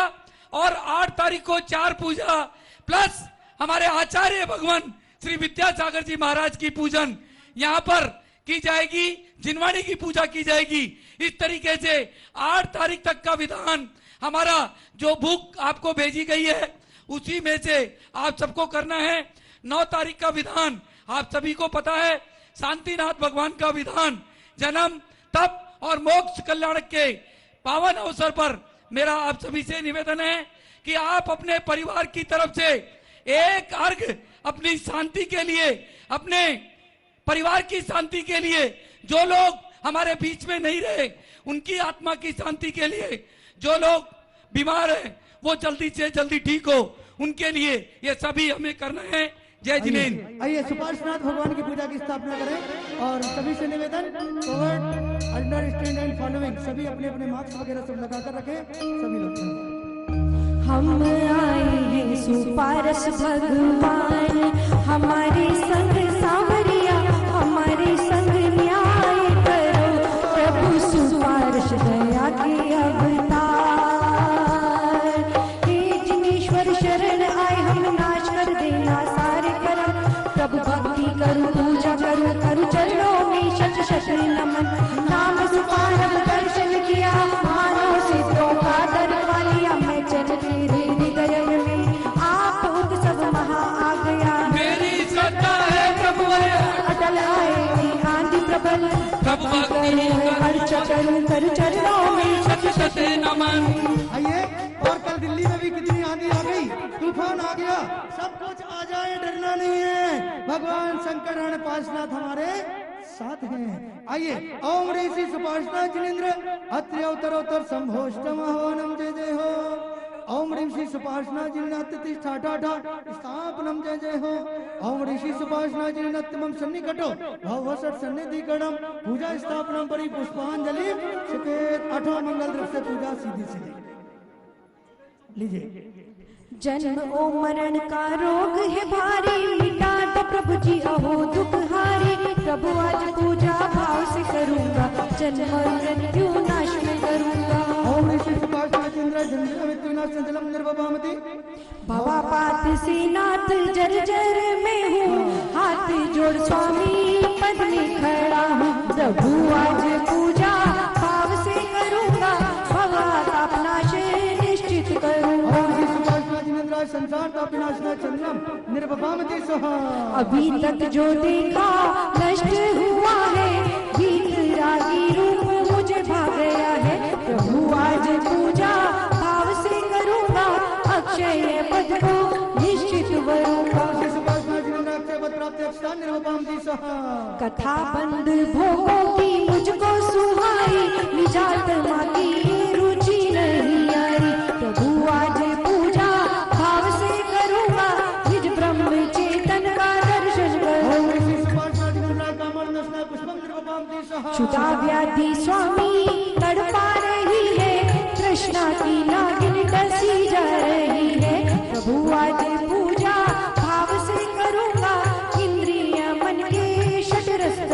और 8 तारीख को 4 पूजा, प्लस हमारे आचार्य भगवान श्री विद्यासागर जी महाराज की पूजन यहाँ पर की जाएगी, जिनवाणी की पूजा की जाएगी। इस तरीके से 8 तारीख तक का विधान हमारा जो बुक आपको भेजी गई है उसी में से आप सबको करना है। 9 तारीख का विधान आप सभी को पता है, शांतिनाथ भगवान का विधान, जन्म तप और मोक्ष कल्याण के पावन अवसर पर मेरा आप सभी से निवेदन है कि आप अपने परिवार की तरफ से एक अर्घ अपनी शांति के लिए, अपने परिवार की शांति के लिए, जो लोग हमारे बीच में नहीं रहे उनकी आत्मा की शांति के लिए, जो लोग बीमार हैं वो जल्दी से जल्दी ठीक हो, उनके लिए ये सभी हमें करना है। जय जिनेन्द्र। आइए सुपार्श्वनाथ भगवान की पूजा की स्थापना करें और सभी से निवेदन, कोविड अंडरस्टैंड एंड फॉलोइंग, सभी अपने अपने मास्क वगैरह सब लगा कर रखें सभी लोग। हम आए हैं सुपारस भगवान, हमारे संग सांवरिया, हमारे संग न्याय करो, प्रभु सुपारस दया के अवतार। हे जिनेश्वर शरण आए हम, नाश कर देना सारे कर्म, प्रभु भक्ति करूं, पूजा करूं, करूं चरणों में शत शत नमन। नाम सुपारस दर्शन किया, मानो सिद्धों का दर पा लिया, मैं चल तेरे हृदय में आप उत्सव महा आ गया। मेरी श्रद्धा है प्रभु अटल आए आंधी प्रबल, प्रभु भक्ति अर्चा करूं, करूं चरणों में शत शत नमन। आइए, और कल दिल्ली में भी कितनी आंधी आ गई, तूफान आ गया, सब कुछ आ जाए डरना नहीं है, भगवान शंकर पार्श्वनाथ हमारे साथ हैं। आइए, ओम ऋषि सुपार्श्वनाथ जिनेन्द्र अत्रि अवतरोत्तर संभोष्टम हवनम जय जय हो। ओम ऋषि सुपार्श्वनाथ जिनेन्द्र स्थापनम जय जय हो। ओम ऋषि सुपार्श्वनाथ जिनेन्द्र सन्निकटो भवसट सन्निधिकरणम पूजा स्थापनम परि पुष्पांजलि सुकेत। 8वां मंगल द्रव्य से पूजा सीधी सीधी लीजिए। जन्म ओ मरण का रोग है भारी, मिटा दो प्रभु जी अहो दुख हारी, प्रभु आज पूजा भाव से करूंगा, जन्म और मृत्यु नाश में करूंगा। ओम ऋषि सुपार्श्वनाथ जिनेन्द्र जन्म मृत्यु नाश संतलम निर्वपामति। भवापात से नाथ जर जर में हूँ, हाथ जोड़ स्वामी पद में खड़ा हूँ, प्रभु आज पूजा भाव से करूंगा, भवाताप नाश निश्चित करूंगा। संसार का विनाशना चंद्रम निर्वपामति स्वाहा। अभी तक जो देखा नष्ट हुआ है, भीतरागी रूप मुझे भा गया है, प्रभु आज पूजा भाव से करूंगा, अक्षय पद को निश्चित वरूंगा। कथा बंद भोगों की मुझको सुहाई, निजात माँ की रुचि नहीं आई, प्रभु आज पूजा भाव से करूंगा, निज ब्रह्मचर्य छुटा व्याधि स्वामी तड़पा रही है, तृष्णा की नागिन डसी जा रही है। प्रभु आज पूजा भाव से करूंगा, इंद्रिय मन के षटरस्त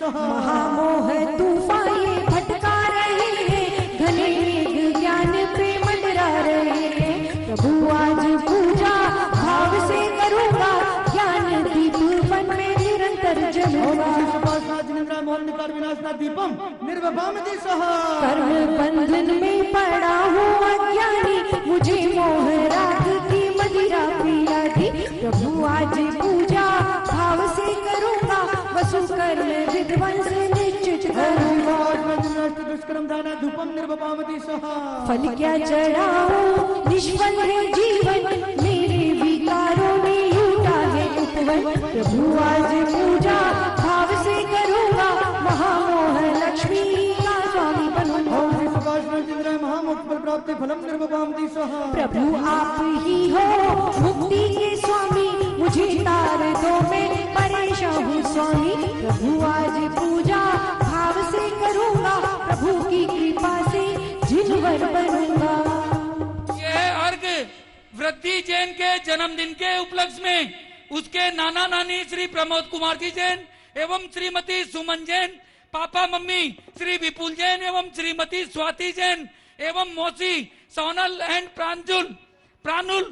महामोह तूफान ये भटका रहे हैं, घने मेघ ज्ञान पे मंडरा रहे हैं। प्रभु आज पूजा भाव से करूंगा, ज्ञान दीप मन में निरंतर जलूंगा। कर्म बंधन में पड़ा हूँ अज्ञानी, मुझे मोह राग की मदिरा पिला दी। प्रभु आज पूजा भाव से करूंगा, वसु कर्म विध्वंस निश्चित करूंगा। फल क्या चढ़ाऊं निष्फल है जीवन, मेरे विकारों में लूटा है उपवन। प्रभु आज पूजा भाव से करूंगा, महामोह लक्ष्मी का स्वामी बनूंगा। प्रभु आप ही हो मुक्ति के स्वामी, मुझे तार दो मैं परेशान हूँ स्वामी। प्रभु आज पूजा भाव से करूंगा, प्रभु की कृपा से जिनवर बनूंगा। यह अर्घ वृद्धि जैन के जन्मदिन के उपलक्ष्य में उसके नाना नानी श्री प्रमोद कुमार जी जैन एवं श्रीमती सुमन जैन, पापा मम्मी श्री विपुल जैन एवं श्रीमती स्वाति जैन एवं मौसी सोनल एंड प्रानुल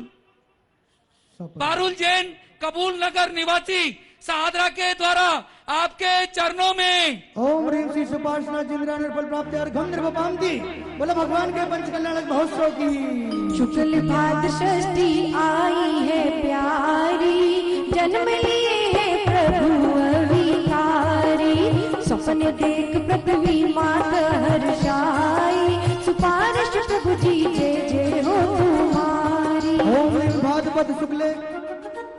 पारुल जैन कबूल नगर निवासी सादरा के द्वारा आपके चरणों में ओम ह्रीम श्री सुपार्श्वनाथ जिंद्रा निर्फल प्राप्ति अर्घम निर्वपामति। बोला भगवान के पंच कल्याणक महोत्सव की। शुक्ल भाद्र षष्ठी आई है प्यारी, जन्म लिए है प्रभु अविकारी। सपने देख पृथ्वी मात हर्षाई, सुपार्श प्रभु जी जय जय हो तुम्हारी। ओम ह्रीम भाद्रपद शुक्ले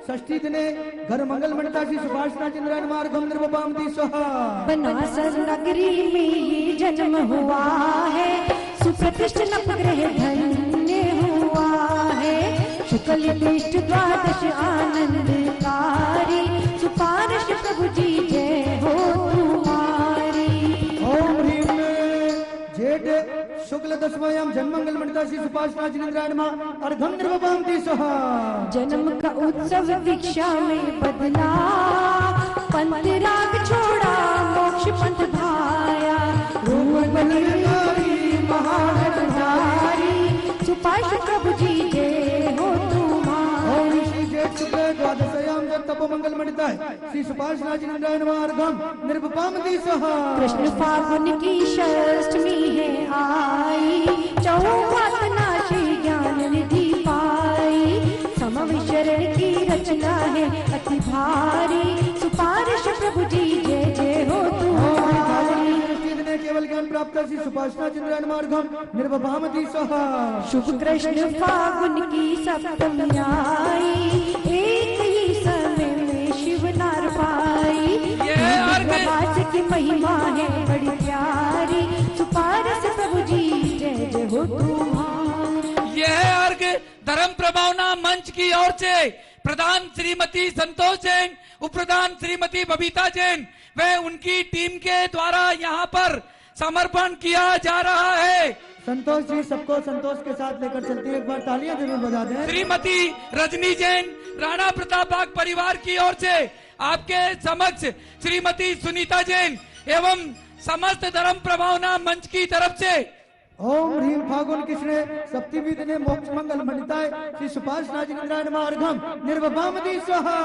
षष्ठी दिने घर मंगल मंडता श्री सुभाषनाथ इंद्रायण मार्गम निर्वपामति स्वाहा। बनासर नगरी में ये जन्म हुआ है, सुप्रतिष्ठ नवग्रह धन्य हुआ है। शुक्ल पृष्ठ द्वादश आनंदकारी, सुपार्श प्रभु जी जय हो तुम्हारी। ओम ह्रीम जेठ शुक्ल दशमायाम जन्मंगल मंडता श्री सुभाषनाथ इंद्रायण अर्घम निर्वपामति स्वाहा। जन्म का उत्सव दीक्षा में बदला, पंथ राग छोड़ा मोक्ष पंथ भाया। रूप बनी महागणधारी, सुपार्श प्रभु जी जय हो तुम्हारी। श्री जेठ शुक्ल द्वादशयाम जब तपो मंगल मंडिता श्री सुपार्श्वनाथ इंद्रायण अर्घम निर्वपामति स्वाहा। कृष्ण फागुन की षष्ठी है आई, चौमास नाशी ज्ञान निधि पाई। समविचरण की रचना है अति भारी, सुपार्श प्रभु जी जय जय हो तुम्हारी। केवल ज्ञान प्राप्त श्री सुपार्श्वनाथ इंद्रायण अर्घम निर्वपामति स्वाहा। शुभ कृष्ण फागुन की सप्तमी आई, एक ही समय में शिव नार पाई। वास की महिमा है बड़ी प्यारी, सुपार्श प्रभु जी जय जय हो तुम्हारी। यह अर्घ धर्म प्रभावना मंच की ओर से प्रधान श्रीमती संतोष जैन, उप प्रधान श्रीमती बबीता जैन व उनकी टीम के द्वारा यहाँ पर समर्पण किया जा रहा है। संतोष जी सबको संतोष के साथ लेकर चलती है, एक बार तालियां जरूर बजा दें। श्रीमती रजनी जैन राणा प्रताप बाग परिवार की ओर से आपके समक्ष श्रीमती सुनीता जैन एवं समस्त धर्म प्रभावना मंच की तरफ से ओम ह्रीम फागुन कृष्णे सप्तमी दिने मोक्ष मंगल मंडिताय श्री सुपार्श्वनाथ इंद्रायण अर्घम निर्वपामति स्वाहा।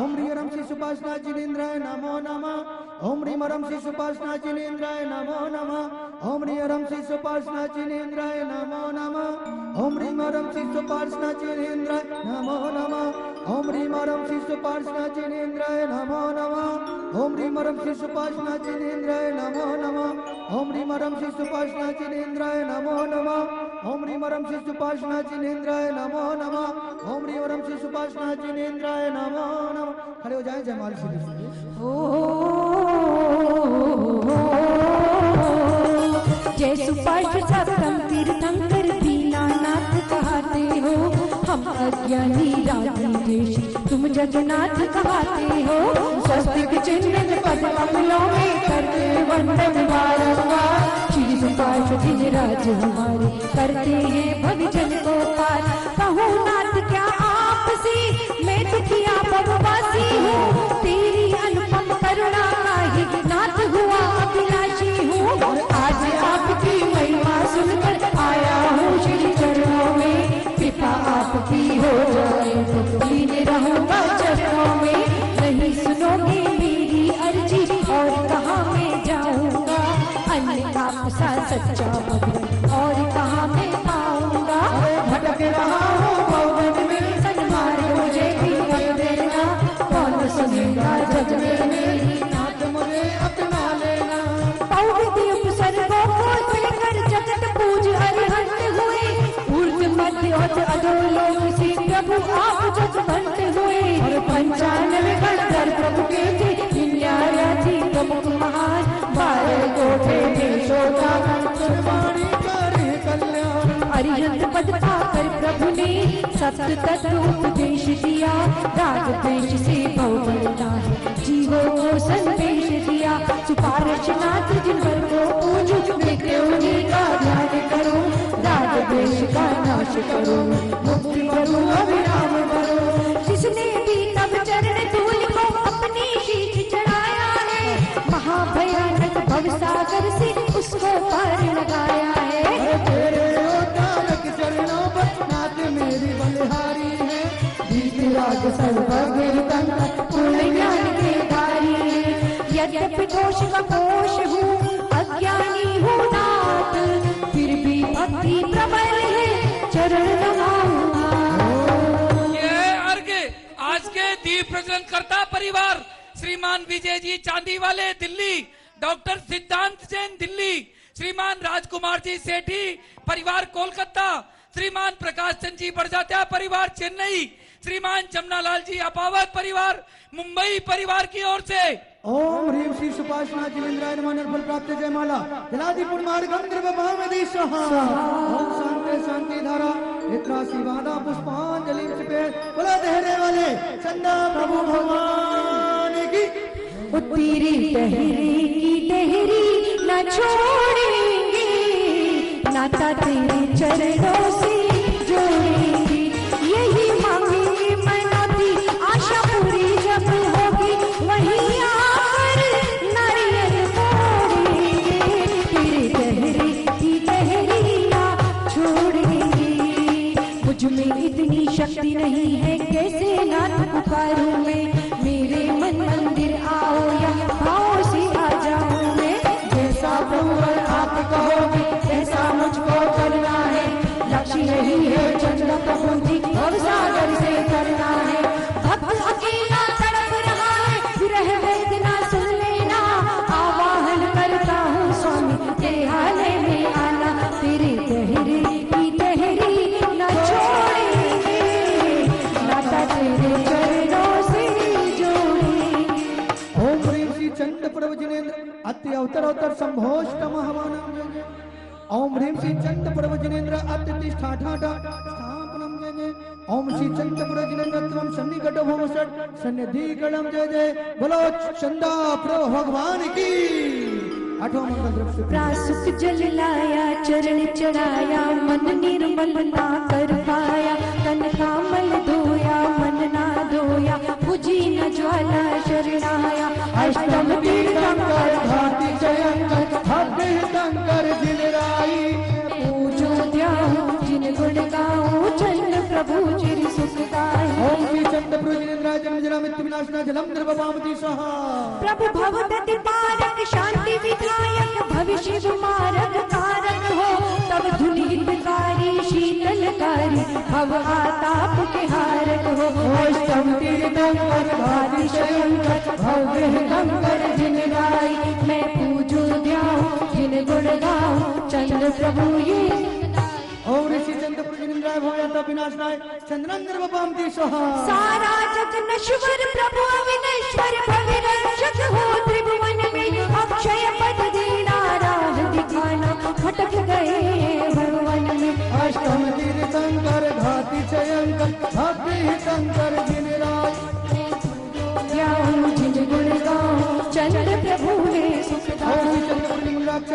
ओम ह्रीम श्री सुपार्श्वनाथ इंद्राय नमो नमः। ओम ह्रीम श्री सुपार्श्वनाथ इंद्राय नमो नमः। ओम ह्रीम श्री सुपार्श्वनाथ इंद्राय नमो नमः। ओम ह्रीम श्री सुपार्श्वनाथ इंद्राय नमो नमः। ओम ह्रीम श्री सुपार्श्वनाथ इंद्राय नमो नमः। ओम ह्रीम श्री सुपार्श्वनाथ इंद्राय नमो नमः। ओम ह्रीम श्री सुपार्श्वनाथ इंद्राय नमो नमः। ओम ह्रीम श्री सुपार्श्वनाथ इंद्राय नमो नमः। ओम ह्रीम श्री सुपार्श्वनाथ इंद्राय नमो नमः। खड़े हो जाएं, जयमाल श्री। जय सुपार्श्व सप्तम तीर्थंकर दीनानाथ कहते हो, हम अज्ञानी राजनीति तुम जगन्नाथ कहाते हो, स्वस्तिक चिन्ह पद कमलों में करते वंदन बारंबार। श्री सुपार्श दिन राज हमारे करते हैं भविजन को पार। कहूँ नाथ क्या आपसे मैं दुखिया भववासी हूँ, तेरी अनुपम करुणा का ही नाथ हुआ अभिलाषी हूँ। आज आपकी महिमा सुनकर आया हूँ श्री चरणों में, कृपा आपकी हो जाए तो लीन रहूंगा चरणों में। नहीं सुनोगे मेरी अर्जी और कहाँ मैं जाऊंगा, अन्य आप सा सच्चा भगवान और कहाँ मैं पाऊंगा। भटक रहा हूँ भवन में सन्मार्ग मुझे भी कर देना, कौन सुनेगा जग में मेरी नाथ मुझे अपना लेना। पौविधि उपसर्गों को लेकर जगत पूज अरिहंत हुए, ऊर्ज मध्य और अधोलोक से प्रभु आप जगवंत हुए। 95 गणधर प्रभु के थे, विन्यायाधि प्रमुख महान, 12 कोठे देशों का वाणी करे कल्याण। अरिहंत पद पाकर प्रभु ने सप्त तत्व उपदेश दिया, राग द्वेष से भव बढ़ता है जीवों को संदेश दिया। सुपार्श्वनाथ जिनवर को पूजो, देखते उन्हीं का ध्यान करो, राग द्वेष का नाश करो, मुक्ति करो अविराम करो। जिसने भी तब चरण धूल को अपनी शीश चढ़ाया है, महाभयानक भवसागर से उसको पार लगाया है। तेरे उद्धारक चरणों पर नाथ मेरी बलिहारी है, राग सर्वज्ञ पूर्ण ज्ञान के धारी है। यद्यपि दोष का कोश हूँ, अज्ञानी हूँ नाथ, फिर भी भक्ति प्रबल है चरण नमाऊंगा। ये अर्घ आज के दीप प्रज्वलन करता परिवार श्रीमान विजय जी चांदी वाले दिल्ली, डॉक्टर सिद्धांत जैन दिल्ली, श्रीमान राजकुमार जी सेठी परिवार कोलकाता, श्रीमान प्रकाश चंद जी बड़जात्या परिवार चेन्नई, श्रीमान जमनालाल जी अपावत परिवार मुंबई परिवार की ओर से ओम ह्रीम श्री सुपार्श्वनाथ जिनेन्द्राय नमः। निर्फल प्राप्त जयमाला जलादिपुर मार्गंद्र भावदी स्वाहा। ओम शांति शांति धारा इत्रासी वादा पुष्पांजलि पे बोला देहरे वाले चंदा प्रभु भगवान की। तेरी टहरी की टहरी न छोड़ेंगे, नाता तेरे चरणों से जोड़ेंगे। यही मांगेंगे मनौती आशा पूरी जब होगी, वहीं आकर नारियल फोड़ेंगे। तेरे टहरी की टहरी ना छोड़ेंगे। मुझ में इतनी शक्ति नहीं है कैसे नाथ पुकारूं मैं, मेरे मन मंदिर आओ या भाव से आ जाऊं मैं। जैसा प्रभु आप कहोगे ऐसा मुझको करना है, लक्ष्य यही है चंद्र प्रभु जी भवसागर से करना है। भक्त अकेला तड़प रहा है विरह वेदना सुन लेना, आवाहन करता हूँ स्वामी देहालय में आना। तेरे टहरी की टहरी न छोड़ेंगे, नाता तेरे चरणों से जोड़ेंगे। ओम ह्रीम श्री चंड प्रभु जिनेन्द्र अति अवतर अवतर संभोष्टम हवानाम जय जय। ओम ह्रीम श्री चंड प्रभु जिनेन्द्र अति ठाठाठा स्थापनम जय जय। ओम श्री चंड प्रभु जिनेन्द्र त्वम सन्निकट भव षट सन्निधिकलम जय जय। बोलो चंदा प्रभु भगवान की। आठवां मंगल द्रव्य से प्रासुक जल लाया चरण चढ़ाया, मन निर्मल ना कर पाया। तन कामल धोया मन ना धोया, बुझी न ज्वाला शरणाया। अष्टम तीर्थंकर घाटी जयंकर भक्त हितंकर जिनराई। पूजो ध्याऊं जिन गुण गाऊं, चंद प्रभु चिर सुखदाई। ओम श्री चंड प्रभु जिनेन्द्राय जन्म जरा मृत्यु विनाशना जलम द्रवपावती स्वाहा। प्रभु भवदति पारक शांति विधायक, भविष्य विमारक कारक हो। तब धुनि हितकारी शीतलकारी, भव आताप के हारक हो। अष्टम तीर्थंकर घाटी जयंकर भव्य हितंकर जिनराई। मैं पूजो ध्याऊं जिन गुण गाऊं, चंद्र प्रभु ये। ओम ऋषि चंद्र प्रभु जिनेन्द्राय भवयाता विनाशनाय चंद्रंद्र बपामती स्वाहा। सारा जग नश्वर प्रभु अविनश्वर, भविरक्षक हो त्रिभुवन में। अक्षय पद देना राह दिखाना, भटक गए भगवन में। अष्टम तीर्थंकर घाटी जयंकर भक्ति हितंकर जिनराय।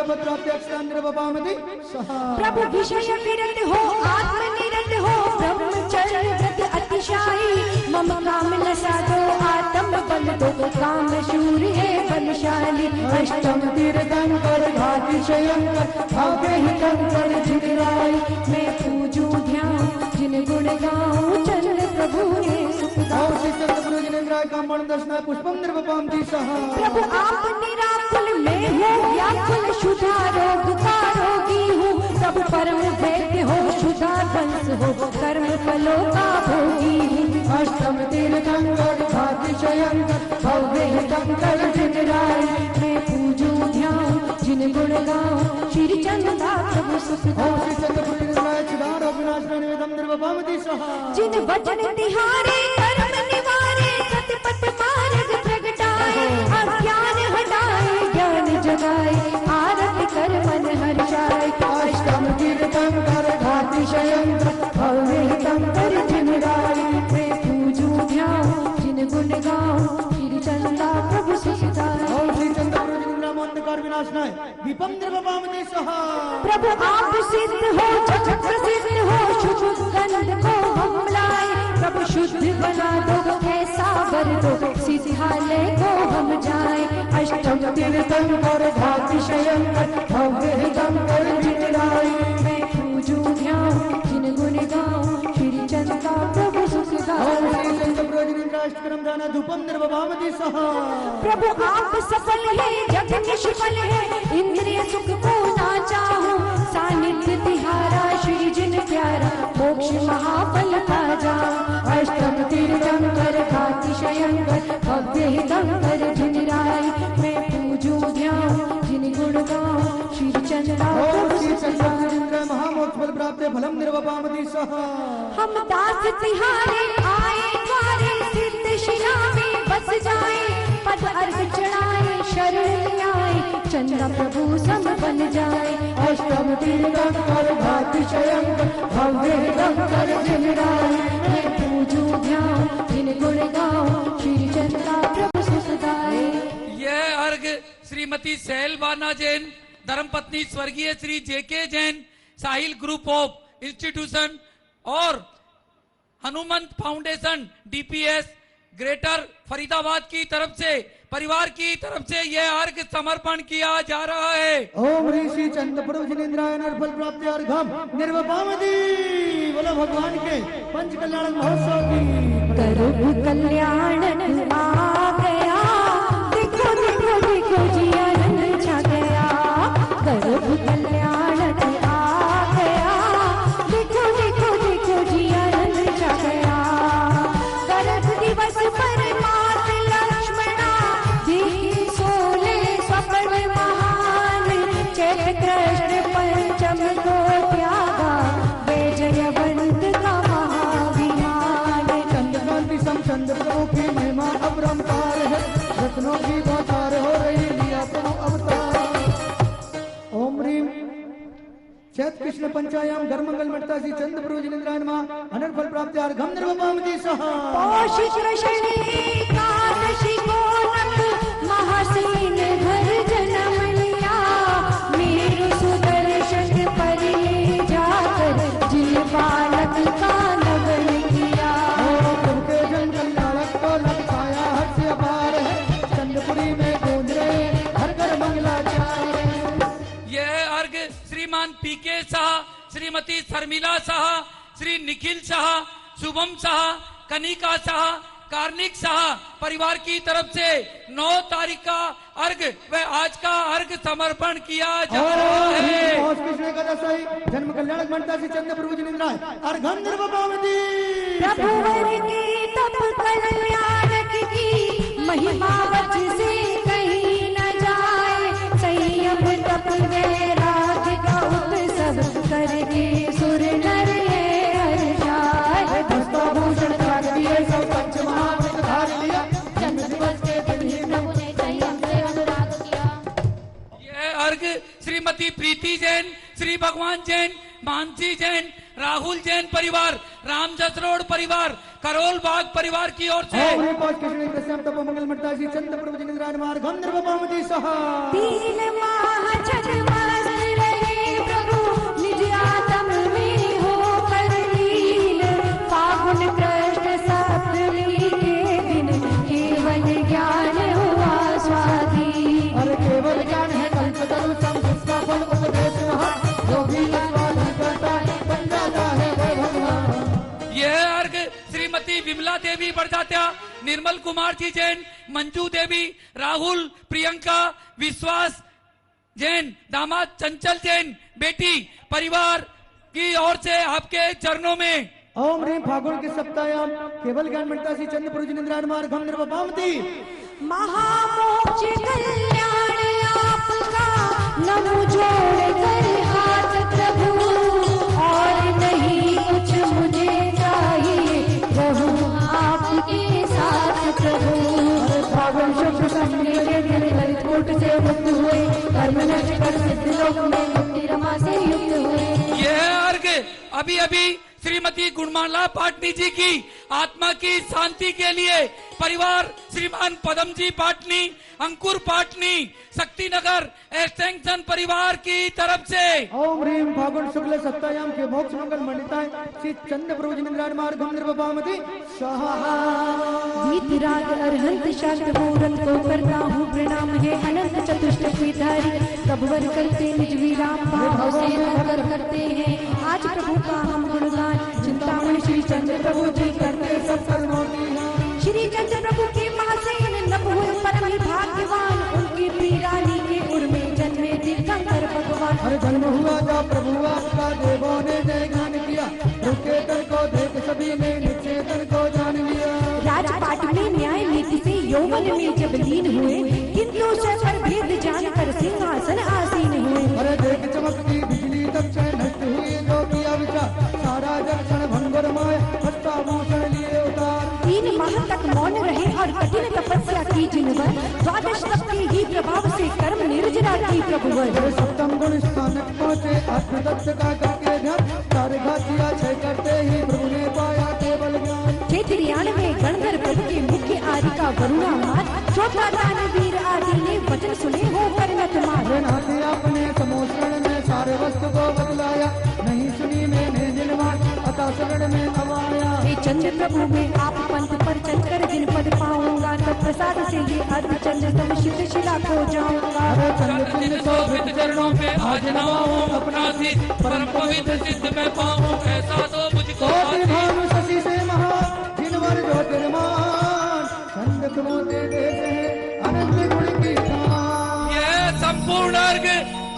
नरपत प्राप्ति अक्षतान निर्वपामति सहा। प्रभु विषय विरत हो आत्म निरत हो ब्रह्मचर्य व्रत अतिशाई मम काम न साधो आत्म बल दो काम शूर है बलशाली अष्टम तीर्थंकर घाति शयंकर भव्य हितंकर जिगराई मैं पूजू ध्यान जिन गुण गाऊं चंद्र प्रभु ने सुख गाओ श्री चंद्र प्रभु जिनेन्द्राय कामण दर्शना पुष्पम निर्वपामति सहा। प्रभु आप निराकुल में हो व्याकुल शुद्धा रोग का रोगी हूँ सब परम वैद्य हो शुद्धा वंश हो कर्म फलों का भोगी हूँ। अष्टम तीर्थंकर घाति शयंकर भव्य हितंकर जिगराई मैं पूजू ध्यान जिन गुण गाऊं श्री चंदा प्रभु सुख गाओ श्री चंद्र प्रभु जिनेन्द्राय चिदार अविनाशना निवेदम निर्वपामति सहा। जिन वचन तिहारे कर्म निवारे सतपथ मार्ग प्रगटाए अज्ञान हटाए ज्ञान जगाए आरती कर मन हर्षाए। अष्टम तीर्थंकर घाति शयंकर भव्य हितंकर जिगराई मैं पूजू ध्यान जिन गुण गाऊं श्री चंदा प्रभु सुखदाई। ओम श्री चंद्र प्रभु जिनेन्द्राय अंधकार विनाशनाय दीपम निर्वपामति सहा। प्रभु आप सिद्ध हो जग प्रसिद्ध हो शुभ गंध को हम लाए प्रभु शुद्ध बना दो ऐसा वर दो सिद्धालय को हम जाए। अष्टम तीर्थंकर घाति शयंकर भव्य हितंकर जिगराई मैं पूजू ध्यान जिन गुण गाऊं श्री चंदा प्रभु सुखदाई। ओम श्री चंद्र प्रभु जिनेन्द्राय अष्टकरम दाना धूपम निर्वपामति सहा। प्रभु आप सफल है जग निष्फल है इंद्रिय सुख को ना चाहूं सानिध्य तिहारा श्री जिन प्यारा मोक्ष महाफल पा जाऊं। अष्टम तीर्थंकर घाति शयंकर भव्य हितंकर जिनराई मैं पूजू ध्यान जिन गुण गाऊं श्री चंदा ओम श्री चंद्र प्रभु जिनेन्द्राय महामोक्ष फल प्राप्त फलम निर्वपामति सहा। हम दास तिहारे आए द्वारे सिद्ध शिला में बस जाए पद अर्घ चढ़ाए शरण आए चंदा प्रभु सम बन जाए। अष्टम तीर्थंकर घाति शयंकर भव्य हितंकर जिगराई मैं पूजू ध्यान जिन गुण गाऊं श्री चंदा प्रभु सुखदाई। यह अर्घ श्रीमती सैलबाना जैन धर्मपत्नी स्वर्गीय श्री जेके जैन साहिल ग्रुप ऑफ इंस्टीट्यूशन और Hanumant foundation DPS greater Faridabad की तरफ से परिवार की तरफ से यह अर्घ समर्पण किया जा रहा है। ओम ऋषि चंद्र प्रभु जिनेन्द्राय नरफल प्राप्ति अर्घम निर्वपामति। बोलो भगवान के पंच कल्याण महोत्सव की करुण कल्याण आ गया देखो देखो देखो जी आनंद छा गया करुण कल्याण आ गया देखो देखो देखो जी आनंद छा गया। गर्भ दिवस पर मात लक्ष्मणा देखी सोले स्वप्न महान चैत कृष्ण पंचम को त्यागा विजयवंत का महाविमान। चंद्रकांति सम चंद्र प्रभु की महिमा अपरंपार है रत्नों की बौछार हो रही लिया तो अवतार। ओम ह्रीम चैत कृष्ण पंचायाम गर्मंगल मटता श्री चंद्र प्रभु जिनेन्द्राय नमः अनर्फल प्राप्ति अर्घम निर्वपामति सहा। पौष कृष्ण एकादशी को नक महासेन घर जन्म लिया मेरु सुदर्शन पर ले जाकर जिन बालक का नवन किया। उनके जन कल्याणक को लग पाया हर्ष अपार है चंद्रपुरी में गूंज रहे हर घर मंगलाचार। यह अर्घ श्रीमान पीके शाह श्रीमती शर्मिला शाह श्री निखिल शाह शुभम शाह कनिका शाह कार्निक शाह परिवार की तरफ से 9 तारीख का अर्घ व आज का अर्घ समर्पण किया जा रहा है। पौष कृष्ण एकादशी जन्म कल्याणक बनता श्री चंद्र प्रभु जिनेन्द्राय अर्घम निर्वपामति। प्रभुवर की तप कल्याणक की महिमा वच से कहीं न जाए संयम तप वैराग्य का उत्सव करके सुर नर हर्षाए। भूषण त्याग दिए सब पंच महाविद्य धार लिया जन्म दिवस के दिन ही प्रभु ने संयम से अनुराग किया। यह अर्घ श्रीमती प्रीति जैन श्री भगवान जैन मानसी जैन राहुल जैन परिवार राम जसरोड परिवार करोल बाग परिवार की ओर से ओम ह्रीं पांच कृष्ण प्रश्याम तपो मंगल मर्ता श्री चंद्र प्रभु जिनेन्द्रायण मार्गम निर्वपामति सहा 3 माह छठमास रहे प्रभु निज आत्म में हो कर लीन फागुन कृष्ण सप्तमी के दिन केवल ज्ञान हुआ स्वाधीन। अरे केवल ज्ञान है कल्पतरु सम जिसका फल उपदेश महा जो भी स्वाधीन करता है बन जाता है वह भगवान। यह अर्घ श्रीमती विमला देवी बड़जात्या, निर्मल कुमार जी जैन, मंजू देवी, राहुल, प्रियंका, विश्वास जैन, दामाद चंचल जैन, बेटी परिवार की ओर से आपके चरणों में। ओम ह्रीं फागुन के सप्तायाम केवल ज्ञान मंता श्री चंद्र प्रभु जिनेन्द्रायण मार्गम निर्वपामति महामोक्ष कल्याण आपका नमो जोड़ कर हाथ प्रभु और नहीं कुछ मुझे चाहिए प्रभु आपके साथ प्रभु। फागुन शुक्ल सपने के दिन ललित कूट से मुक्त हुए कर्म नष्ट कर सिद्ध लोक में मुक्ति रमा से युक्त हुए। यह अर्घ अभी अभी श्रीमती गुणमाला पाटनी जी की आत्मा की शांति के लिए परिवार श्रीमान पदम जी पाटनी, अंकुर पाटनी, शक्ति नगर एक्सटेंशन परिवार की तरफ से। ओम ह्रीं फागुन शुक्ल सप्तायाम के मोक्ष मंगल मंडिताय श्री चंद्र प्रभु जिनेन्द्रायण मार्गम निर्वपामति स्वाहा। वीतराग अरहंत शास्त्र मूरत को करता हूँ प्रणाम हे अनंत चतुष्टयधारी प्रभुवर करते निज विराम भाव से नगर करते हैं आज प्रभु का हम गुणगान चिंतामणि श्री चंद्र प्रभु जी करते सब कर्मों की। श्री चंद्र प्रभु के महासेन नभ हुए परम ही भाग्यवान उनकी पीरानी के उड़ में जन्मे तीर्थंकर भगवान। अरे जन्म हुआ था प्रभु आपका देवों ने जय गान किया रुके तन को देख सभी ने निचेतन को जान लिया। राजपाट में न्याय नीति से यौवन में जब लीन हुए किंतु पर भेद जानकर सिंहासन आसीन हुए। अरे देख चमकती बिजली तब से नष्ट हुई जो किया विचार सारा जक्षण भंगुर माया हस्ताभूषण लिए उतार। 3 माह तक मौन रहे और कठिन तपस्या की जिनवर द्वादश तप के ही प्रभाव से कर्म निर्जरा की प्रभुवर। सप्तम गुण स्थानक पहुँचे अर्थदत्त का करके ध्यान कार्य किया छय करते ही प्रभु ने पाया केवल ज्ञान। 93 गणधर प्रभु के मुख्य आदि का वरुणा मात चौथा दानवीर आदि ने वचन सुने हो कर नत मार। नाथे अपने समोषण में सारे वस्तु को बदलाया नहीं सुनी मैंने जिनवान अतः शरण में अवाया। हे चंद्र प्रभु में आप पंथ पर चलकर जिन पद पाऊंगा तब प्रसाद से ये अर्ध चंद्र तम सिद्ध शिला को जाऊंगा। चंद्र शोभित चरणों पे आज नवाऊं अपना सिद्ध परम पवित्र सिद्ध मैं पाऊं ऐसा तो मुझको। भानु शशि से महा जिनवर ज्योतिर्मान चंद्र कुमोते देश है अनंत गुण की शान। यह संपूर्ण अर्घ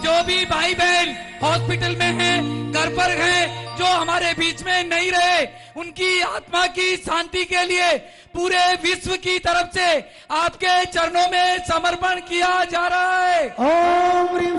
जो भी भाई बहन हॉस्पिटल में हैं, घर पर हैं, जो हमारे बीच में नहीं रहे उनकी आत्मा की शांति के लिए पूरे विश्व की तरफ से आपके चरणों में समर्पण किया जा रहा है। ओम